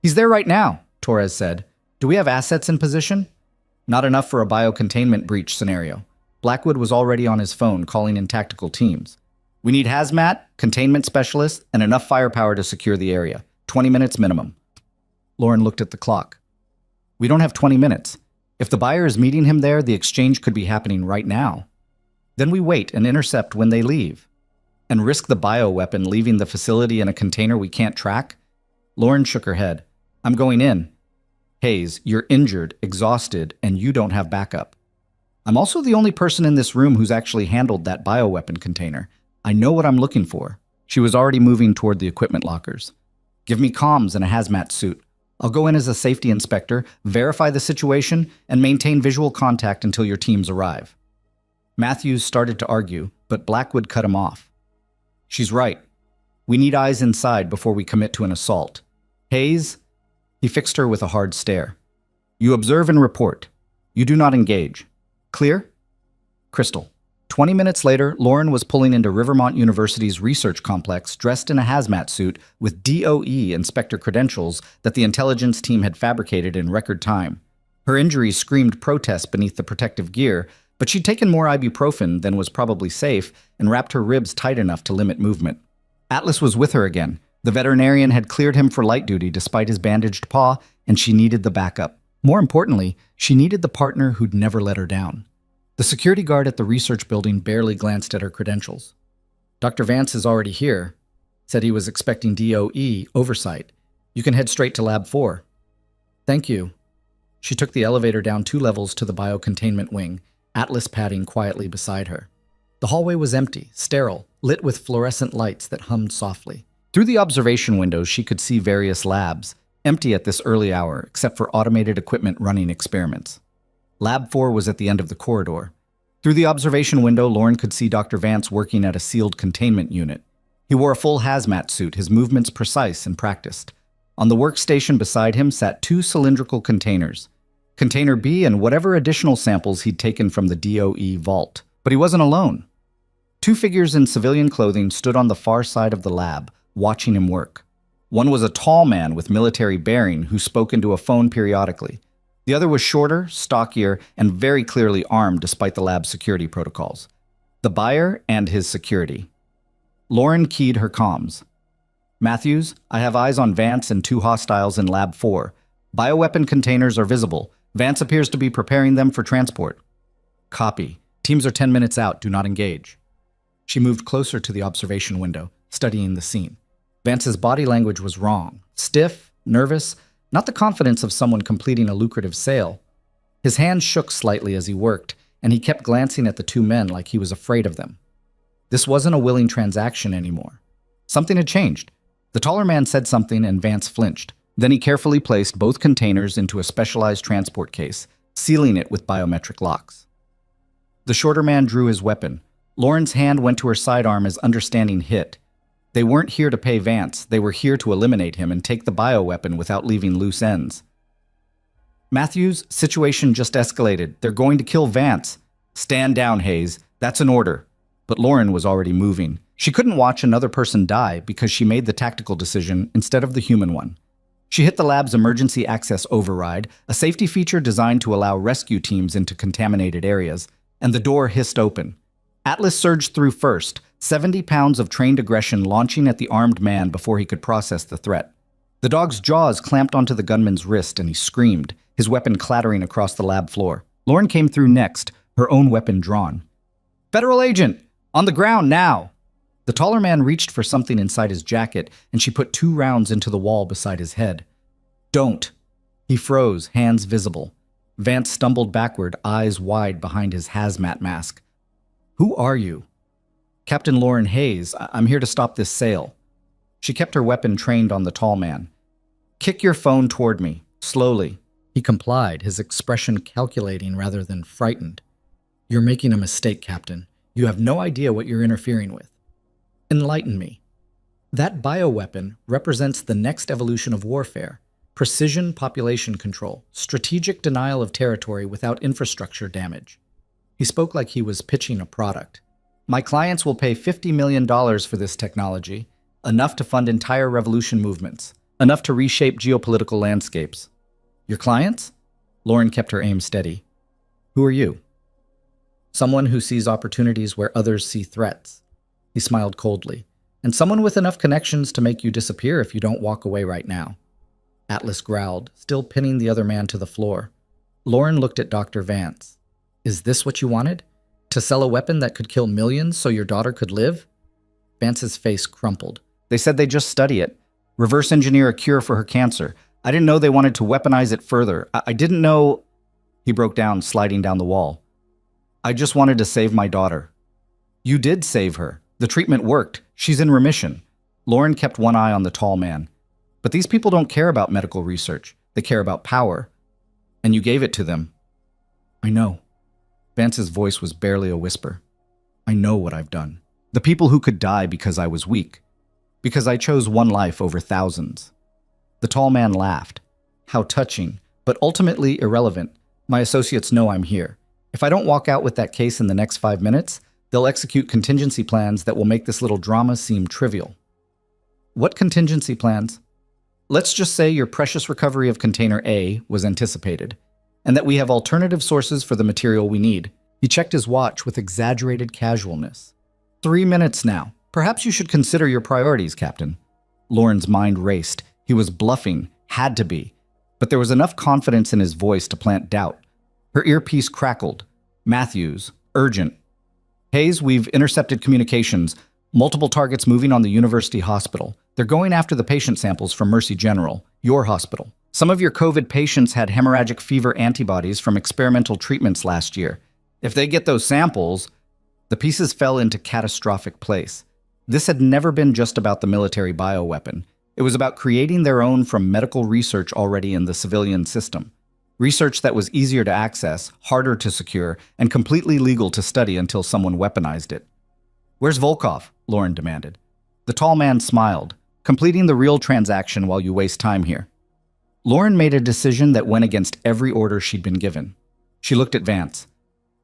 He's there right now, Torres said. Do we have assets in position? Not enough for a biocontainment breach scenario. Blackwood was already on his phone calling in tactical teams. We need hazmat, containment specialists, and enough firepower to secure the area. 20 minutes minimum. Lauren looked at the clock. We don't have 20 minutes. If the buyer is meeting him there, the exchange could be happening right now. Then we wait and intercept when they leave. And risk the bioweapon leaving the facility in a container we can't track? Lauren shook her head. I'm going in. Hayes, you're injured, exhausted, and you don't have backup. I'm also the only person in this room who's actually handled that bioweapon container. I know what I'm looking for. She was already moving toward the equipment lockers. Give me comms and a hazmat suit. I'll go in as a safety inspector, verify the situation, and maintain visual contact until your teams arrive. Matthews started to argue, but Blackwood cut him off. She's right. We need eyes inside before we commit to an assault. Hayes? He fixed her with a hard stare. You observe and report. You do not engage. Clear? Crystal. 20 minutes later, Lauren was pulling into Rivermont University's research complex dressed in a hazmat suit with DOE inspector credentials that the intelligence team had fabricated in record time. Her injuries screamed protest beneath the protective gear, but she'd taken more ibuprofen than was probably safe and wrapped her ribs tight enough to limit movement. Atlas was with her again. The veterinarian had cleared him for light duty despite his bandaged paw, and she needed the backup. More importantly, she needed the partner who'd never let her down. The security guard at the research building barely glanced at her credentials. Dr. Vance is already here. Said he was expecting DOE oversight. You can head straight to Lab 4. Thank you. She took the elevator down 2 levels to the biocontainment wing, Atlas padding quietly beside her. The hallway was empty, sterile, lit with fluorescent lights that hummed softly. Through the observation windows, she could see various labs, empty at this early hour except for automated equipment running experiments. Lab 4 was at the end of the corridor. Through the observation window, Lauren could see Dr. Vance working at a sealed containment unit. He wore a full hazmat suit, his movements precise and practiced. On the workstation beside him sat 2 cylindrical containers. Container B and whatever additional samples he'd taken from the DOE vault. But he wasn't alone. 2 figures in civilian clothing stood on the far side of the lab, watching him work. One was a tall man with military bearing who spoke into a phone periodically. The other was shorter, stockier, and very clearly armed despite the lab's security protocols. The buyer and his security. Lauren keyed her comms. Matthews, I have eyes on Vance and 2 hostiles in Lab 4. Bioweapon containers are visible. Vance appears to be preparing them for transport. Copy. Teams are 10 minutes out. Do not engage. She moved closer to the observation window, studying the scene. Vance's body language was wrong. Stiff, nervous, not the confidence of someone completing a lucrative sale. His hands shook slightly as he worked, and he kept glancing at the two men like he was afraid of them. This wasn't a willing transaction anymore. Something had changed. The taller man said something and Vance flinched. Then he carefully placed both containers into a specialized transport case, sealing it with biometric locks. The shorter man drew his weapon. Lauren's hand went to her sidearm as understanding hit. They weren't here to pay Vance, they were here to eliminate him and take the bioweapon without leaving loose ends. Matthews, situation just escalated. They're going to kill Vance. Stand down, Hayes. That's an order. But Lauren was already moving. She couldn't watch another person die because she made the tactical decision instead of the human one. She hit the lab's emergency access override, a safety feature designed to allow rescue teams into contaminated areas, and the door hissed open. Atlas surged through first, 70 pounds of trained aggression launching at the armed man before he could process the threat. The dog's jaws clamped onto the gunman's wrist and he screamed, his weapon clattering across the lab floor. Lauren came through next, her own weapon drawn. Federal agent! On the ground now! The taller man reached for something inside his jacket, and she put 2 rounds into the wall beside his head. Don't! He froze, hands visible. Vance stumbled backward, eyes wide behind his hazmat mask. Who are you? Captain Lauren Hayes. I'm here to stop this sale. She kept her weapon trained on the tall man. Kick your phone toward me, slowly. He complied, his expression calculating rather than frightened. You're making a mistake, Captain. You have no idea what you're interfering with. Enlighten me. That bioweapon represents the next evolution of warfare. Precision population control, strategic denial of territory without infrastructure damage. He spoke like he was pitching a product. My clients will pay $50 million for this technology, enough to fund entire revolution movements, enough to reshape geopolitical landscapes. Your clients? Lauren kept her aim steady. Who are you? Someone who sees opportunities where others see threats. He smiled coldly. And someone with enough connections to make you disappear if you don't walk away right now. Atlas growled, still pinning the other man to the floor. Lauren looked at Dr. Vance. Is this what you wanted? To sell a weapon that could kill millions so your daughter could live? Vance's face crumpled. They said they'd just study it. Reverse engineer a cure for her cancer. I didn't know they wanted to weaponize it further. I didn't know... He broke down, sliding down the wall. I just wanted to save my daughter. You did save her. The treatment worked. She's in remission. Lauren kept one eye on the tall man. But these people don't care about medical research. They care about power. And you gave it to them. I know. Vance's voice was barely a whisper. I know what I've done. The people who could die because I was weak. Because I chose one life over thousands. The tall man laughed. How touching, but ultimately irrelevant. My associates know I'm here. If I don't walk out with that case in the next 5 minutes, they'll execute contingency plans that will make this little drama seem trivial. What contingency plans? Let's just say your precious recovery of Container A was anticipated, and that we have alternative sources for the material we need. He checked his watch with exaggerated casualness. 3 minutes now. Perhaps you should consider your priorities, Captain. Lauren's mind raced. He was bluffing, had to be. But there was enough confidence in his voice to plant doubt. Her earpiece crackled. Matthews, urgent. Hayes, we've intercepted communications. Multiple targets moving on the university hospital. They're going after the patient samples from Mercy General, your hospital. Some of your COVID patients had hemorrhagic fever antibodies from experimental treatments last year. If they get those samples, the pieces fell into catastrophic place. This had never been just about the military bioweapon. It was about creating their own from medical research already in the civilian system. Research that was easier to access, harder to secure, and completely legal to study until someone weaponized it. Where's Volkov? Lauren demanded. The tall man smiled, completing the real transaction while you waste time here. Lauren made a decision that went against every order she'd been given. She looked at Vance.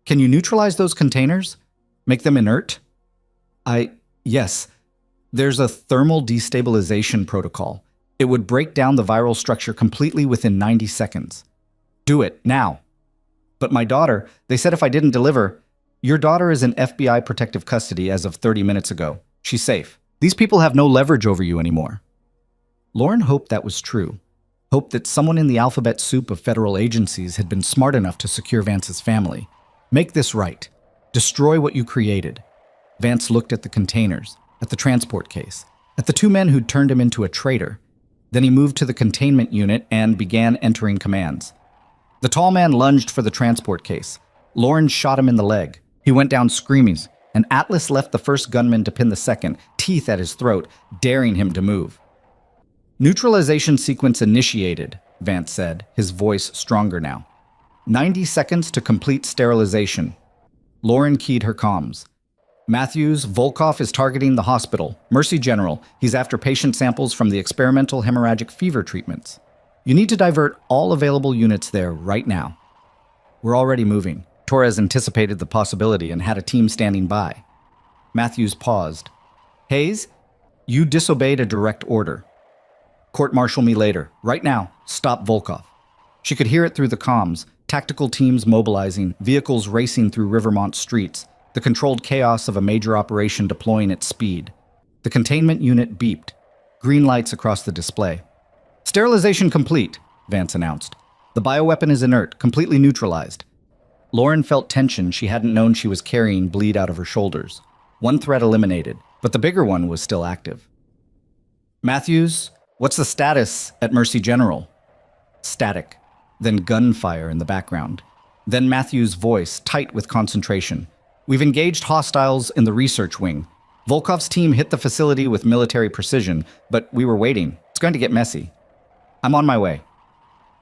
Can you neutralize those containers? Make them inert? Yes. There's a thermal destabilization protocol. It would break down the viral structure completely within 90 seconds. Do it, now. But my daughter, they said if I didn't deliver, your daughter is in FBI protective custody as of 30 minutes ago. She's safe. These people have no leverage over you anymore. Lauren hoped that was true. Hoped that someone in the alphabet soup of federal agencies had been smart enough to secure Vance's family. Make this right. Destroy what you created. Vance looked at the containers, at the transport case, at the two men who'd turned him into a traitor. Then he moved to the containment unit and began entering commands. The tall man lunged for the transport case. Lauren shot him in the leg. He went down screaming, and Atlas left the first gunman to pin the second, teeth at his throat, daring him to move. Neutralization sequence initiated, Vance said, his voice stronger now. 90 seconds to complete sterilization. Lauren keyed her comms. Matthews, Volkov is targeting the hospital. Mercy General. He's after patient samples from the experimental hemorrhagic fever treatments. You need to divert all available units there right now. We're already moving. Torres anticipated the possibility and had a team standing by. Matthews paused. Hayes, you disobeyed a direct order. Court-martial me later. Right now, stop Volkov. She could hear it through the comms, tactical teams mobilizing, vehicles racing through Rivermont streets, the controlled chaos of a major operation deploying at speed. The containment unit beeped. Green lights across the display. Sterilization complete, Vance announced. The bioweapon is inert, completely neutralized. Lauren felt tension she hadn't known she was carrying bleed out of her shoulders. One threat eliminated, but the bigger one was still active. Matthews, what's the status at Mercy General? Static. Then gunfire in the background. Then Matthews' voice, tight with concentration. We've engaged hostiles in the research wing. Volkov's team hit the facility with military precision, but we were waiting. It's going to get messy. I'm on my way.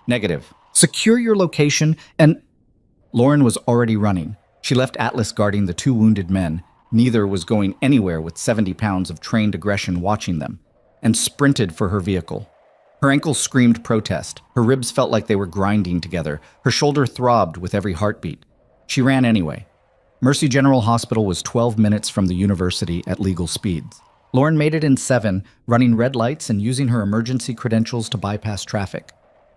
Negative. Secure your location and... Lauren was already running. She left Atlas guarding the two wounded men. Neither was going anywhere with 70 pounds of trained aggression watching them, and sprinted for her vehicle. Her ankles screamed protest. Her ribs felt like they were grinding together. Her shoulder throbbed with every heartbeat. She ran anyway. Mercy General Hospital was 12 minutes from the university at legal speeds. Lauren made it in 7, running red lights and using her emergency credentials to bypass traffic.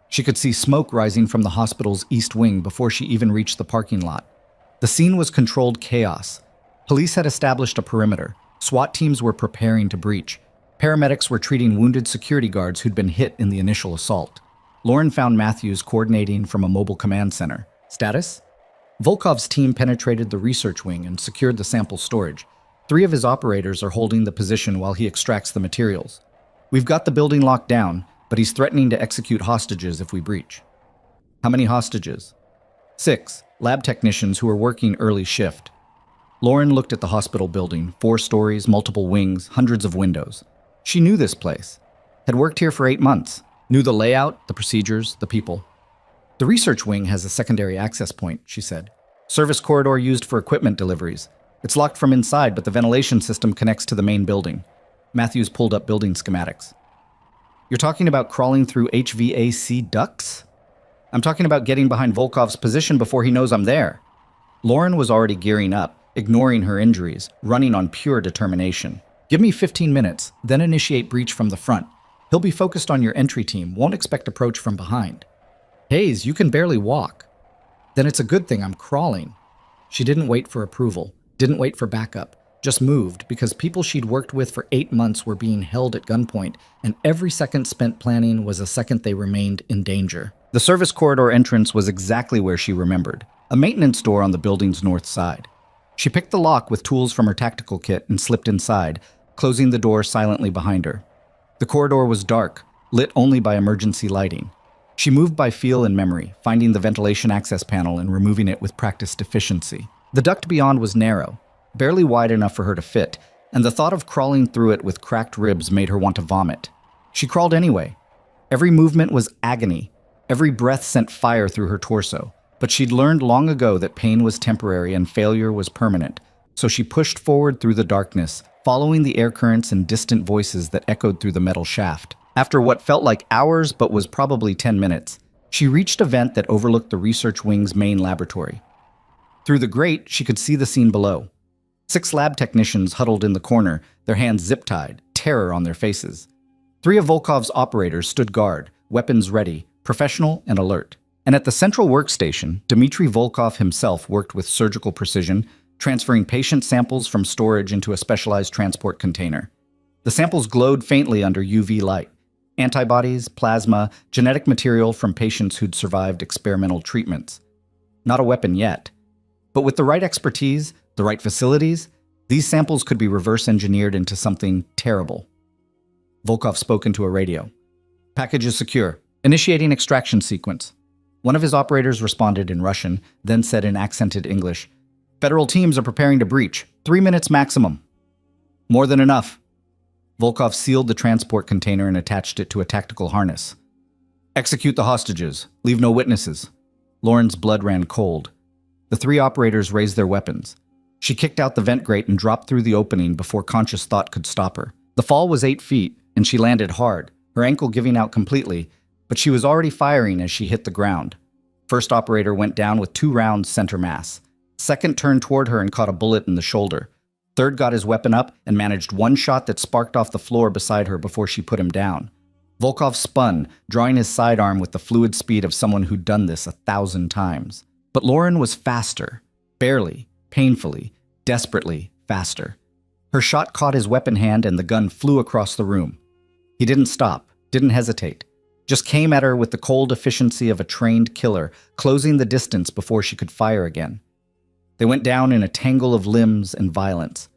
She could see smoke rising from the hospital's east wing before she even reached the parking lot. The scene was controlled chaos. Police had established a perimeter. SWAT teams were preparing to breach. Paramedics were treating wounded security guards who'd been hit in the initial assault. Lauren found Matthews coordinating from a mobile command center. Status? Volkov's team penetrated the research wing and secured the sample storage. 3 of his operators are holding the position while he extracts the materials. We've got the building locked down, but he's threatening to execute hostages if we breach. How many hostages? 6, lab technicians who are working early shift. Lauren looked at the hospital building, 4 stories, multiple wings, hundreds of windows. She knew this place, had worked here for 8 months, knew the layout, the procedures, the people. The research wing has a secondary access point, she said. Service corridor used for equipment deliveries. It's locked from inside, but the ventilation system connects to the main building. Matthews pulled up building schematics. You're talking about crawling through HVAC ducts? I'm talking about getting behind Volkov's position before he knows I'm there. Lauren was already gearing up, ignoring her injuries, running on pure determination. Give me 15 minutes, then initiate breach from the front. He'll be focused on your entry team, won't expect approach from behind. Hayes, you can barely walk. Then it's a good thing I'm crawling. She didn't wait for approval, didn't wait for backup, just moved because people she'd worked with for 8 months were being held at gunpoint, and every second spent planning was a second they remained in danger. The service corridor entrance was exactly where she remembered, a maintenance door on the building's north side. She picked the lock with tools from her tactical kit and slipped inside, closing the door silently behind her. The corridor was dark, lit only by emergency lighting. She moved by feel and memory, finding the ventilation access panel and removing it with practiced efficiency. The duct beyond was narrow, barely wide enough for her to fit, and the thought of crawling through it with cracked ribs made her want to vomit. She crawled anyway. Every movement was agony. Every breath sent fire through her torso. But she'd learned long ago that pain was temporary and failure was permanent, so she pushed forward through the darkness, following the air currents and distant voices that echoed through the metal shaft. After what felt like hours but was probably 10 minutes, she reached a vent that overlooked the research wing's main laboratory. Through the grate, she could see the scene below. 6 lab technicians huddled in the corner, their hands zip-tied, terror on their faces. 3 of Volkov's operators stood guard, weapons ready, professional and alert. And at the central workstation, Dmitry Volkov himself worked with surgical precision, transferring patient samples from storage into a specialized transport container. The samples glowed faintly under UV light. Antibodies, plasma, genetic material from patients who'd survived experimental treatments. Not a weapon yet. But with the right expertise, the right facilities, These samples could be reverse engineered into something terrible. Volkov spoke into a radio. Package is secure. Initiating extraction sequence. One of his operators responded in Russian, then said in accented English, Federal teams are preparing to breach. 3 minutes maximum. More than enough. Volkov sealed the transport container and attached it to a tactical harness. Execute the hostages. Leave no witnesses. Lauren's blood ran cold. The 3 operators raised their weapons. She kicked out the vent grate and dropped through the opening before conscious thought could stop her. The fall was 8 feet, and she landed hard, her ankle giving out completely, but she was already firing as she hit the ground. First operator went down with 2 rounds center mass. Second turned toward her and caught a bullet in the shoulder. Third got his weapon up and managed one shot that sparked off the floor beside her before she put him down. Volkov spun, drawing his sidearm with the fluid speed of someone who'd done this 1,000 times. But Lauren was faster. Barely, painfully, desperately faster. Her shot caught his weapon hand and the gun flew across the room. He didn't stop, didn't hesitate. Just came at her with the cold efficiency of a trained killer, closing the distance before she could fire again. They went down in a tangle of limbs and violence.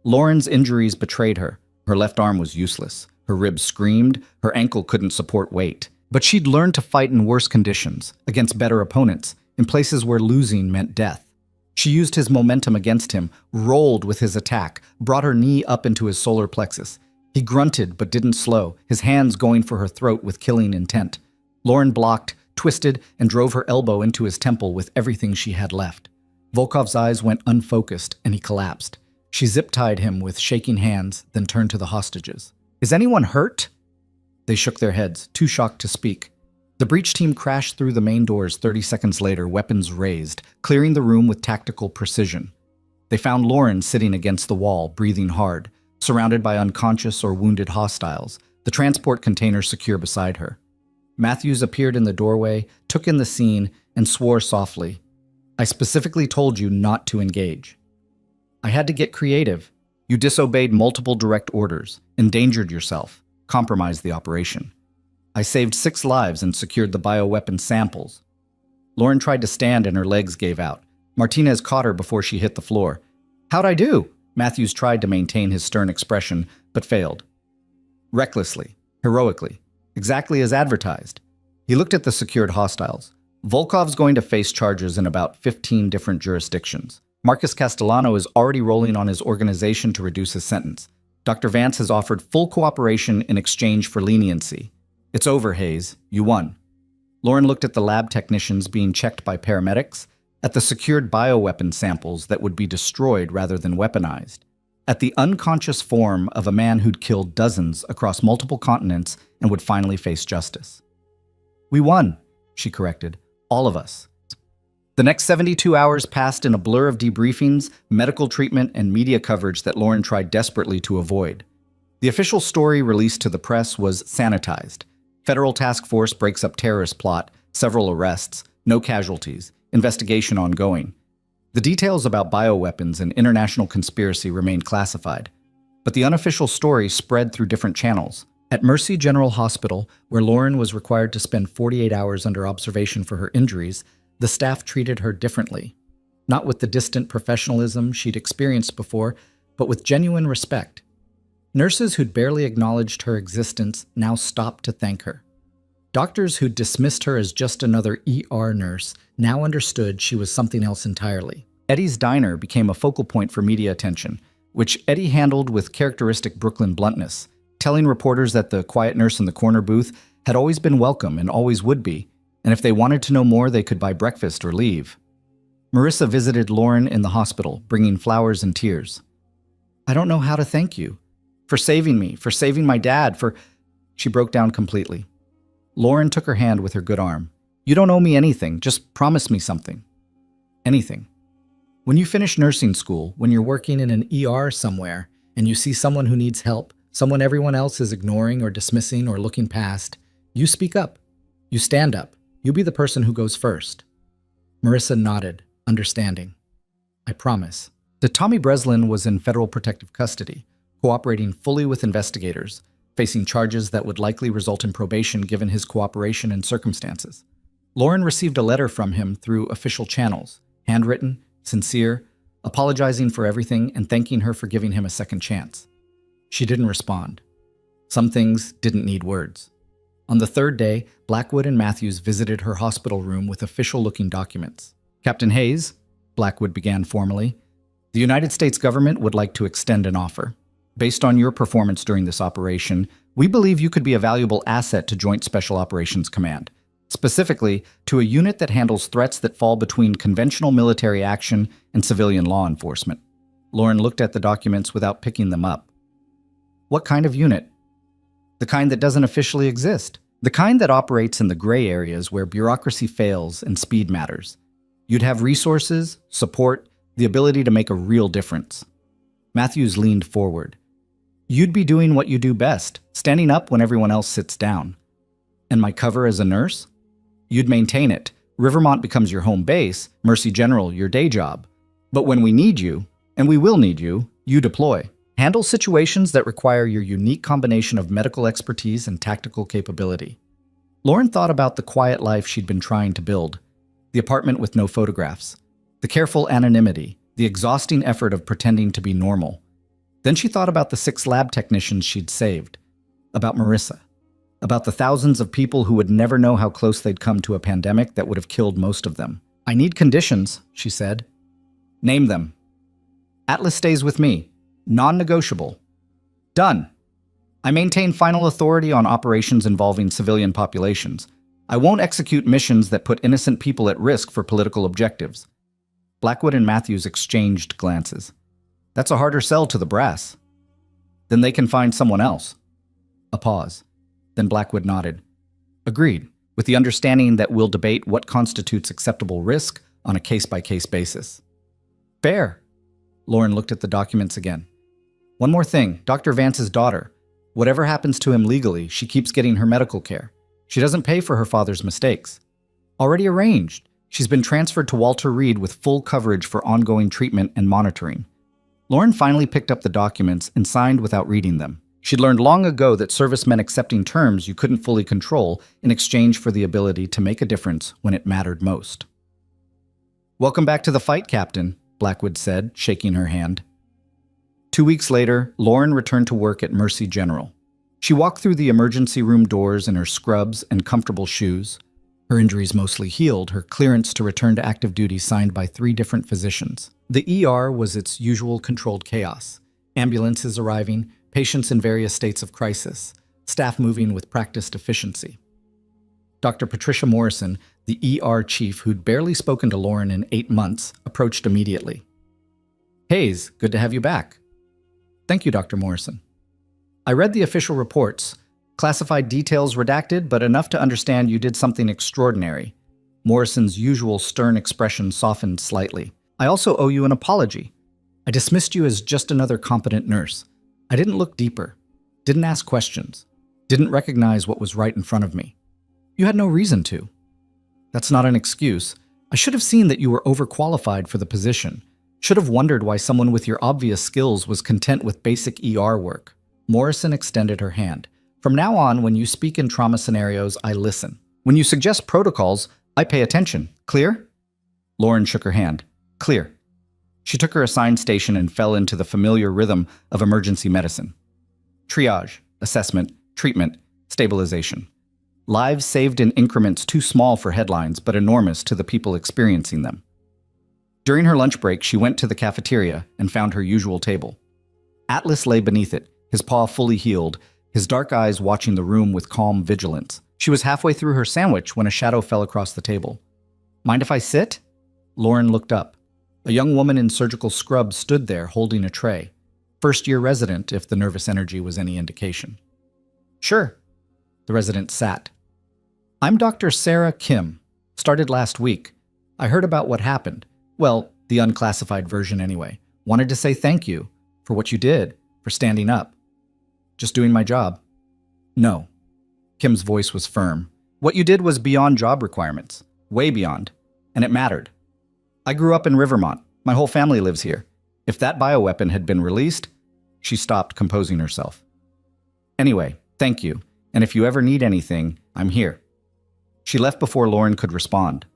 Lauren's injuries betrayed her. Her left arm was useless. Her ribs screamed. Her ankle couldn't support weight. But she'd learned to fight in worse conditions, against better opponents, in places where losing meant death. She used his momentum against him, rolled with his attack, brought her knee up into his solar plexus. He grunted but didn't slow, his hands going for her throat with killing intent. Lauren blocked, twisted, and drove her elbow into his temple with everything she had left. Volkov's eyes went unfocused, and he collapsed. She zip-tied him with shaking hands, then turned to the hostages. Is anyone hurt? They shook their heads, too shocked to speak. The breach team crashed through the main doors 30 seconds later, weapons raised, clearing the room with tactical precision. They found Lauren sitting against the wall, breathing hard, surrounded by unconscious or wounded hostiles, the transport container secure beside her. Matthews appeared in the doorway, took in the scene, and swore softly. I specifically told you not to engage. I had to get creative. You disobeyed multiple direct orders, endangered yourself, compromised the operation. I saved 6 lives and secured the bioweapon samples. Lauren tried to stand and her legs gave out. Martinez caught her before she hit the floor. How'd I do? Matthews tried to maintain his stern expression, but failed. Recklessly, heroically, exactly as advertised. He looked at the secured hostiles. Volkov's going to face charges in about 15 different jurisdictions. Marcus Castellano is already rolling on his organization to reduce his sentence. Dr. Vance has offered full cooperation in exchange for leniency. It's over, Hayes. You won. Lauren looked at the lab technicians being checked by paramedics, at the secured bioweapon samples that would be destroyed rather than weaponized, at the unconscious form of a man who'd killed dozens across multiple continents and would finally face justice. We won, she corrected. All of us. The next 72 hours passed in a blur of debriefings, medical treatment, and media coverage that Lauren tried desperately to avoid. The official story released to the press was sanitized. Federal task force breaks up terrorist plot, several arrests, no casualties, investigation ongoing. The details about bioweapons and international conspiracy remained classified, but the unofficial story spread through different channels. At Mercy General Hospital, where Lauren was required to spend 48 hours under observation for her injuries, the staff treated her differently. Not with the distant professionalism she'd experienced before, but with genuine respect. Nurses who'd barely acknowledged her existence now stopped to thank her. Doctors who'd dismissed her as just another ER nurse now understood she was something else entirely. Eddie's Diner became a focal point for media attention, which Eddie handled with characteristic Brooklyn bluntness, telling reporters that the quiet nurse in the corner booth had always been welcome and always would be, and if they wanted to know more, they could buy breakfast or leave. Marissa visited Lauren in the hospital, bringing flowers and tears. I don't know how to thank you. For saving me, for saving my dad, for... She broke down completely. Lauren took her hand with her good arm. You don't owe me anything, just promise me something. Anything. When you finish nursing school, when you're working in an ER somewhere, and you see someone who needs help, someone everyone else is ignoring or dismissing or looking past, you speak up. You stand up. You be the person who goes first. Marissa nodded, understanding. I promise. The Tommy Breslin was in federal protective custody, cooperating fully with investigators, facing charges that would likely result in probation given his cooperation and circumstances. Lauren received a letter from him through official channels, handwritten, sincere, apologizing for everything and thanking her for giving him a second chance. She didn't respond. Some things didn't need words. On the third day, Blackwood and Matthews visited her hospital room with official-looking documents. "Captain Hayes," Blackwood began formally, "the United States government would like to extend an offer. Based on your performance during this operation, we believe you could be a valuable asset to Joint Special Operations Command, specifically to a unit that handles threats that fall between conventional military action and civilian law enforcement." Lauren looked at the documents without picking them up. "What kind of unit?" "The kind that doesn't officially exist. The kind that operates in the gray areas where bureaucracy fails and speed matters. You'd have resources, support, the ability to make a real difference." Matthews leaned forward. "You'd be doing what you do best, standing up when everyone else sits down." "And my cover as a nurse?" "You'd maintain it. Rivermont becomes your home base, Mercy General your day job. But when we need you, and we will need you, you deploy. Handle situations that require your unique combination of medical expertise and tactical capability." Lauren thought about the quiet life she'd been trying to build. The apartment with no photographs. The careful anonymity. The exhausting effort of pretending to be normal. Then she thought about the 6 lab technicians she'd saved. About Marissa. About the thousands of people who would never know how close they'd come to a pandemic that would have killed most of them. "I need conditions," she said. "Name them." "Atlas stays with me. Non-negotiable." "Done. I maintain final authority on operations involving civilian populations. I won't execute missions that put innocent people at risk for political objectives." Blackwood and Matthews exchanged glances. "That's a harder sell to the brass." "Then they can find someone else." A pause. Then Blackwood nodded. "Agreed, with the understanding that we'll debate what constitutes acceptable risk on a case-by-case basis." "Fair." Lauren looked at the documents again. "One more thing, Dr. Vance's daughter. Whatever happens to him legally, she keeps getting her medical care. She doesn't pay for her father's mistakes." "Already arranged. She's been transferred to Walter Reed with full coverage for ongoing treatment and monitoring." Lauren finally picked up the documents and signed without reading them. She'd learned long ago that service meant accepting terms you couldn't fully control in exchange for the ability to make a difference when it mattered most. "Welcome back to the fight, Captain," Blackwood said, shaking her hand. 2 weeks later, Lauren returned to work at Mercy General. She walked through the emergency room doors in her scrubs and comfortable shoes. Her injuries mostly healed, her clearance to return to active duty signed by 3 different physicians. The ER was its usual controlled chaos. Ambulances arriving, patients in various states of crisis, staff moving with practiced efficiency. Dr. Patricia Morrison, the ER chief who'd barely spoken to Lauren in 8 months, approached immediately. "Hayes, good to have you back." "Thank you, Dr. Morrison." "I read the official reports. Classified details redacted, but enough to understand you did something extraordinary." Morrison's usual stern expression softened slightly. "I also owe you an apology. I dismissed you as just another competent nurse. I didn't look deeper, didn't ask questions, didn't recognize what was right in front of me. You had no reason to. That's not an excuse. I should have seen that you were overqualified for the position. Should have wondered why someone with your obvious skills was content with basic ER work." Morrison extended her hand. "From now on, when you speak in trauma scenarios, I listen. When you suggest protocols, I pay attention. Clear?" Lauren shook her hand. "Clear." She took her assigned station and fell into the familiar rhythm of emergency medicine. Triage, assessment, treatment, stabilization. Lives saved in increments too small for headlines, but enormous to the people experiencing them. During her lunch break, she went to the cafeteria and found her usual table. Atlas lay beneath it, his paw fully healed, his dark eyes watching the room with calm vigilance. She was halfway through her sandwich when a shadow fell across the table. "Mind if I sit?" Lauren looked up. A young woman in surgical scrubs stood there holding a tray. First-year resident, if the nervous energy was any indication. "Sure." The resident sat. "I'm Dr. Sarah Kim. Started last week. I heard about what happened. Well, the unclassified version anyway. Wanted to say thank you for what you did, for standing up. Just doing my job." "No." Kim's voice was firm. "What you did was beyond job requirements. Way beyond. And it mattered. I grew up in Rivermont. My whole family lives here. If that bioweapon had been released..." She stopped, composing herself. "Anyway, thank you. And if you ever need anything, I'm here." She left before Lauren could respond.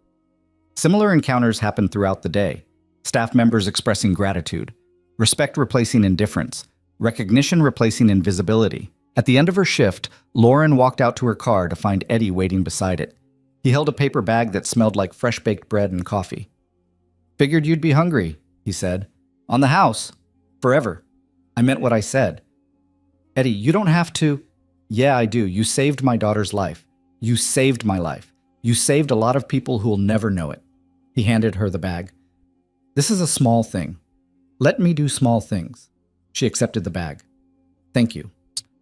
Similar encounters happened throughout the day. staff members expressing gratitude, respect replacing indifference, recognition replacing invisibility. At the end of her shift, Lauren walked out to her car to find Eddie waiting beside it. He held a paper bag that smelled like fresh-baked bread and coffee. "Figured you'd be hungry," he said. "On the house. Forever. I meant what I said." "Eddie, you don't have to." "Yeah, I do. You saved my daughter's life. You saved my life. You saved a lot of people who'll never know it." He handed her the bag. "This is a small thing. Let me do small things." She accepted the bag. "Thank you."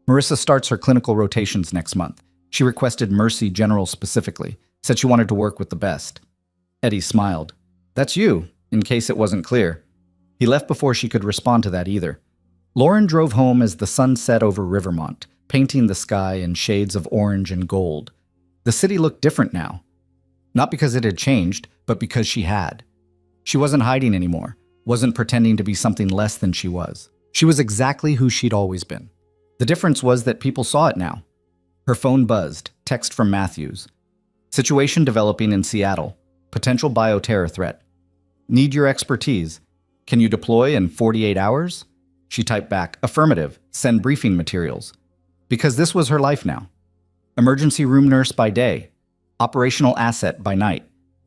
Marissa starts her clinical rotations next month. She requested Mercy General specifically, said she wanted to work with the best. Eddie smiled. "That's you, in case it wasn't clear." He left before she could respond to that either. Lauren drove home as the sun set over Rivermont, painting the sky in shades of orange and gold. The city looked different now. Not because it had changed, but because she had. She wasn't hiding anymore, wasn't pretending to be something less than she was. She was exactly who she'd always been. The difference was that people saw it now. Her phone buzzed, text from Matthews. "Situation developing in Seattle. Potential bioterror threat. Need your expertise. Can you deploy in 48 hours? She typed back, "Affirmative. Send briefing materials." Because this was her life now. Emergency room nurse by day. Operational asset by night.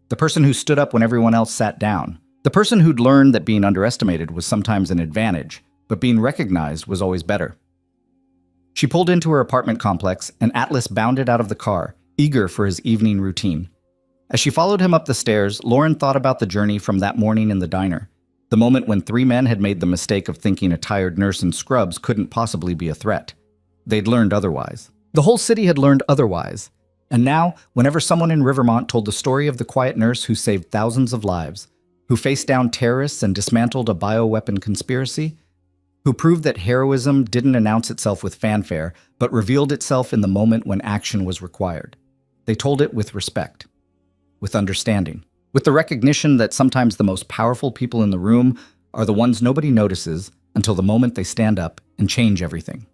The person who stood up when everyone else sat down. The person who'd learned that being underestimated was sometimes an advantage, but being recognized was always better. She pulled into her apartment complex, and Atlas bounded out of the car, eager for his evening routine. As she followed him up the stairs, Lauren thought about the journey from that morning in the diner. The moment when 3 men had made the mistake of thinking a tired nurse in scrubs couldn't possibly be a threat. They'd learned otherwise. The whole city had learned otherwise. And now, whenever someone in Rivermont told the story of the quiet nurse who saved thousands of lives, who faced down terrorists and dismantled a bioweapon conspiracy, who proved that heroism didn't announce itself with fanfare, but revealed itself in the moment when action was required, they told it with respect, with understanding, with the recognition that sometimes the most powerful people in the room are the ones nobody notices until the moment they stand up and change everything.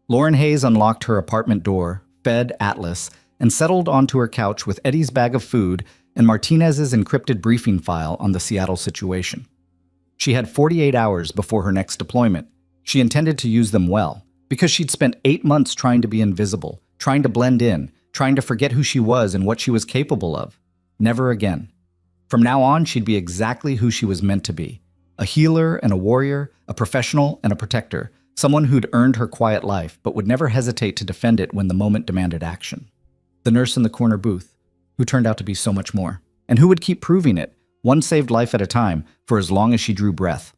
Lauren Hayes unlocked her apartment door, fed Atlas, and settled onto her couch with Eddie's bag of food and Martinez's encrypted briefing file on the Seattle situation. She had 48 hours before her next deployment. She intended to use them well, because she'd spent 8 months trying to be invisible, trying to blend in, trying to forget who she was and what she was capable of. Never again. From now on, she'd be exactly who she was meant to be. A healer and a warrior, a professional and a protector, someone who'd earned her quiet life but would never hesitate to defend it when the moment demanded action. The nurse in the corner booth, who turned out to be so much more, and who would keep proving it, one saved life at a time, for as long as she drew breath.